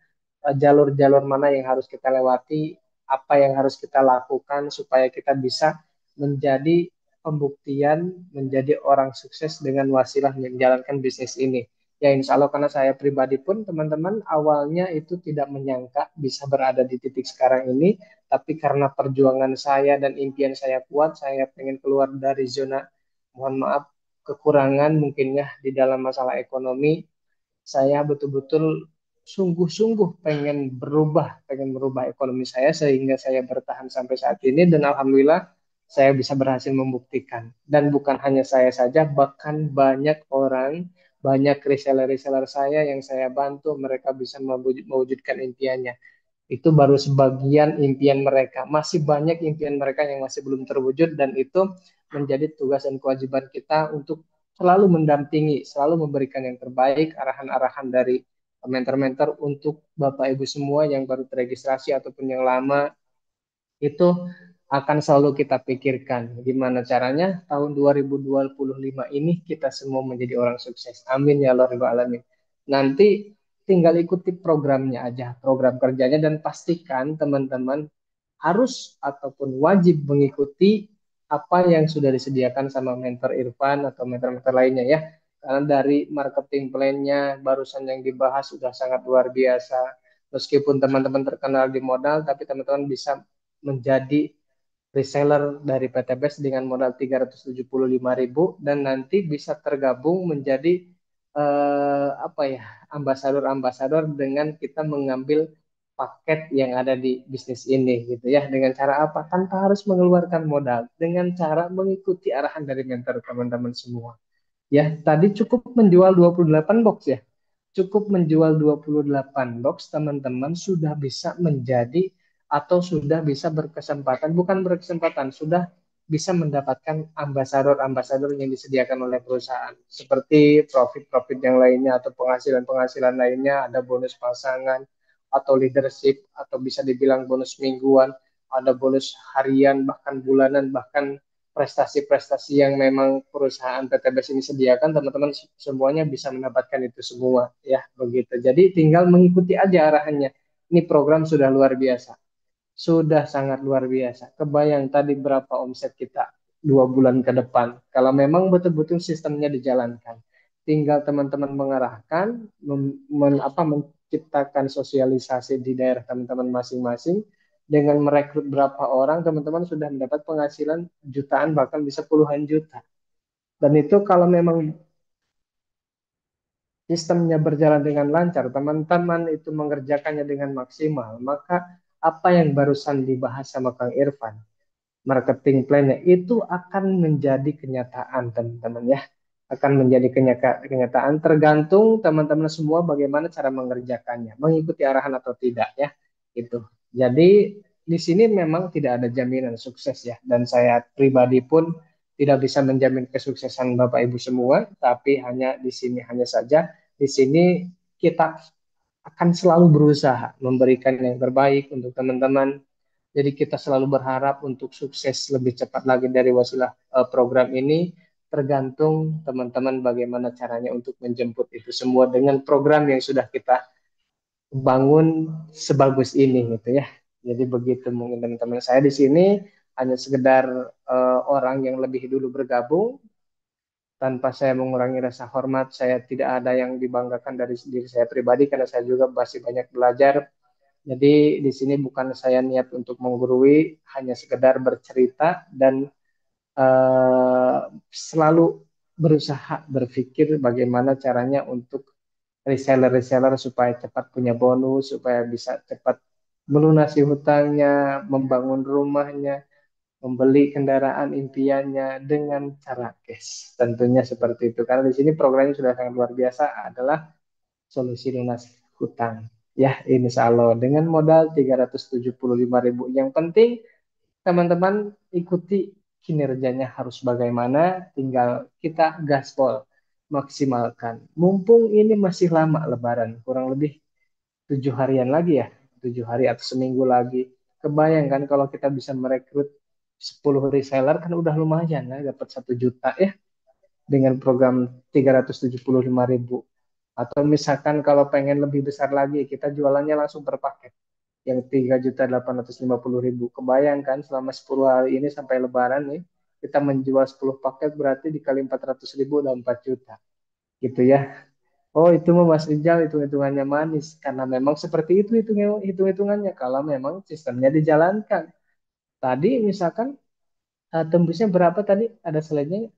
jalur-jalur mana yang harus kita lewati, apa yang harus kita lakukan supaya kita bisa menjadi pembuktian, menjadi orang sukses dengan wasilah menjalankan bisnis ini. Ya, insya Allah, karena saya pribadi pun teman-teman awalnya itu tidak menyangka bisa berada di titik sekarang ini, tapi karena perjuangan saya dan impian saya kuat, saya pengen keluar dari zona, mohon maaf, kekurangan mungkinnya di dalam masalah ekonomi. Saya betul-betul sungguh-sungguh pengen merubah ekonomi saya sehingga saya bertahan sampai saat ini, dan alhamdulillah saya bisa berhasil membuktikan. Dan bukan hanya saya saja, bahkan banyak orang, banyak reseller-reseller saya yang saya bantu, mereka bisa mewujudkan impiannya. Itu baru sebagian impian mereka. Masih banyak impian mereka yang masih belum terwujud, dan itu menjadi tugas dan kewajiban kita untuk selalu mendampingi, selalu memberikan yang terbaik, arahan-arahan dari mentor-mentor untuk Bapak Ibu semua yang baru terregistrasi ataupun yang lama. Itu akan selalu kita pikirkan gimana caranya tahun 2025 ini kita semua menjadi orang sukses. Amin ya Allah Rabbal Alamin. Nanti tinggal ikuti programnya aja, program kerjanya dan pastikan teman-teman harus ataupun wajib mengikuti apa yang sudah disediakan sama mentor Irfan atau mentor-mentor lainnya ya. Karena dari marketing plan-nya barusan yang dibahas sudah sangat luar biasa. Meskipun teman-teman terkenal di modal, tapi teman-teman bisa menjadi reseller dari PTBS dengan modal 375.000 dan nanti bisa tergabung menjadi apa ya, ambasador-ambasador dengan kita mengambil paket yang ada di bisnis ini gitu ya, dengan cara apa, tanpa harus mengeluarkan modal, dengan cara mengikuti arahan dari mentor teman-teman semua ya. Tadi cukup menjual 28 box ya, cukup menjual 28 box, teman-teman sudah bisa menjadi atau sudah bisa berkesempatan, bukan berkesempatan, sudah bisa mendapatkan ambasador-ambasador yang disediakan oleh perusahaan. Seperti profit-profit yang lainnya atau penghasilan-penghasilan lainnya, ada bonus pasangan atau leadership, atau bisa dibilang bonus mingguan, ada bonus harian, bahkan bulanan, bahkan prestasi-prestasi yang memang perusahaan PTBS ini sediakan, teman-teman semuanya bisa mendapatkan itu semua ya, begitu. Jadi tinggal mengikuti aja arahannya. Ini program sudah luar biasa, sudah sangat luar biasa. Kebayang tadi berapa omset kita 2 bulan ke depan kalau memang betul-betul sistemnya dijalankan. Tinggal teman-teman mengarahkan, menciptakan sosialisasi di daerah teman-teman masing-masing, dengan merekrut berapa orang, teman-teman sudah mendapat penghasilan jutaan, bahkan bisa puluhan juta. Dan itu kalau memang sistemnya berjalan dengan lancar, teman-teman itu mengerjakannya dengan maksimal, maka apa yang barusan dibahas sama Kang Irfan, marketing plan-nya itu akan menjadi kenyataan, teman-teman ya. Akan menjadi kenyataan, tergantung teman-teman semua bagaimana cara mengerjakannya, mengikuti arahan atau tidak ya. Itu. Jadi di sini memang tidak ada jaminan sukses ya, dan saya pribadi pun tidak bisa menjamin kesuksesan Bapak Ibu semua, tapi hanya di sini, hanya saja di sini kita akan selalu berusaha memberikan yang terbaik untuk teman-teman. Jadi kita selalu berharap untuk sukses lebih cepat lagi dari wasilah program ini. Tergantung teman-teman bagaimana caranya untuk menjemput itu semua dengan program yang sudah kita bangun sebagus ini gitu ya. Jadi begitu mungkin teman-teman, saya di sini hanya sekedar orang yang lebih dulu bergabung, tanpa saya mengurangi rasa hormat. Saya tidak ada yang dibanggakan dari diri saya pribadi karena saya juga masih banyak belajar. Jadi di sini bukan saya niat untuk menggurui, hanya sekedar bercerita dan eh, selalu berusaha berpikir bagaimana caranya untuk reseller-reseller supaya cepat punya bonus, supaya bisa cepat melunasi hutangnya, membangun rumahnya, membeli kendaraan impiannya dengan cara cash. Tentunya seperti itu. Karena di sini programnya sudah sangat luar biasa, adalah solusi lunas hutang. Ya, insya Allah dengan modal 375.000. Yang penting teman-teman ikuti kinerjanya harus bagaimana, tinggal kita gaspol, maksimalkan. Mumpung ini masih lama Lebaran, kurang lebih 7 harian lagi ya, 7 hari atau seminggu lagi. Kebayangkan kalau kita bisa merekrut 10 reseller, kan udah lumayan ya, dapat 1 juta ya, dengan program 375.000. Atau misalkan kalau pengen lebih besar lagi, kita jualannya langsung per paket yang 3.850.000. Kebayangkan selama 10 hari ini sampai Lebaran nih, kita menjual 10 paket, berarti dikali 400.000 udah 4 juta. Gitu ya. Oh itu mah Mas Rijal hitung-hitungannya manis. Karena memang seperti itu hitung-hitungannya. Kalau memang sistemnya dijalankan. Tadi misalkan tembusnya berapa tadi? Ada slide-nya?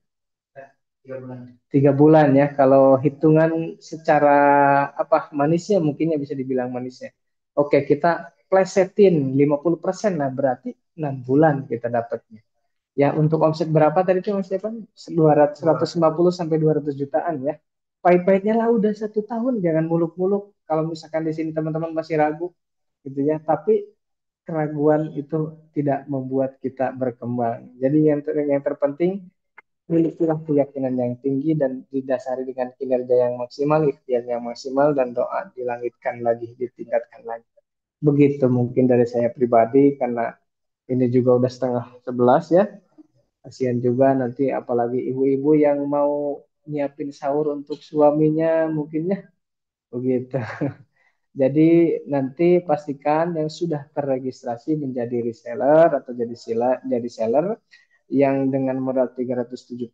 3 bulan. 3 bulan ya. Kalau hitungan secara apa manisnya, mungkinnya bisa dibilang manisnya. Oke, kita plesetin 50% lah, berarti 6 bulan kita dapatnya. Ya, untuk omset berapa tadi itu Mas Devan? 200, 150 sampai 200 jutaan ya. Pahit-pahitnya lah udah 1 tahun, jangan muluk-muluk. Kalau misalkan di sini teman-teman masih ragu gitu ya. Tapi keraguan itu tidak membuat kita berkembang. Jadi yang terpenting, milikilah keyakinan yang tinggi dan didasari dengan kinerja yang maksimal, ikhtiar yang maksimal, dan doa dilangitkan lagi, ditingkatkan lagi. Begitu mungkin dari saya pribadi, karena Ini juga udah setengah 11 ya. Kasihan juga nanti apalagi ibu-ibu yang mau nyiapin sahur untuk suaminya mungkinnya begitu. Jadi nanti pastikan yang sudah terregistrasi menjadi reseller atau jadi seller yang dengan modal 375.000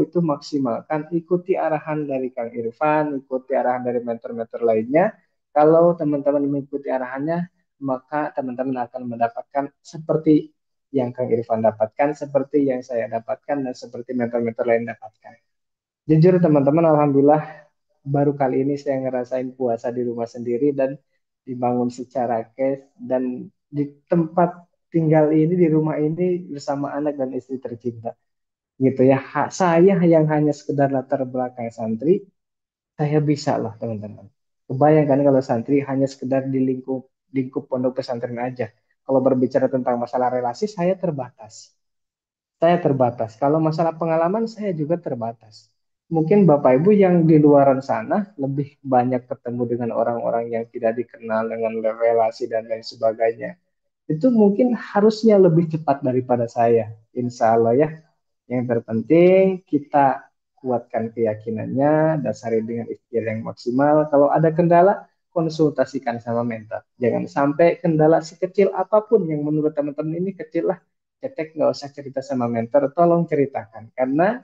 itu maksimalkan ikuti arahan dari Kang Irfan, ikuti arahan dari mentor-mentor lainnya. Kalau teman-teman mengikuti arahannya, maka teman-teman akan mendapatkan seperti yang Kang Irfan dapatkan, seperti yang saya dapatkan, dan seperti mentor-mentor lain dapatkan. Jujur teman-teman, alhamdulillah baru kali ini saya ngerasain puasa di rumah sendiri dan dibangun secara cash dan di tempat tinggal ini di rumah ini bersama anak dan istri tercinta gitu ya. Saya yang hanya sekedar latar belakang santri, saya bisa loh teman-teman. Kebayangkan kalau santri hanya sekedar di lingkup lingkup pondok pesantren aja. Kalau berbicara tentang masalah relasi, saya terbatas. Saya terbatas. Kalau masalah pengalaman, saya juga terbatas. Mungkin Bapak Ibu yang di luaran sana lebih banyak ketemu dengan orang-orang yang tidak dikenal dengan relasi dan lain sebagainya. Itu mungkin harusnya lebih cepat daripada saya. Insya Allah ya. Yang terpenting kita kuatkan keyakinannya, dasari dengan ikhtiar yang maksimal. Kalau ada kendala, konsultasikan sama mentor. Jangan sampai kendala sekecil apapun yang menurut teman-teman ini kecil lah, cetek nggak usah cerita sama mentor, tolong ceritakan. Karena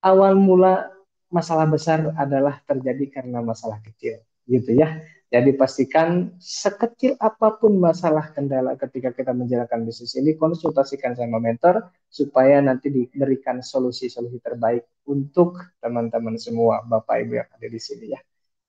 awal mula masalah besar adalah terjadi karena masalah kecil, gitu ya. Jadi pastikan sekecil apapun masalah kendala ketika kita menjalankan bisnis ini, konsultasikan sama mentor supaya nanti diberikan solusi-solusi terbaik untuk teman-teman semua, Bapak Ibu yang ada di sini ya.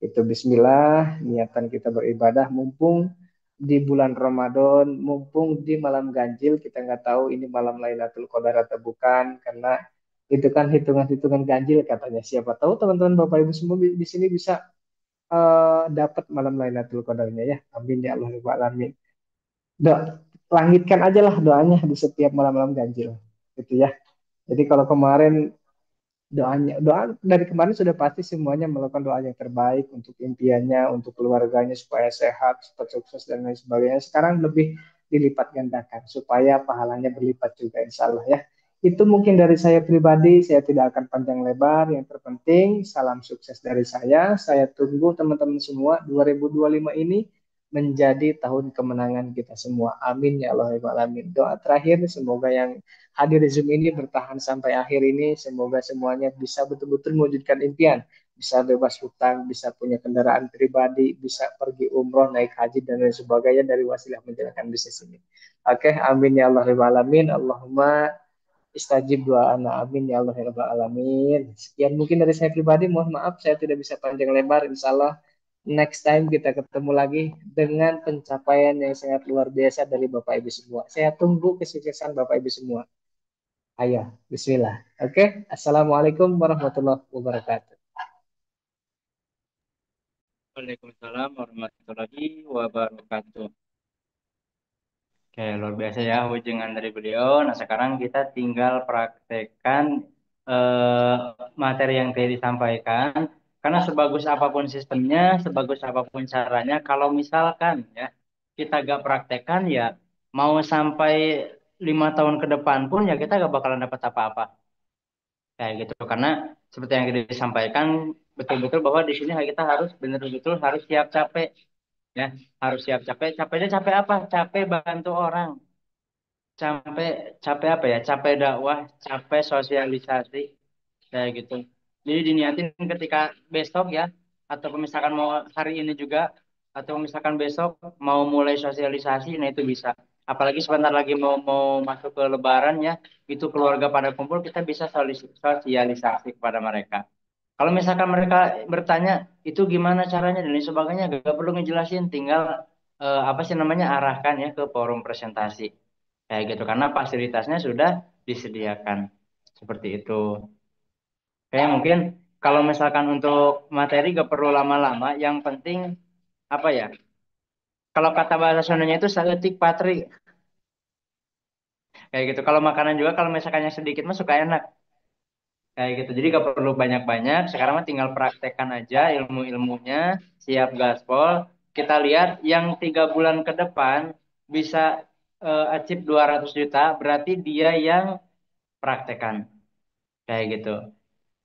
Itu Bismillah, niatan kita beribadah mumpung di bulan Ramadan, mumpung di malam ganjil, kita nggak tahu ini malam Lailatul Qadar atau bukan, karena itu kan hitungan-hitungan ganjil katanya. Siapa tahu teman-teman Bapak Ibu semua di sini bisa dapat malam Lailatul Qadarnya ya. Amin ya Allah ya alamin. Doa, langitkan aja lah doanya di setiap malam-malam ganjil. Gitu ya. Jadi kalau kemarin doa dari kemarin sudah pasti semuanya melakukan doa yang terbaik untuk impiannya, untuk keluarganya supaya sehat, cepat sukses dan lain sebagainya. Sekarang lebih dilipat gandakan supaya pahalanya berlipat juga insya Allah ya. Itu mungkin dari saya pribadi, saya tidak akan panjang lebar. Yang terpenting salam sukses dari saya. Saya tunggu teman-teman semua 2025 ini menjadi tahun kemenangan kita semua. Amin ya Allah ya alamin. Doa terakhir semoga yang hadir di Zoom ini bertahan sampai akhir ini. Semoga semuanya bisa betul-betul mewujudkan impian. Bisa bebas hutang, bisa punya kendaraan pribadi, bisa pergi umroh, naik haji, dan lain sebagainya dari wasilah menjalankan bisnis ini. Oke, amin ya Allah ya alamin. Allahumma istajib doa anak amin ya Allah ya Rabbal alamin. Sekian mungkin dari saya pribadi, mohon maaf saya tidak bisa panjang lebar. Insya Allah next time kita ketemu lagi dengan pencapaian yang sangat luar biasa dari Bapak Ibu semua. Saya tunggu kesuksesan Bapak Ibu semua. Ayo, Bismillah. Oke, Assalamualaikum warahmatullahi wabarakatuh. Waalaikumsalam warahmatullahi wabarakatuh. Oke, luar biasa ya ujangan dari beliau. Nah, sekarang kita tinggal praktekkan eh, materi yang tadi disampaikan. Karena sebagus apapun sistemnya, sebagus apapun caranya, kalau misalkan ya kita gak praktekkan ya mau sampai 5 tahun ke depan pun ya kita gak bakalan dapat apa-apa kayak gitu. Karena seperti yang tadi disampaikan betul-betul bahwa di sini kita harus benar-betul harus siap capek ya, harus siap capek. Capeknya capek apa? Capek bantu orang, capek capek apa ya, capek dakwah, capek sosialisasi kayak gitu. Jadi diniatin ketika besok ya, atau misalkan mau hari ini juga, atau misalkan besok mau mulai sosialisasi, nah itu bisa. Apalagi sebentar lagi mau masuk ke Lebaran ya, itu keluarga pada kumpul, kita bisa sosialisasi kepada mereka. Kalau misalkan mereka bertanya itu gimana caranya dan lain sebagainya, gak perlu ngejelasin, tinggal apa sih namanya arahkan ya ke forum presentasi kayak gitu karena fasilitasnya sudah disediakan seperti itu. Kayak mungkin kalau misalkan untuk materi gak perlu lama-lama, yang penting apa ya? Kalau kata bahasa Sundanya itu saeutik patri kayak gitu. Kalau makanan juga kalau misalkan yang sedikit mah suka enak kayak gitu. Jadi gak perlu banyak-banyak. Sekarang mah tinggal praktekkan aja ilmu-ilmunya, siap gaspol. Kita lihat yang 3 bulan ke depan bisa achieve 200 juta, berarti dia yang praktekan kayak gitu.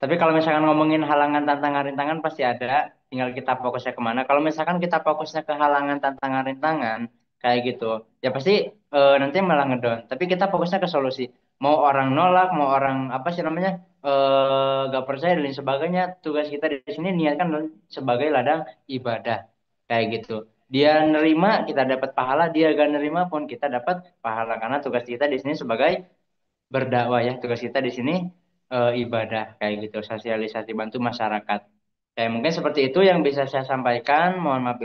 Tapi kalau misalkan ngomongin halangan, tantangan, rintangan pasti ada. Tinggal kita fokusnya kemana. Kalau misalkan kita fokusnya ke halangan, tantangan, rintangan, kayak gitu, ya pasti nanti malah ngedon. Tapi kita fokusnya ke solusi. Mau orang nolak, mau orang apa sih namanya, gak percaya dan lain sebagainya. Tugas kita di sini niatkan sebagai ladang ibadah, kayak gitu. Dia nerima, kita dapat pahala. Dia gak nerima pun kita dapat pahala. Karena tugas kita di sini sebagai berdakwah ya, tugas kita di sini ibadah kayak gitu, sosialisasi bantu masyarakat. Kayak mungkin seperti itu yang bisa saya sampaikan. Mohon maaf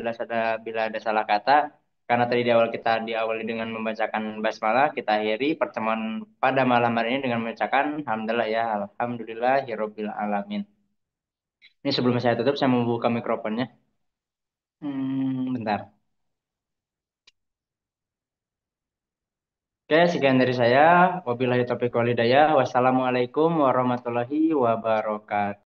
bila ada salah kata. Karena tadi di awal kita diawali dengan membacakan basmalah, kita akhiri pertemuan pada malam hari ini dengan membacakan alhamdulillah ya, alhamdulillahirabbil alamin. Ini sebelum saya tutup, saya mau buka mikrofonnya. Bentar. Oke, sekian dari saya. Wabillahi taufiq wal hidayah. Wassalamualaikum warahmatullahi wabarakatuh.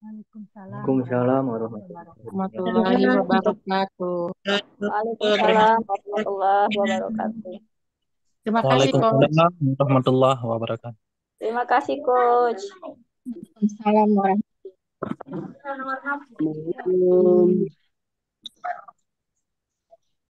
Waalaikumsalam Waalaikumsalam warahmatullahi warahmatullahi wabarakatuh. warahmatullahi wabarakatuh. Waalaikumsalam warahmatullahi wabarakatuh. Terima kasih, Coach. Waalaikumsalam warahmatullahi wabarakatuh. Terima kasih, Coach. Assalamualaikum warahmatullahi wabarakatuh.